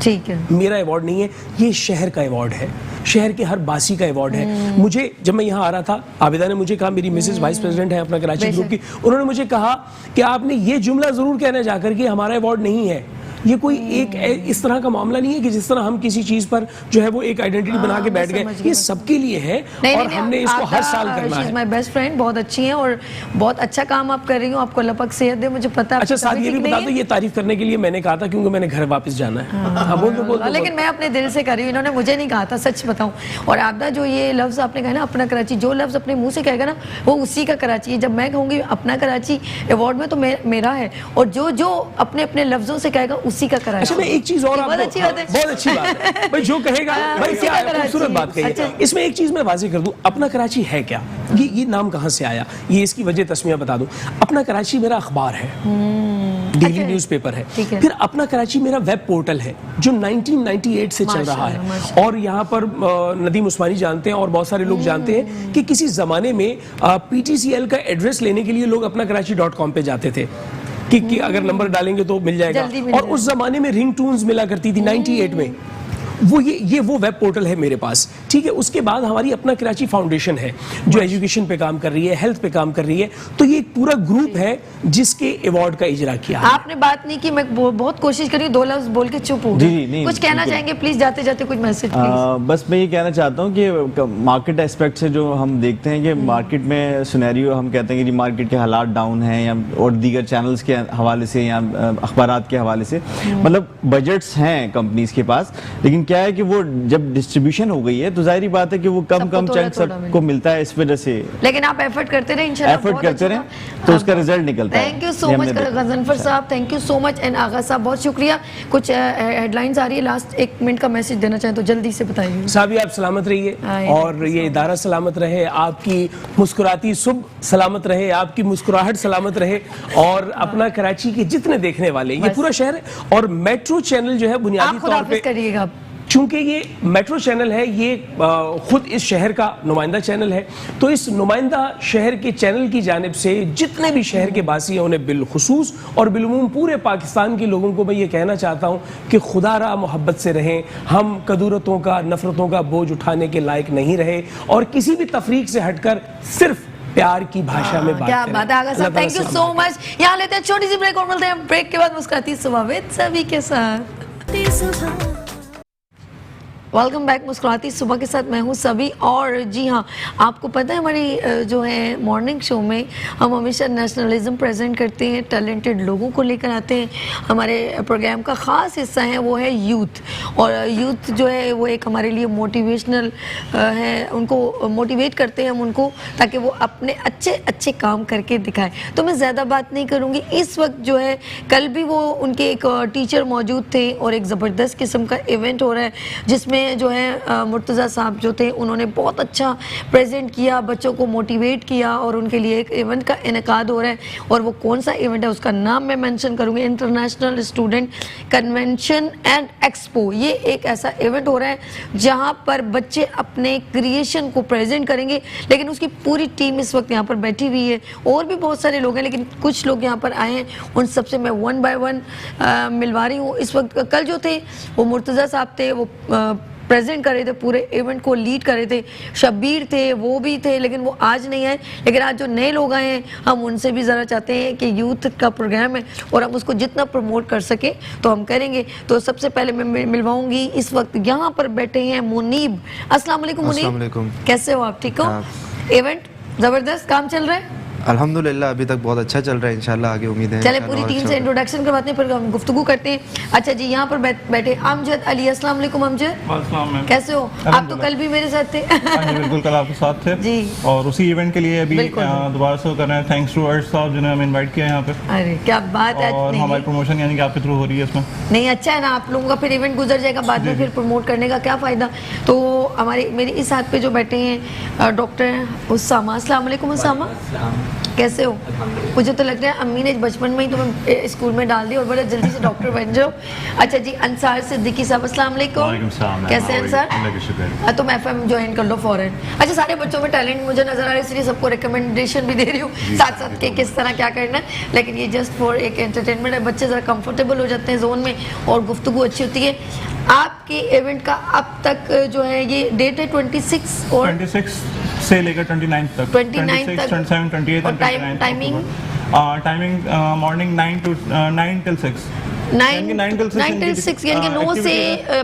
ठीक है,
मेरा अवार्ड नहीं है, ये शहर का अवार्ड है। शहर के हर बासी का अवार्ड है। मुझे जब मैं यहाँ आ रहा था, आबिदा ने मुझे कहा, मेरी मिसेज वाइस प्रेसिडेंट है अपना कराची ग्रुप की, उन्होंने मुझे कहा कि आपने ये जुमला जरूर कहना जाकर कि हमारा अवार्ड नहीं है। ये कोई एक इस तरह का मामला नहीं है कि जिस तरह हम किसी चीज पर जो है वो एक आइडेंटिटी बना के बैठ गए। ये सबके लिए है और हमने इसको हर साल करना है।
माय बेस्ट फ्रेंड, बहुत अच्छी हैं और बहुत अच्छा काम आप कर रही हो, आपको अल्लाह पाक सेहत दे, मुझे पता है।
अच्छा साथ ये भी बता दो, ये तारीफ करने के लिए मैंने कहा था क्योंकि मैंने घर वापस जाना है। बोल
लेकिन मैं अपने दिल से कर रही हूँ, इन्होंने मुझे नहीं कहा था, सच बताऊं। और आपदा जो ये लफ्ज आपने कहा ना अपना कराची, जो लफ्ज अपने मुंह से कहेगा ना वो उसी का कराची है। जब मैं कहूँगी अपना कराची अवार्ड में तो मेरा है, और जो जो अपने अपने लफ्जों से कहेगा उसी का कराची।
एक चीज और
बहुत अच्छी बात है,
बहुत अच्छी बात है भाई, जो कहेगा भाई क्या खूबसूरत बात कही। अच्छा। इसमें एक चीज मैं वाज़ेह कर दूं, अपना कराची है क्या, ये नाम कहां से आया, ये इसकी वजह तस्मिया बता दूं। अपना कराची मेरा अखबार है, डेली न्यूज़पेपर है। फिर अपना कराची मेरा वेब पोर्टल है जो 1998 से चल रहा है, और यहाँ पर नदीम उस्मानी जानते हैं और बहुत सारे लोग जानते हैं कि किसी जमाने में PTCL का एड्रेस लेने के लिए लोग अपना कराची.com पे जाते थे कि अगर नंबर डालेंगे तो मिल जाएगा। और उस जमाने में रिंग टून्स मिला करती थी 98 में। वो वेब पोर्टल है मेरे पास, ठीक है। उसके बाद हमारी अपना कराची फाउंडेशन है जो एजुकेशन पे काम कर रही है, हेल्थ पे काम कर रही है। तो ये एक पूरा ग्रुप है जिसके अवार्ड का इजरा किया।
आपने बात नहीं की, मैं बहुत कोशिश करी, 2 लफ्ज बोल के चुप हो गए। कुछ कहना चाहेंगे प्लीज, जाते जाते कुछ मैसेज प्लीज।
बस मैं ये कहना चाहता हूँ कि मार्केट एस्पेक्ट से जो हम देखते हैं कि मार्केट में सिनेरियो, हम कहते हैं कि मार्केट के हालात डाउन हैं, या और दीगर चैनल्स के हवाले से या अखबारात के हवाले से, मतलब बजट्स हैं कंपनीज के पास, लेकिन क्या है कि वो जब डिस्ट्रीब्यूशन हो गई है तो जाहिर बात है कि वो कम चंक सबको मिलता है, इस वजह से।
लेकिन आप एफर्ट करते रहे, इंशाल्लाह
एफर्ट करते रहे तो उसका रिजल्ट निकलता है।
Thank you so much Ghazanfar साहब, thank you so much. And Agha साहब बहुत शुक्रिया। कुछ हेडलाइंस आ रही है, लास्ट 1 मिनट का मैसेज देना चाहें तो जल्दी से बताइए।
साहब आप सलामत रहिए और ये इदारा सलामत रहे, आपकी मुस्कुराती सुबह सलामत रहे, आपकी मुस्कुराहट सलामत रहे, और अपना कराची के जितने देखने वाले, ये पूरा शहर है। और मेट्रो चैनल जो है बुनियादी तौर पे
करिएगा,
चूंकि ये मेट्रो चैनल है, ये खुद इस शहर का नुमाइंदा चैनल है, तो इस नुमाइंदा शहर के चैनल की जानिब से जितने भी शहर के बासी हैं उन्हें बिलखुसूस और बिलुमूम पूरे पाकिस्तान के लोगों को मैं ये कहना चाहता हूँ कि खुदा रा मोहब्बत से रहें। हम कदूरतों का, नफरतों का बोझ उठाने के लायक नहीं रहे, और किसी भी तफरीक से हटकर सिर्फ प्यार की भाषा में बात करें।
क्या बात है आगा साहब, थैंक यू सो मच। यहाँ लेते हैं छोटी सी ब्रेक और मिलते हैं ब्रेक के बाद मुस्कुराती सुबह विद सभी के साथ। वेलकम बैक मुस्कुराती सुबह के साथ, मैं हूँ सभी। और जी हाँ, आपको पता है हमारी जो है मॉर्निंग शो में हम हमेशा नेशनलिज्म प्रेजेंट करते हैं, टैलेंटेड लोगों को लेकर आते हैं। हमारे प्रोग्राम का ख़ास हिस्सा है वो है यूथ, और यूथ जो है वो एक हमारे लिए मोटिवेशनल है, उनको मोटिवेट करते हैं हम उनको, ताकि वो अपने अच्छे अच्छे काम करके दिखाएं। तो मैं ज़्यादा बात नहीं करूँगी। इस वक्त जो है, कल भी वो उनके एक टीचर मौजूद थे और एक ज़बरदस्त किस्म का इवेंट हो रहा है जिसमें जो है मुर्तज़ा साहब जो थे उन्होंने बहुत अच्छा प्रेजेंट किया, बच्चों को मोटिवेट किया, और उनके लिए एक इवेंट का इनेकाद हो रहा है। और वो कौन सा इवेंट है उसका नाम मैं मेंशन करूँगी, international student convention and expo. ये एक ऐसा इवेंट हो रहा है जहाँ पर बच्चे अपने क्रिएशन को प्रेजेंट करेंगे, लेकिन उसकी पूरी टीम इस वक्त यहाँ पर बैठी हुई है। और भी बहुत सारे लोग हैं, लेकिन कुछ लोग यहाँ पर आए हैं, उन सबसे मैं 1 बाय 1 मिलवा रही हूँ। इस वक्त कल जो थे वो मुर्तज़ा साहब थे, वो प्रेजेंट कर रहे थे, पूरे इवेंट को लीड कर रहे थे। शब्बीर थे, वो भी थे, लेकिन वो आज नहीं आए। लेकिन आज जो नए लोग आए हैं, हम उनसे भी ज़रा चाहते हैं कि यूथ का प्रोग्राम है और हम उसको जितना प्रमोट कर सके तो हम करेंगे। तो सबसे पहले मैं मिलवाऊंगी, इस वक्त यहाँ पर बैठे हैं मुनीब। अस्सलाम वालेकुम मुनीब, कैसे हो आप? ठीक हो? इवेंट ज़बरदस्त काम चल रहा है?
अल्हम्दुलिल्लाह अभी तक बहुत अच्छा चल रहा है, इंशाल्लाह आगे उम्मीद है।
चले पूरी टीम से इंट्रोडक्शन करवाते हैं, फिर हम गुफ्तगू करते हैं। अच्छा जी, यहाँ पर बैठे अमजद अली। अस्सलाम वालेकुम अमजद, कैसे हो? आप तो कल भी मेरे साथ थे।
बिल्कुल, कल आपके साथ थे जी, और उसी इवेंट के लिए अभी दोबारा से कर रहे हैं। थैंक्स टू अर्श साहब जिन्होंने हमें इनवाइट किया यहाँ पे।
अरे क्या बात है,
और हमारी प्रमोशन यानी कि आपके थ्रू हो रही है इसमें।
नहीं, अच्छा है ना, आप लोगों का फिर इवेंट गुजर जाएगा, बाद में फिर प्रमोट करने का क्या फ़ायदा। तो हमारे मेरे इस हाथ पे जो बैठे हैं डॉक्टर उस्सामा। अस्सलाम वालेकुम उस्सामा, कैसे हो? मुझे तो लगता है अम्मी ने बचपन में ही तुम्हें स्कूल में डाल दी और बड़ा जल्दी से डॉक्टर बन जाओ। अच्छा जी, अंसार सिद्दीकी साहब, अस्सलाम वालेकुम। कैसे हैं अंसार? तुम FM ज्वाइन कर लो फौरन। अच्छा, सारे बच्चों में टैलेंट मुझे नजर आ रहा है, इसलिए सबको रिकमेंडेशन भी दे रही हूँ साथ साथ के किस तरह क्या करना है, लेकिन ये जस्ट फॉर एक एंटरटेनमेंट है। बच्चे ज़रा कंफर्टेबल हो जाते हैं जोन में और गुफ्तगू अच्छी होती है। आपके इवेंट का अब तक जो है ये डेट है 26 और
26 से लेकर 29 तक,
29 तक
27, 28
और टाइमिंग
मॉर्निंग 9 till 6
9 till 6 यानी कि 9 से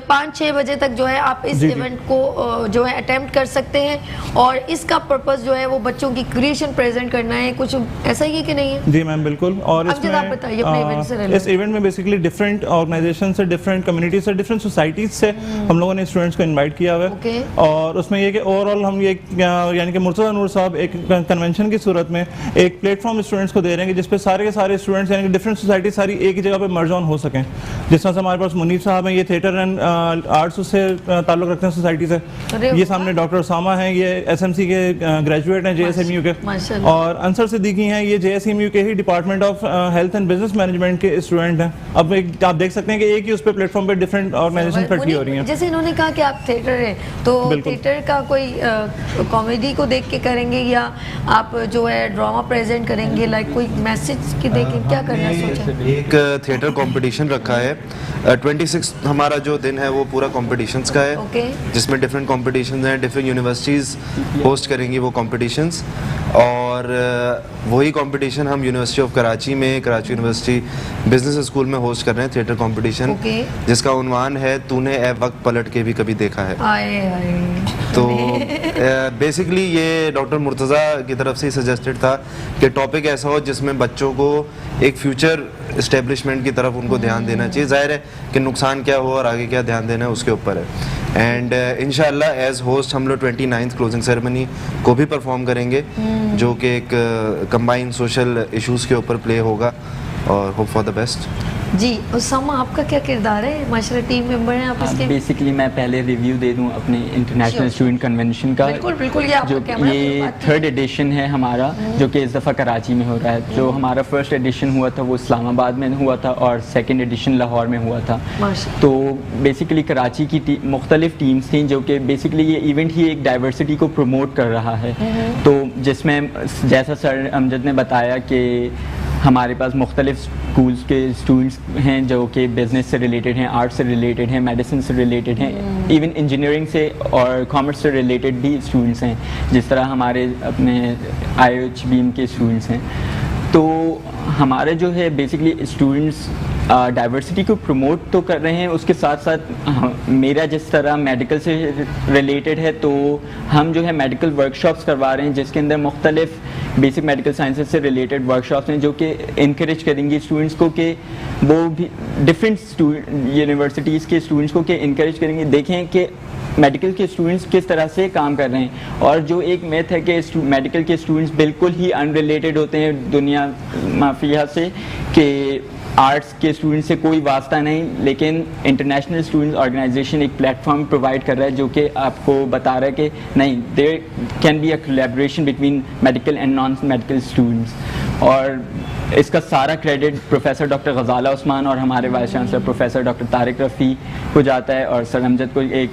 5-6 बजे तक जो है आप इस इवेंट को जो है अटेम्प्ट कर सकते हैं और इसका पर्पस जो है वो बच्चों की क्रिएशन प्रेजेंट करना है। कुछ ऐसा ही है कि नहीं है?
जी मैम, बिल्कुल। और
इसमें आप बताइए अपने इवेंट से रिलेटेड।
इस इवेंट में बेसिकली डिफरेंट ऑर्गेनाइजेशन से, डिफरेंट कम्युनिटी से, डिफरेंट सोसाइटीज से हम लोगों ने स्टूडेंट्स को इनवाइट किया हुआ है और उसमें ये कि ओवरऑल हम ये यानी कि मुर्तज़ा नूर साहब एक कन्वेंशन की सूरत में एक प्लेटफॉर्म स्टूडेंट्स को दे रहे हैं कि जिसपे सारे के सारे स्टूडेंट्स यानी कि डिफरेंट सोसाइटी सारी एक ही जगह पे मर्ज ऑन हो सकें। जिस तरह से हमारे पास मुनीर साहब हैं, ये थिएटर एंड आर्ट्स से ताल्लुक़ रखते हैं सोसाइटी से। ये सामने डॉक्टर उसामा हैं, ये SMC के ग्रेजुएट हैं JSMU के, और अंसर सिद्दीकी हैं, ये JSMU के ही department of health and business management के स्टूडेंट हैं। अब आप देख सकते हैं कि एक ही उस पर प्लेटफॉर्म पे डिफरेंट ऑर्गेनाइजेशन इकट्ठी हो रही हैं।
जैसे इन्होंने कहा कि आप थिएटर है तो थिएटर का कोई कॉमेडी को देख के करेंगे या आप जो है ड्रामा प्रेजेंट करेंगे, लाइक कोई मैसेज की देख के क्या करना सोचा?
एक थिएटर कंपटीशन रखा है। 26 हमारा जो दिन है वो पूरा कॉम्पिटिशन्स का है, जिसमें डिफरेंट कॉम्पिटिशन्स हैं, डिफरेंट यूनिवर्सिटीज़ होस्ट करेंगी वो कॉम्पिटिशन्स, और वही कंपटीशन हम यूनिवर्सिटी ऑफ कराची में, कराची यूनिवर्सिटी बिजनेस स्कूल में होस्ट कर रहे हैं थिएटर कंपटीशन, जिसका उन्वान है तूने ए वक्त पलट के भी कभी देखा है। तो बेसिकली ये डॉक्टर मुर्तज़ा की तरफ से सजेस्टेड था कि टॉपिक ऐसा हो जिसमें बच्चों को एक फ्यूचर इस्टेब्लिशमेंट की तरफ उनको ध्यान देना चाहिए। जाहिर है कि नुकसान क्या हो और आगे क्या ध्यान देना है उसके ऊपर है। एंड इंशाल्लाह एज होस्ट हम लोग 29 क्लोजिंग सेरेमनी को भी परफॉर्म करेंगे, जो कि एक कंबाइंड सोशल इश्यूज़ के ऊपर प्ले होगा, और होप फॉर द बेस्ट।
जी, उसामा आपका क्या किरदार है? माशाल्लाह टीम मेंबर हैं आप इसके।
बेसिकली मैं पहले रिव्यू दे दूं अपने इंटरनेशनल स्टूडेंट कन्वेंशन का।
बिल्कुल बिल्कुल, ये आपका कैमरा
ये 3rd एडिशन है हमारा, जो कि इस दफ़ा कराची में हो रहा है। जो हमारा 1st एडिशन हुआ था वो इस्लामाबाद में हुआ था और 2nd एडिशन लाहौर में हुआ था। तो बेसिकली कराची की मुख्तलिफ टीम्स थी, जो कि बेसिकली ये इवेंट ही एक डाइवर्सिटी को प्रमोट कर रहा है। तो जिसमें जैसा सर अमजद ने बताया कि हमारे पास मुख्तलिफ स्कूल्स के स्टूडेंट्स हैं जो कि बिज़नेस से रिलेटेड हैं, आर्ट्स से रिलेटेड हैं, मेडिसिन से रिलेटेड हैं, इवन इंजीनियरिंग से और कॉमर्स से रिलेटेड भी स्टूडेंट्स हैं, जिस तरह हमारे अपने IOH बीम के स्टूडेंट्स हैं। तो हमारे जो है बेसिकली स्टूडेंट्स डाइवर्सिटी को प्रमोट तो कर रहे हैं, उसके साथ साथ मेरा जिस तरह मेडिकल से रिलेटेड है तो हम जो है मेडिकल वर्कशॉप्स करवा रहे हैं, जिसके अंदर मुख्तलिफ बेसिक मेडिकल साइंसेज से रिलेटेड वर्कशॉप्स हैं, जो कि इनकरेज करेंगी स्टूडेंट्स को कि वो भी डिफरेंट यूनिवर्सिटीज़ के स्टूडेंट्स को कि इनकरेज करेंगे, देखें कि मेडिकल के स्टूडेंट्स किस तरह से काम कर रहे हैं। और जो एक मैथ है कि मेडिकल के स्टूडेंट्स बिल्कुल ही अनरिलेटेड होते हैं दुनिया माफिया से, कि आर्ट्स के स्टूडेंट्स से कोई वास्ता नहीं, लेकिन इंटरनेशनल स्टूडेंट्स ऑर्गेनाइजेशन एक प्लेटफॉर्म प्रोवाइड कर रहा है जो कि आपको बता रहा है कि नहीं, there can be a collaboration between medical and non medical students. और इसका सारा credit professor doctor Ghazala Usman और हमारे vice chancellor professor doctor Tariq Rafi को जाता है, और सर अमजद को एक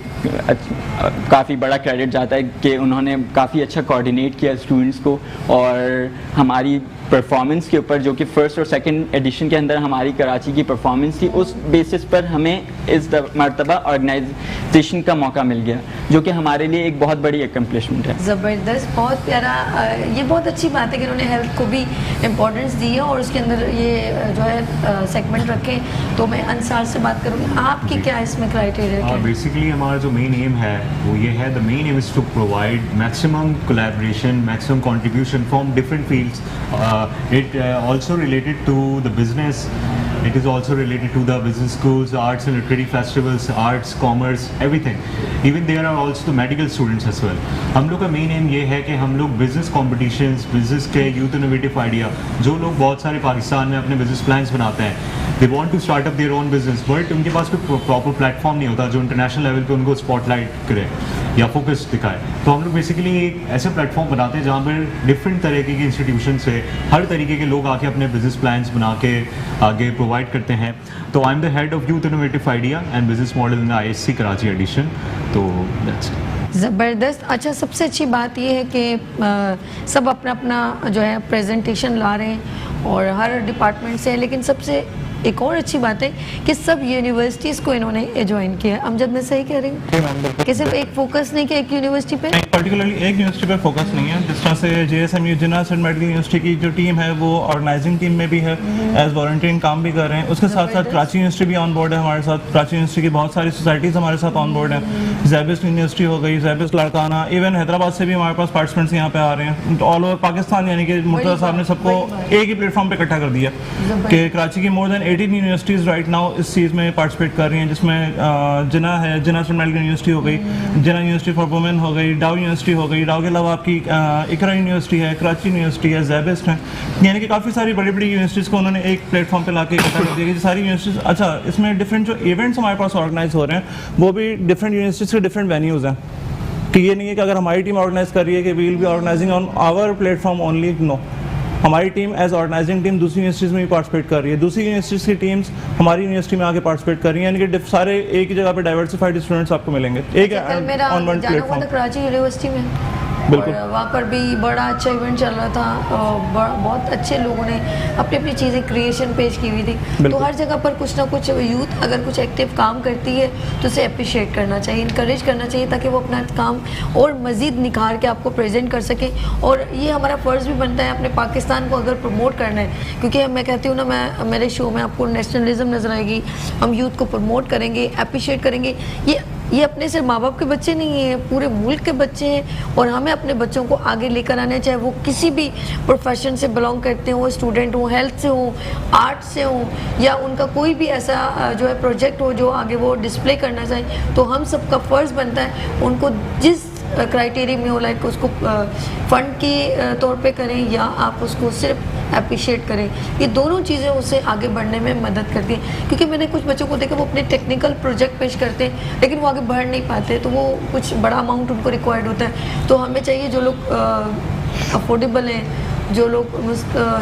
काफ़ी बड़ा क्रेडिट जाता है कि उन्होंने काफ़ी अच्छा कोऑर्डिनेट किया स्टूडेंट्स को। और हमारी परफॉर्मेंस के ऊपर, जो कि 1st और 2nd एडिशन के अंदर हमारी कराची की परफॉर्मेंस थी, उस बेसिस पर हमें इस मरतबा ऑर्गेनाइजेशन का मौका मिल गया, जो कि हमारे लिए एक बहुत बड़ी एकम्प्लिशमेंट है।
ज़बरदस्त, बहुत प्यारा। ये बहुत अच्छी बात है कि उन्होंने हेल्थ को भी इम्पोर्टेंस दी है और उसके अंदर ये जो है सेगमेंट रखे। तो मैं अंसार से बात करूँगी, आपकी क्या इसमें क्राइटेरिया?
बेसिकली हमारा जो मेन एम है वो ये है, the main aim is to provide maximum collaboration, maximum contribution from different fields. It also related to the business It is also related to the business schools, arts and literary festivals, arts, commerce, everything. Even there are also the medical students as well. हम लोग का main M ये है कि हम लोग business competitions, business के youth innovative idea, जो लोग बहुत सारे पाकिस्तान में अपने बिजनेस प्लान्स बनाते हैं, they want to start up their own business, but उनके पास कोई प्रॉपर प्लेटफॉर्म नहीं होता जो इंटरनेशनल लेवल पे उनको स्पॉटलाइट करे या फोकस दिखाए. तो हम लोग बेसिकली एक ऐसे प्लेटफॉर्म बनाते हैं जहाँ पर डिफरेंट तरीके के इंस्टीट्यूशन से हर तरीके के लोग आके अपने बिजनेस प्लान्स बना के आगे प्रोवाइड करते हैं. तो I am the head of youth innovative idea and business model in the ISC Karachi edition. तो दैट्स
ज़बरदस्त. अच्छा, सबसे अच्छी बात ये है कि सब अपना अपना जो है प्रेजेंटेशन ला रहे हैं और हर डिपार्टमेंट से है, लेकिन सबसे एक और अच्छी बात है कि सब यूनिवर्सिटीज़ को इन्होंने ज्वाइन किया है. अमजद, मैं सही कह रही हूँ कि सिर्फ एक फोकस नहीं किया एक यूनिवर्सिटी पे?
पर्टिकुलरली एक यूनिवर्सिटी पे फोकस नहीं है. जिस तरह से JSMU जिन्ना मेडिकल यूनिवर्सिटी की जो टीम है वो ऑर्गेनाइजिंग टीम में भी है, एज वॉलंटियरिंग काम भी कर रहे हैं. उसके साथ साथ कराची यूनिवर्सिटी भी ऑन बोर्ड है हमारे साथ. कराची यूनिवर्सिटी की बहुत सारी सोसाइटीज़ हमारे साथ ऑन बोर्ड हैं. ज़ैबिस्ट यूनिवर्सिटी हो गई, ज़ैबिस्ट लड़काना, इवन हैदराबाद से भी हमारे पास पार्टिसिपेंट्स यहाँ पे आ रहे हैं ऑल ओवर पाकिस्तान. यानी कि मुर्तज़ा साहब ने सबको एक ही प्लेटफॉर्म पे इकट्ठा कर दिया कि कराची की more than 18 universities right now इस चीज़ में पार्टिसिपेट कर रही हैं, जिसमें जिन्ना है, जिन्ना मेडिकल यूनिवर्सिटी हो गई, जिन्ना यूनिवर्सिटी फॉर वुमेन हो गई, डाउ यूनिवर्सिटी हो गई, डाउ के अलावा आपकी इकरा यूनिवर्सिटी है, कराची यूनिवर्सिटी है, ज़ैबिस्ट है. यानी कि काफ़ी सारी बड़ी बड़ी यूनिवर्सिटीज़ को उन्होंने एक प्लेटफॉर्म पे लाके इकट्ठा कर दिया कि सारी यूनिवर्सिटीज़. अच्छा, इसमें डिफरेंट जो इवेंट्स हमारे पास ऑर्गेनाइज हो रहे हैं वो भी डिफरेंट यूनिवर्सिटीज़ के डिफरेंट वेन्यूज़ हैं. कि ये नहीं है कि अगर हमारी टीम ऑर्गेनाइज कर रही है कि we will be organizing on our platform only. No, हमारी टीम एज ऑर्गेनाइजिंग टीम दूसरी यूनिवर्सिटीज़ में भी पार्टिसिपेट कर रही है. दूसरी यूनिवर्सिटीज़ की टीम्स हमारी यूनिवर्सिटी में आके पार्टिसिपेट कर रही हैं. यानी कि सारे एक ही जगह पे डाइवर्सिफाइड स्टूडेंट्स आपको मिलेंगे एक on one platform.
Karachi university में
बिल्कुल,
और वहाँ पर भी बड़ा अच्छा इवेंट चल रहा था और बहुत अच्छे लोगों ने अपनी अपनी चीज़ें क्रिएशन पेश की हुई थी. तो हर जगह पर कुछ ना कुछ यूथ अगर कुछ एक्टिव काम करती है तो उसे अप्रिशिएट करना चाहिए, इनकरेज करना चाहिए ताकि वो अपना काम और मज़ीद निखार के आपको प्रेजेंट कर सके. और ये हमारा फ़र्ज़ भी बनता है अपने पाकिस्तान को अगर प्रमोट करना है, क्योंकि मैं कहती हूँ ना, मैं मेरे शो में आपको नेशनलिज्म नज़र आएगी, हम यूथ को प्रमोट करेंगे, अप्रिशिएट करेंगे. ये अपने सिर्फ माँ बाप के बच्चे नहीं हैं, पूरे मुल्क के बच्चे हैं और हमें अपने बच्चों को आगे लेकर आना, चाहे वो किसी भी प्रोफेशन से बिलोंग करते हो, स्टूडेंट हो, हेल्थ से हो, आर्ट से हो, या उनका कोई भी ऐसा जो है प्रोजेक्ट हो जो आगे वो डिस्प्ले करना चाहे. तो हम सबका फ़र्ज़ बनता है उनको जिस क्राइटेरिया में हो, लाइक उसको फ़ंड के तौर पे करें या आप उसको सिर्फ अप्रिशिएट करें. ये दोनों चीज़ें उसे आगे बढ़ने में मदद करती हैं. क्योंकि मैंने कुछ बच्चों को देखा वो अपने टेक्निकल प्रोजेक्ट पेश करते हैं लेकिन वो आगे बढ़ नहीं पाते, तो वो कुछ बड़ा अमाउंट उनको रिक्वायर्ड होता है. तो हमें चाहिए जो लोग अफोर्डेबल हैं, जो लोग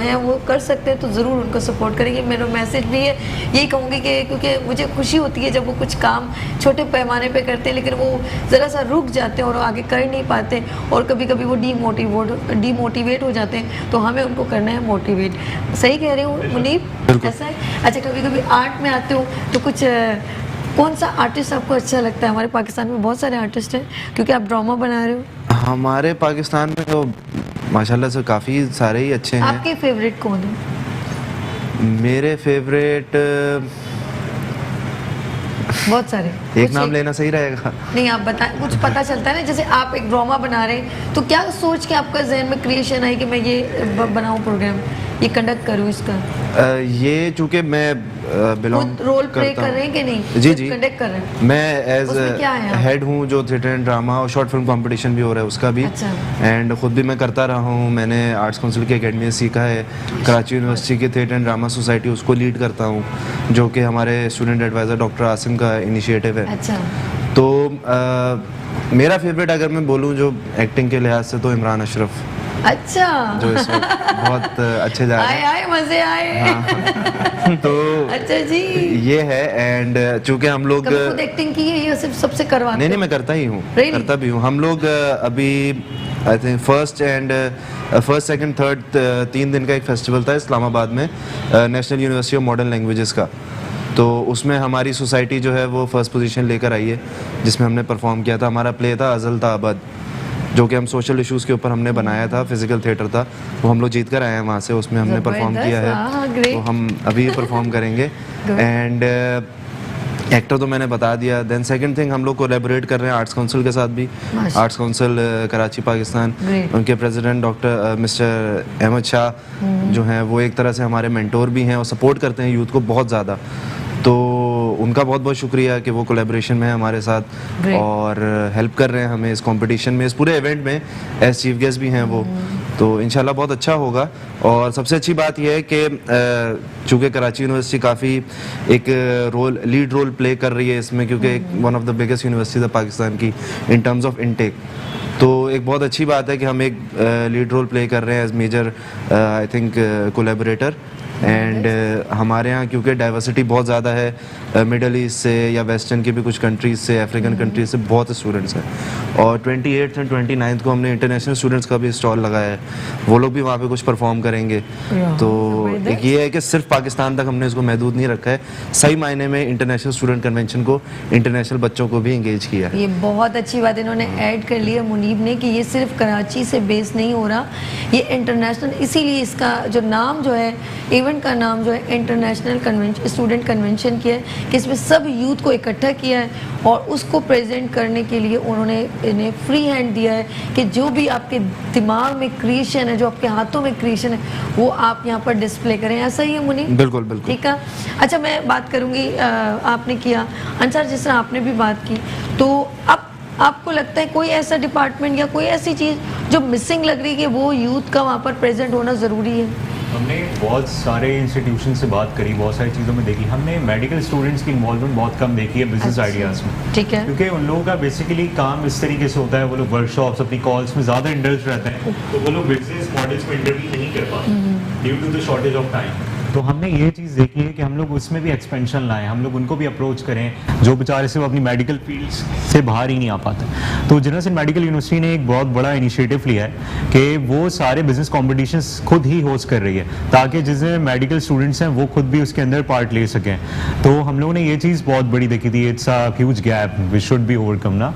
हैं वो कर सकते हैं, तो ज़रूर उनको सपोर्ट करेंगे. मेरा मैसेज भी है, यही कहूँगी कि क्योंकि मुझे खुशी होती है जब वो कुछ काम छोटे पैमाने पे करते हैं लेकिन वो ज़रा सा रुक जाते हैं और आगे कर नहीं पाते और कभी कभी वो डीमोटिवेट हो जाते हैं. तो हमें उनको करना है मोटिवेट. सही कह रही हूँ मुनीब, ऐसा है? अच्छा, कभी कभी आर्ट में आते हो तो कुछ कौन सा आर्टिस्ट आपको अच्छा लगता है? हमारे पाकिस्तान में बहुत सारे आर्टिस्ट हैं, क्योंकि आप ड्रामा बना रहे हो.
हमारे पाकिस्तान में तो माशाल्लाह से काफ़ी सारे ही अच्छे हैं.
आपके फेवरेट कौन है?
मेरे फेवरेट
बहुत सारे.
एक नाम लेना सही रहेगा?
नहीं, आप बताएं. कुछ पता चलता है ना, जैसे आप एक ड्रामा बना रहे हैं तो क्या सोच के आपका जहन में क्रिएशन आई कि मैं ये बनाऊं प्रोग्राम, ये कंडक्ट करूं इसका?
ये चूँकि मैं बिलोंग
रोल प्ले कर रहे हैं कि नहीं?
जी जी,
कंडक्ट कर रहे हैं.
मैं एज हेड हूँ जो थिएटर एंड ड्रामा और शॉर्ट फिल्म कंपटीशन भी हो रहा है उसका भी. अच्छा. एंड ख़ुद भी मैं करता रहा हूँ. मैंने आर्ट्स काउंसिल की अकेडमी से सीखा है. कराची यूनिवर्सिटी की थिएटर एंड ड्रामा सोसाइटी उसको लीड करता हूँ, जो कि हमारे स्टूडेंट एडवाइज़र डॉक्टर आसिम का इनिशिएटिव है. अच्छा. तो मेरा फेवरेट अगर मैं बोलूँ जो एक्टिंग के लिहाज से तो इमरान अशरफ.
अच्छा.
जो इस वक्त बहुत अच्छे जा रहे हैं.
आए मजे आए.
हाँ. तो
अच्छा जी,
ये है. एंड चूँकि हम लोग
खुद एक्टिंग की है, ये सिर्फ सबसे करवाते?
नहीं, मैं करता ही हूँ, करता भी हूँ. हम लोग अभी I think first second third 3 दिन का एक फेस्टिवल था इस्लामाबाद में, national university of modern languages का. तो उसमें हमारी सोसाइटी जो है वो फर्स्ट पोजीशन लेकर आई है, जिसमें हमने परफॉर्म किया था. हमारा प्ले था अज़ल ता अबद, जो कि हम सोशल इश्यूज़ के ऊपर हमने बनाया था. फिजिकल थिएटर था, वो हम लोग जीत कर आए हैं वहाँ से. उसमें हमने परफॉर्म किया है, तो हम अभी परफॉर्म करेंगे. एंड एक्टर तो मैंने बता दिया। देन सेकंड थिंग, हम लोग कोलैबोरेट कर रहे हैं आर्ट्स काउंसिल के साथ भी। आर्ट्स काउंसिल कराची पाकिस्तान, उनके president doctor mister Ahmed Shah जो हैं वो एक तरह से हमारे मेंटोर भी हैं और सपोर्ट करते हैं यूथ को बहुत ज़्यादा। तो उनका बहुत बहुत शुक्रिया कि वो कोलैबोरेशन में है हमारे साथ और हेल्प कर रहे हैं हमें इस कंपटीशन में, इस पूरे इवेंट में एज चीफ गेस्ट भी हैं वो। तो इंशाल्लाह बहुत अच्छा होगा। और सबसे अच्छी बात यह है कि चूँकि कराची यूनिवर्सिटी काफ़ी एक लीड रोल प्ले कर रही है इसमें, क्योंकि one of the biggest universities है पाकिस्तान की इन टर्म्स ऑफ इनटेक। तो एक बहुत अच्छी बात है कि हम एक लीड रोल प्ले कर रहे हैं as major I think collaborator. And हमारे यहाँ क्योंकि डाइवर्सिटी बहुत ज़्यादा है मिडल ईस्ट से या वेस्टर्न की भी कुछ कंट्रीज़ से, अफ्रीकन कंट्रीज से बहुत स्टूडेंट्स हैं। और 28 एंड 29 को हमने इंटरनेशनल स्टूडेंट्स का भी स्टॉल लगाया है, वो लोग भी वहाँ पे कुछ परफॉर्म करेंगे। तो एक ये है कि सिर्फ पाकिस्तान तक हमने इसको महदूद नहीं रखा है, सही मायने में इंटरनेशनल स्टूडेंट कन्वेंशन को इंटरनेशनल बच्चों को भी इंगेज किया।
ये बहुत अच्छी बात इन्होंने ऐड कर ली है मुनीब ने कि ये सिर्फ कराची से बेस नहीं हो रहा, ये इंटरनेशनल, इसीलिए इसका जो नाम जो है, इवेंट का नाम जो है इंटरनेशनल कन्वेंशन स्टूडेंट कन्वेंशन किया है कि इसमें सब यूथ को इकट्ठा किया है और उसको प्रेजेंट करने के लिए उन्होंने इन्हें फ्री हैंड दिया है कि जो भी आपके दिमाग में क्रिएशन है, जो आपके हाथों में क्रिएशन है, वो आप यहाँ पर डिस्प्ले करें। ऐसा ही है मुनी?
बिल्कुल बिल्कुल।
ठीक है। अच्छा, मैं बात करूँगी, आपने किया अंसार, जिस तरह आपने भी बात की, तो अब आपको लगता है कोई ऐसा डिपार्टमेंट या कोई ऐसी चीज़ जो मिसिंग लग रही है कि वो यूथ का वहाँ पर प्रेजेंट होना ज़रूरी है?
हमने बहुत सारे इंस्टीट्यूशन से बात करी, बहुत सारी चीज़ों में देखी। हमने मेडिकल स्टूडेंट्स की इन्वॉल्वमेंट बहुत कम देखी है बिजनेस आइडियाज़ में।
ठीक है।
क्योंकि उन लोगों का बेसिकली काम इस तरीके से होता है, वो लोग वर्कशॉप्स, अपनी कॉल्स में ज़्यादा इंडल्ज रहते हैं, तो वो लोग बिजनेस मॉडल्स में इंटरव्यू नहीं कर पाते due to the shortage of time. तो हमने ये चीज़ देखी है कि हम लोग उसमें भी एक्सपेंशन लाएं, हम लोग उनको भी अप्रोच करें जो बेचारे से वो अपनी मेडिकल फील्ड से बाहर ही नहीं आ पाते। तो जनरल मेडिकल यूनिवर्सिटी ने एक बहुत बड़ा इनिशिएटिव लिया है कि वो सारे बिजनेस कॉम्पिटिशन्स खुद ही होस्ट कर रही है, ताकि जिसमें मेडिकल स्टूडेंट्स हैं वो खुद भी उसके अंदर पार्ट ले सकें। तो हम लोगों ने ये चीज़ बहुत बड़ी देखी थी, it's a huge gap which should be overcome ना।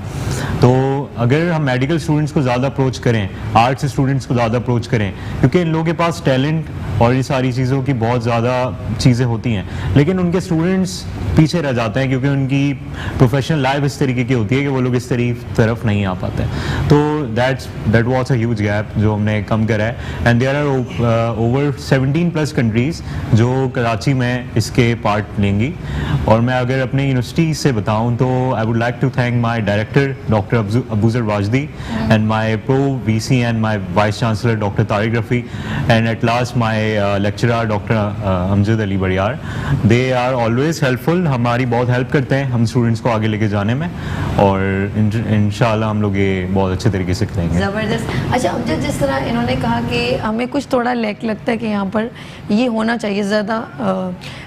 तो अगर हम मेडिकल स्टूडेंट्स को ज़्यादा अप्रोच करें, आर्ट्स स्टूडेंट्स को ज़्यादा अप्रोच करें, क्योंकि इन लोगों के पास टैलेंट और ये सारी चीज़ों की बहुत ज़्यादा चीज़ें होती हैं, लेकिन उनके स्टूडेंट्स पीछे रह जाते हैं क्योंकि उनकी प्रोफेशनल लाइफ इस तरीके की होती है कि वो लोग इस तरफ नहीं आ पाते। तो that was a huge gap जो हमने कम करा है। And there are over 17+ countries जो कराची में इसके पार्ट लेंगी। और मैं अगर अपने यूनिवर्सिटी से बताऊं तो I would like to thank my director doctor Abuzar Wajdi and my pro VC and my vice chancellor doctor Tariq Rafi and at last my lecturer doctor Amjad Ali Badiyar. They are always helpful, हमारी बहुत हेल्प करते हैं हम स्टूडेंट्स को आगे लेके जाने में, और इंशाल्लाह हम लोग ये बहुत अच्छे तरीके से करेंगे।
ज़बरदस्त। अच्छा अमजद, जिस तरह इन्होंने कहा कि हमें कुछ थोड़ा लैक लगता है कि यहाँ पर ये होना चाहिए, ज़्यादा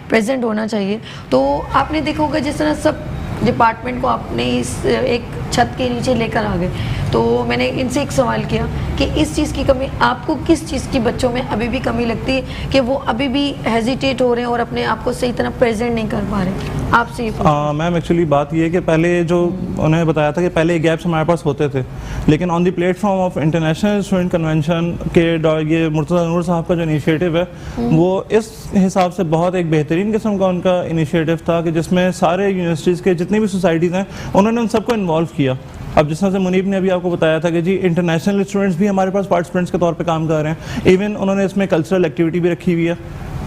प्रेजेंट होना चाहिए, तो आपने देखा होगा जिस तरह सब डिपार्टमेंट को आपने इस एक छत के नीचे लेकर आ गए, तो मैंने इनसे एक सवाल किया कि इस चीज़ की कमी आपको किस चीज़ की बच्चों में अभी भी कमी लगती है कि वो अभी भी हेजिटेट हो रहे हैं और अपने आप को सही तरह प्रेजेंट नहीं कर पा रहे? आपसे
मैम एक्चुअली बात ये है कि पहले जो उन्होंने बताया था कि पहले गैप्स हमारे पास होते थे, लेकिन on the platform of international student convention के ये मुर्तज़ा नूर साहब का जो इनिशिएटिव है वो इस हिसाब से बहुत एक बेहतरीन किस्म का उनका इनिशिएटिव था कि जिसमें सारे यूनिवर्सिटीज़ के जितनी भी सोसाइटीज़ हैं उन्होंने उन सबको इन्वॉल्व किया। अब जिस तरह से मुनीब ने अभी आपको बताया था कि जी इंटरनेशनल स्टूडेंट्स भी हमारे पास पार्टिसिपेंट्स के तौर पे काम कर रहे हैं, इवन उन्होंने इसमें कल्चरल एक्टिविटी भी रखी हुई है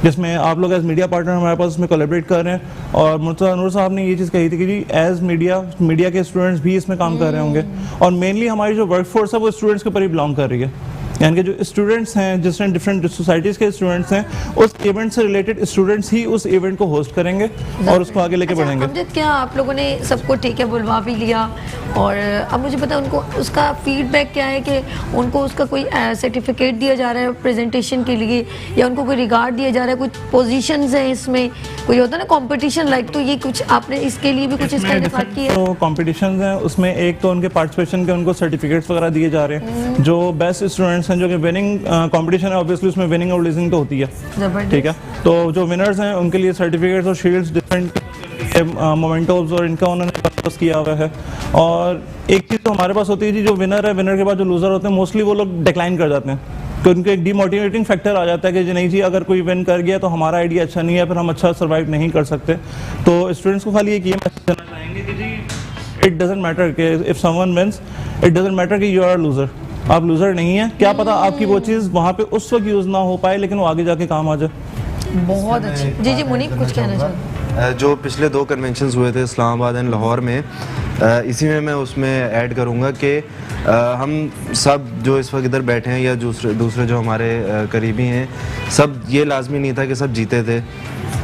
जिसमें आप लोग एज मीडिया पार्टनर हमारे पास उसमें कोलैबोरेट कर रहे हैं। और मुर्तज़ा नूर साहब ने ये चीज़ कही थी कि जी एज मीडिया के स्टूडेंट्स भी इसमें काम कर रहे होंगे, और मेनली हमारी जो वर्कफोर्स है वो स्टूडेंट्स के ऊपर ही बिलोंग कर रही है, यानी कि जो स्टूडेंट्स हैं जिस डिफरेंट सोसाइटीज़ के स्टूडेंट्स हैं उस इवेंट से रिलेटेड स्टूडेंट्स ही उस इवेंट को होस्ट करेंगे और उसको आगे लेके बढ़ेंगे।
अमजद, क्या आप लोगों ने सबको ठीक है बुलवा भी लिया, और अब मुझे पता उनको उसका फीडबैक क्या है कि उनको उसका कोई सर्टिफिकेट दिया जा रहा है प्रेजेंटेशन के लिए, या उनको कोई रिगार्ड दिया जा रहा है, कुछ पोजीशंस हैं इसमें, कोई होता है ना कंपटीशन लाइक, तो ये कुछ आपने इसके लिए भी कुछ इसका इंतज़ाम किया?
तो कॉम्पिटिशन हैं उसमें एक तो उनके पार्टिसिपेशन के उनको सर्टिफिकेट्स वगैरह दिए जा रहे हैं, जो बेस्ट स्टूडेंट्स हैं जो कि विनिंग कंपटीशन है ऑब्वियसली उसमें विनिंग और लूजिंग तो होती है, ठीक है। तो जो विनर्स हैं उनके लिए सर्टिफिकेट्स और शील्ड्स डिफरेंट मोमेंटोस और इनका उन्होंने बंदोबस्त किया हुआ है। और एक चीज़ तो हमारे पास होती है जी, जो विनर है, विनर के बाद जो लूज़र होते हैं मोस्टली वो लोग डिक्लाइन कर जाते हैं कि उनको एक डीमोटिवेटिंग फैक्टर आ जाता है कि नहीं जी अगर कोई विन कर गया तो हमारा आइडिया अच्छा नहीं है, फिर हम अच्छा सर्वाइव नहीं कर सकते। तो स्टूडेंट्स को खाली एक ये मैसेज देना चाहेंगे कि जी इट डजेंट मैटर कि if someone wins, it doesn't matter कि यू आर लूज़र, आप लूज़र नहीं हैं। क्या पता आपकी वो चीज़ वहाँ पे उस वक्त यूज़ ना हो पाए लेकिन वो आगे जाके काम आ जाए।
बहुत अच्छी। जी जी मुनीब कुछ कहना चाहूँ।
जो पिछले 2 कन्वेंशंस हुए थे इस्लामाबाद एंड लाहौर में, इसी में मैं उसमें ऐड करूँगा कि हम सब जो इस वक्त इधर बैठे हैं या दूसरे जो हमारे करीबी हैं, सब ये लाजमी नहीं था कि सब जीते थे,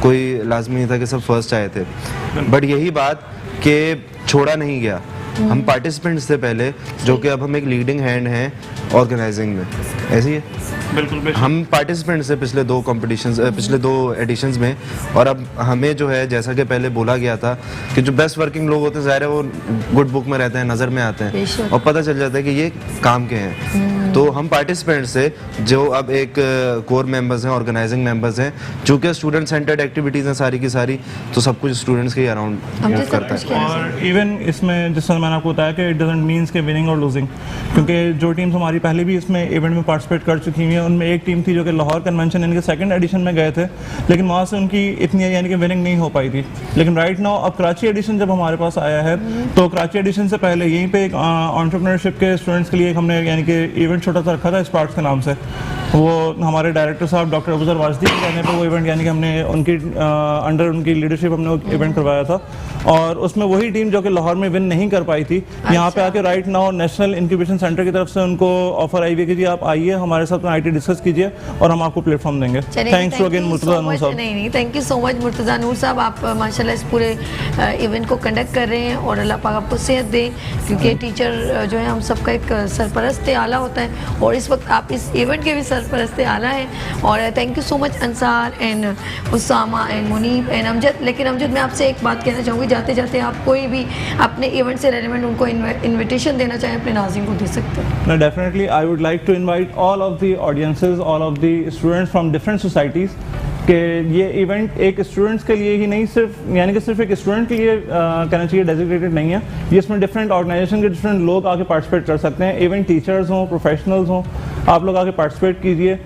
कोई लाजमी नहीं था कि सब फर्स्ट आए थे, बट यही बात कि छोड़ा नहीं गया। हम पार्टिसिपेंट्स थे पहले, जो कि अब हम एक लीडिंग हैंड हैं ऑर्गेनाइजिंग में, ऐसी है
बिल्कुल।
हम पार्टिसिपेंट्स थे पिछले 2 कॉम्पिटिशन्स, पिछले 2 एडिशंस में, और अब हमें जो है जैसा कि पहले बोला गया था कि जो बेस्ट वर्किंग लोग होते हैं ज़ाहिर है वो गुड बुक में रहते हैं, नज़र में आते हैं और पता चल जाता है कि ये काम के हैं। तो हम पार्टिसिपेंट्स से जो अब एक कोर मेंबर्स हैं, ऑर्गेनाइजिंग मेंबर्स हैं, चूँकि स्टूडेंट सेंटर्ड एक्टिविटीज़ हैं सारी की सारी, तो सब कुछ स्टूडेंट्स के ही अराउंड मूव करता है।
और इवन इसमें जिस तरह मैंने आपको बताया कि इट डजंट मीन्स के विनिंग और लूजिंग, क्योंकि जो टीम्स हमारी पहले भी इसमें इवेंट में पार्टिसिपेट कर चुकी हैं, उनमें एक टीम थी जो कि लाहौर कन्वेंशन यानी कि 2nd एडिशन में गए थे, लेकिन वहाँ से उनकी इतनी यानी कि विनिंग नहीं हो पाई थी। लेकिन राइट नाउ अब कराची एडिशन जब हमारे पास आया है, तो कराची एडिशन से पहले यहीं पे एक एंटरप्रेन्योरशिप के स्टूडेंट्स के लिए हमने यानी कि इवेंट छोटा सा रखा था स्पार्क्स के नाम से। वो हमारे डायरेक्टर साहब डॉक्टर अबूजर वाजदी के कहने पे वो इवेंट यानी कि हमने उनकी अंडर उनकी लीडरशिप हमने इवेंट करवाया था, और उसमें वही टीम जो कि लाहौर में विन नहीं कर पाई थी, यहाँ पे आके right now national incubation centre की तरफ से उनको ऑफर आई हुई कि जी आप आइए हमारे साथ आईटी डिस्कस कीजिए और हम आपको प्लेटफॉर्म देंगे। Thanks to again Murtaza Noor साहब।
नहीं thank you so much Murtaza Noor साहब, आप माशाल्लाह इस पूरे इवेंट को कंडक्ट कर रहे हैं और अल्लाह पाक आपको सेहत दे, क्योंकि टीचर जो है हम सबका एक सरपरस्त आला होता है और इस वक्त आप इस इवेंट के भी सरपरस्त आला हैं। और thank you so much Ansar and Usama and Munib and Amjad. लेकिन अमजद मैं आपसे एक बात कहना चाहूँगी, जाते जाते आप कोई भी अपने इवेंट से रेलेवेंट उनको इन्विटेशन देना चाहें अपने नाज़रीन को दे सकते हैं।
Definitely I would like to invite all of the audiences, all of the students from different societies कि ये इवेंट एक स्टूडेंट्स के लिए ही नहीं, सिर्फ यानी कि सिर्फ एक स्टूडेंट के लिए कहना चाहिए डेजिग्नेटेड नहीं है ये, इसमें डिफरेंट ऑर्गेनाइजेशन के डिफरेंट लोग आके पार्टिसिपेट कर सकते हैं। इवेंट टीचर्स हों, प्रोफेशनल्स हों, आप लोग आके पार्टिसिपेट कीजिए।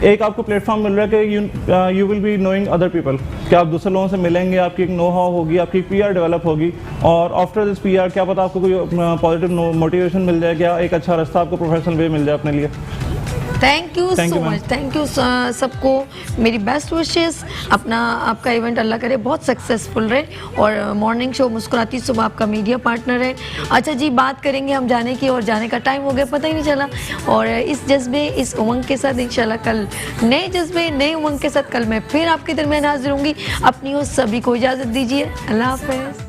एक आपको प्लेटफॉर्म मिल रहा है कि you will be knowing other people, कि आप दूसरे लोगों से मिलेंगे, आपकी एक नो हाउ होगी, आपकी पीआर डेवलप होगी, और आफ्टर दिस पीआर क्या पता आपको कोई पॉजिटिव मोटिवेशन मिल जाए, क्या एक अच्छा रास्ता आपको प्रोफेशनल वे मिल जाए अपने लिए।
Thank you so much, thank you सबको, मेरी बेस्ट विशेस। आपका इवेंट अल्लाह करे बहुत सक्सेसफुल रहे, और मॉर्निंग शो मुस्कुराती सुबह आपका मीडिया पार्टनर है। अच्छा जी, बात करेंगे हम जाने की, और जाने का टाइम हो गया पता ही नहीं चला। और इस जज्बे, इस उमंग के साथ इंशाल्लाह कल नए जज्बे नए उमंग के साथ कल मैं फिर आपके दरमियान हाजिर होंगी। अपनी और सभी को इजाज़त दीजिए, अल्लाह हाफ़िज़।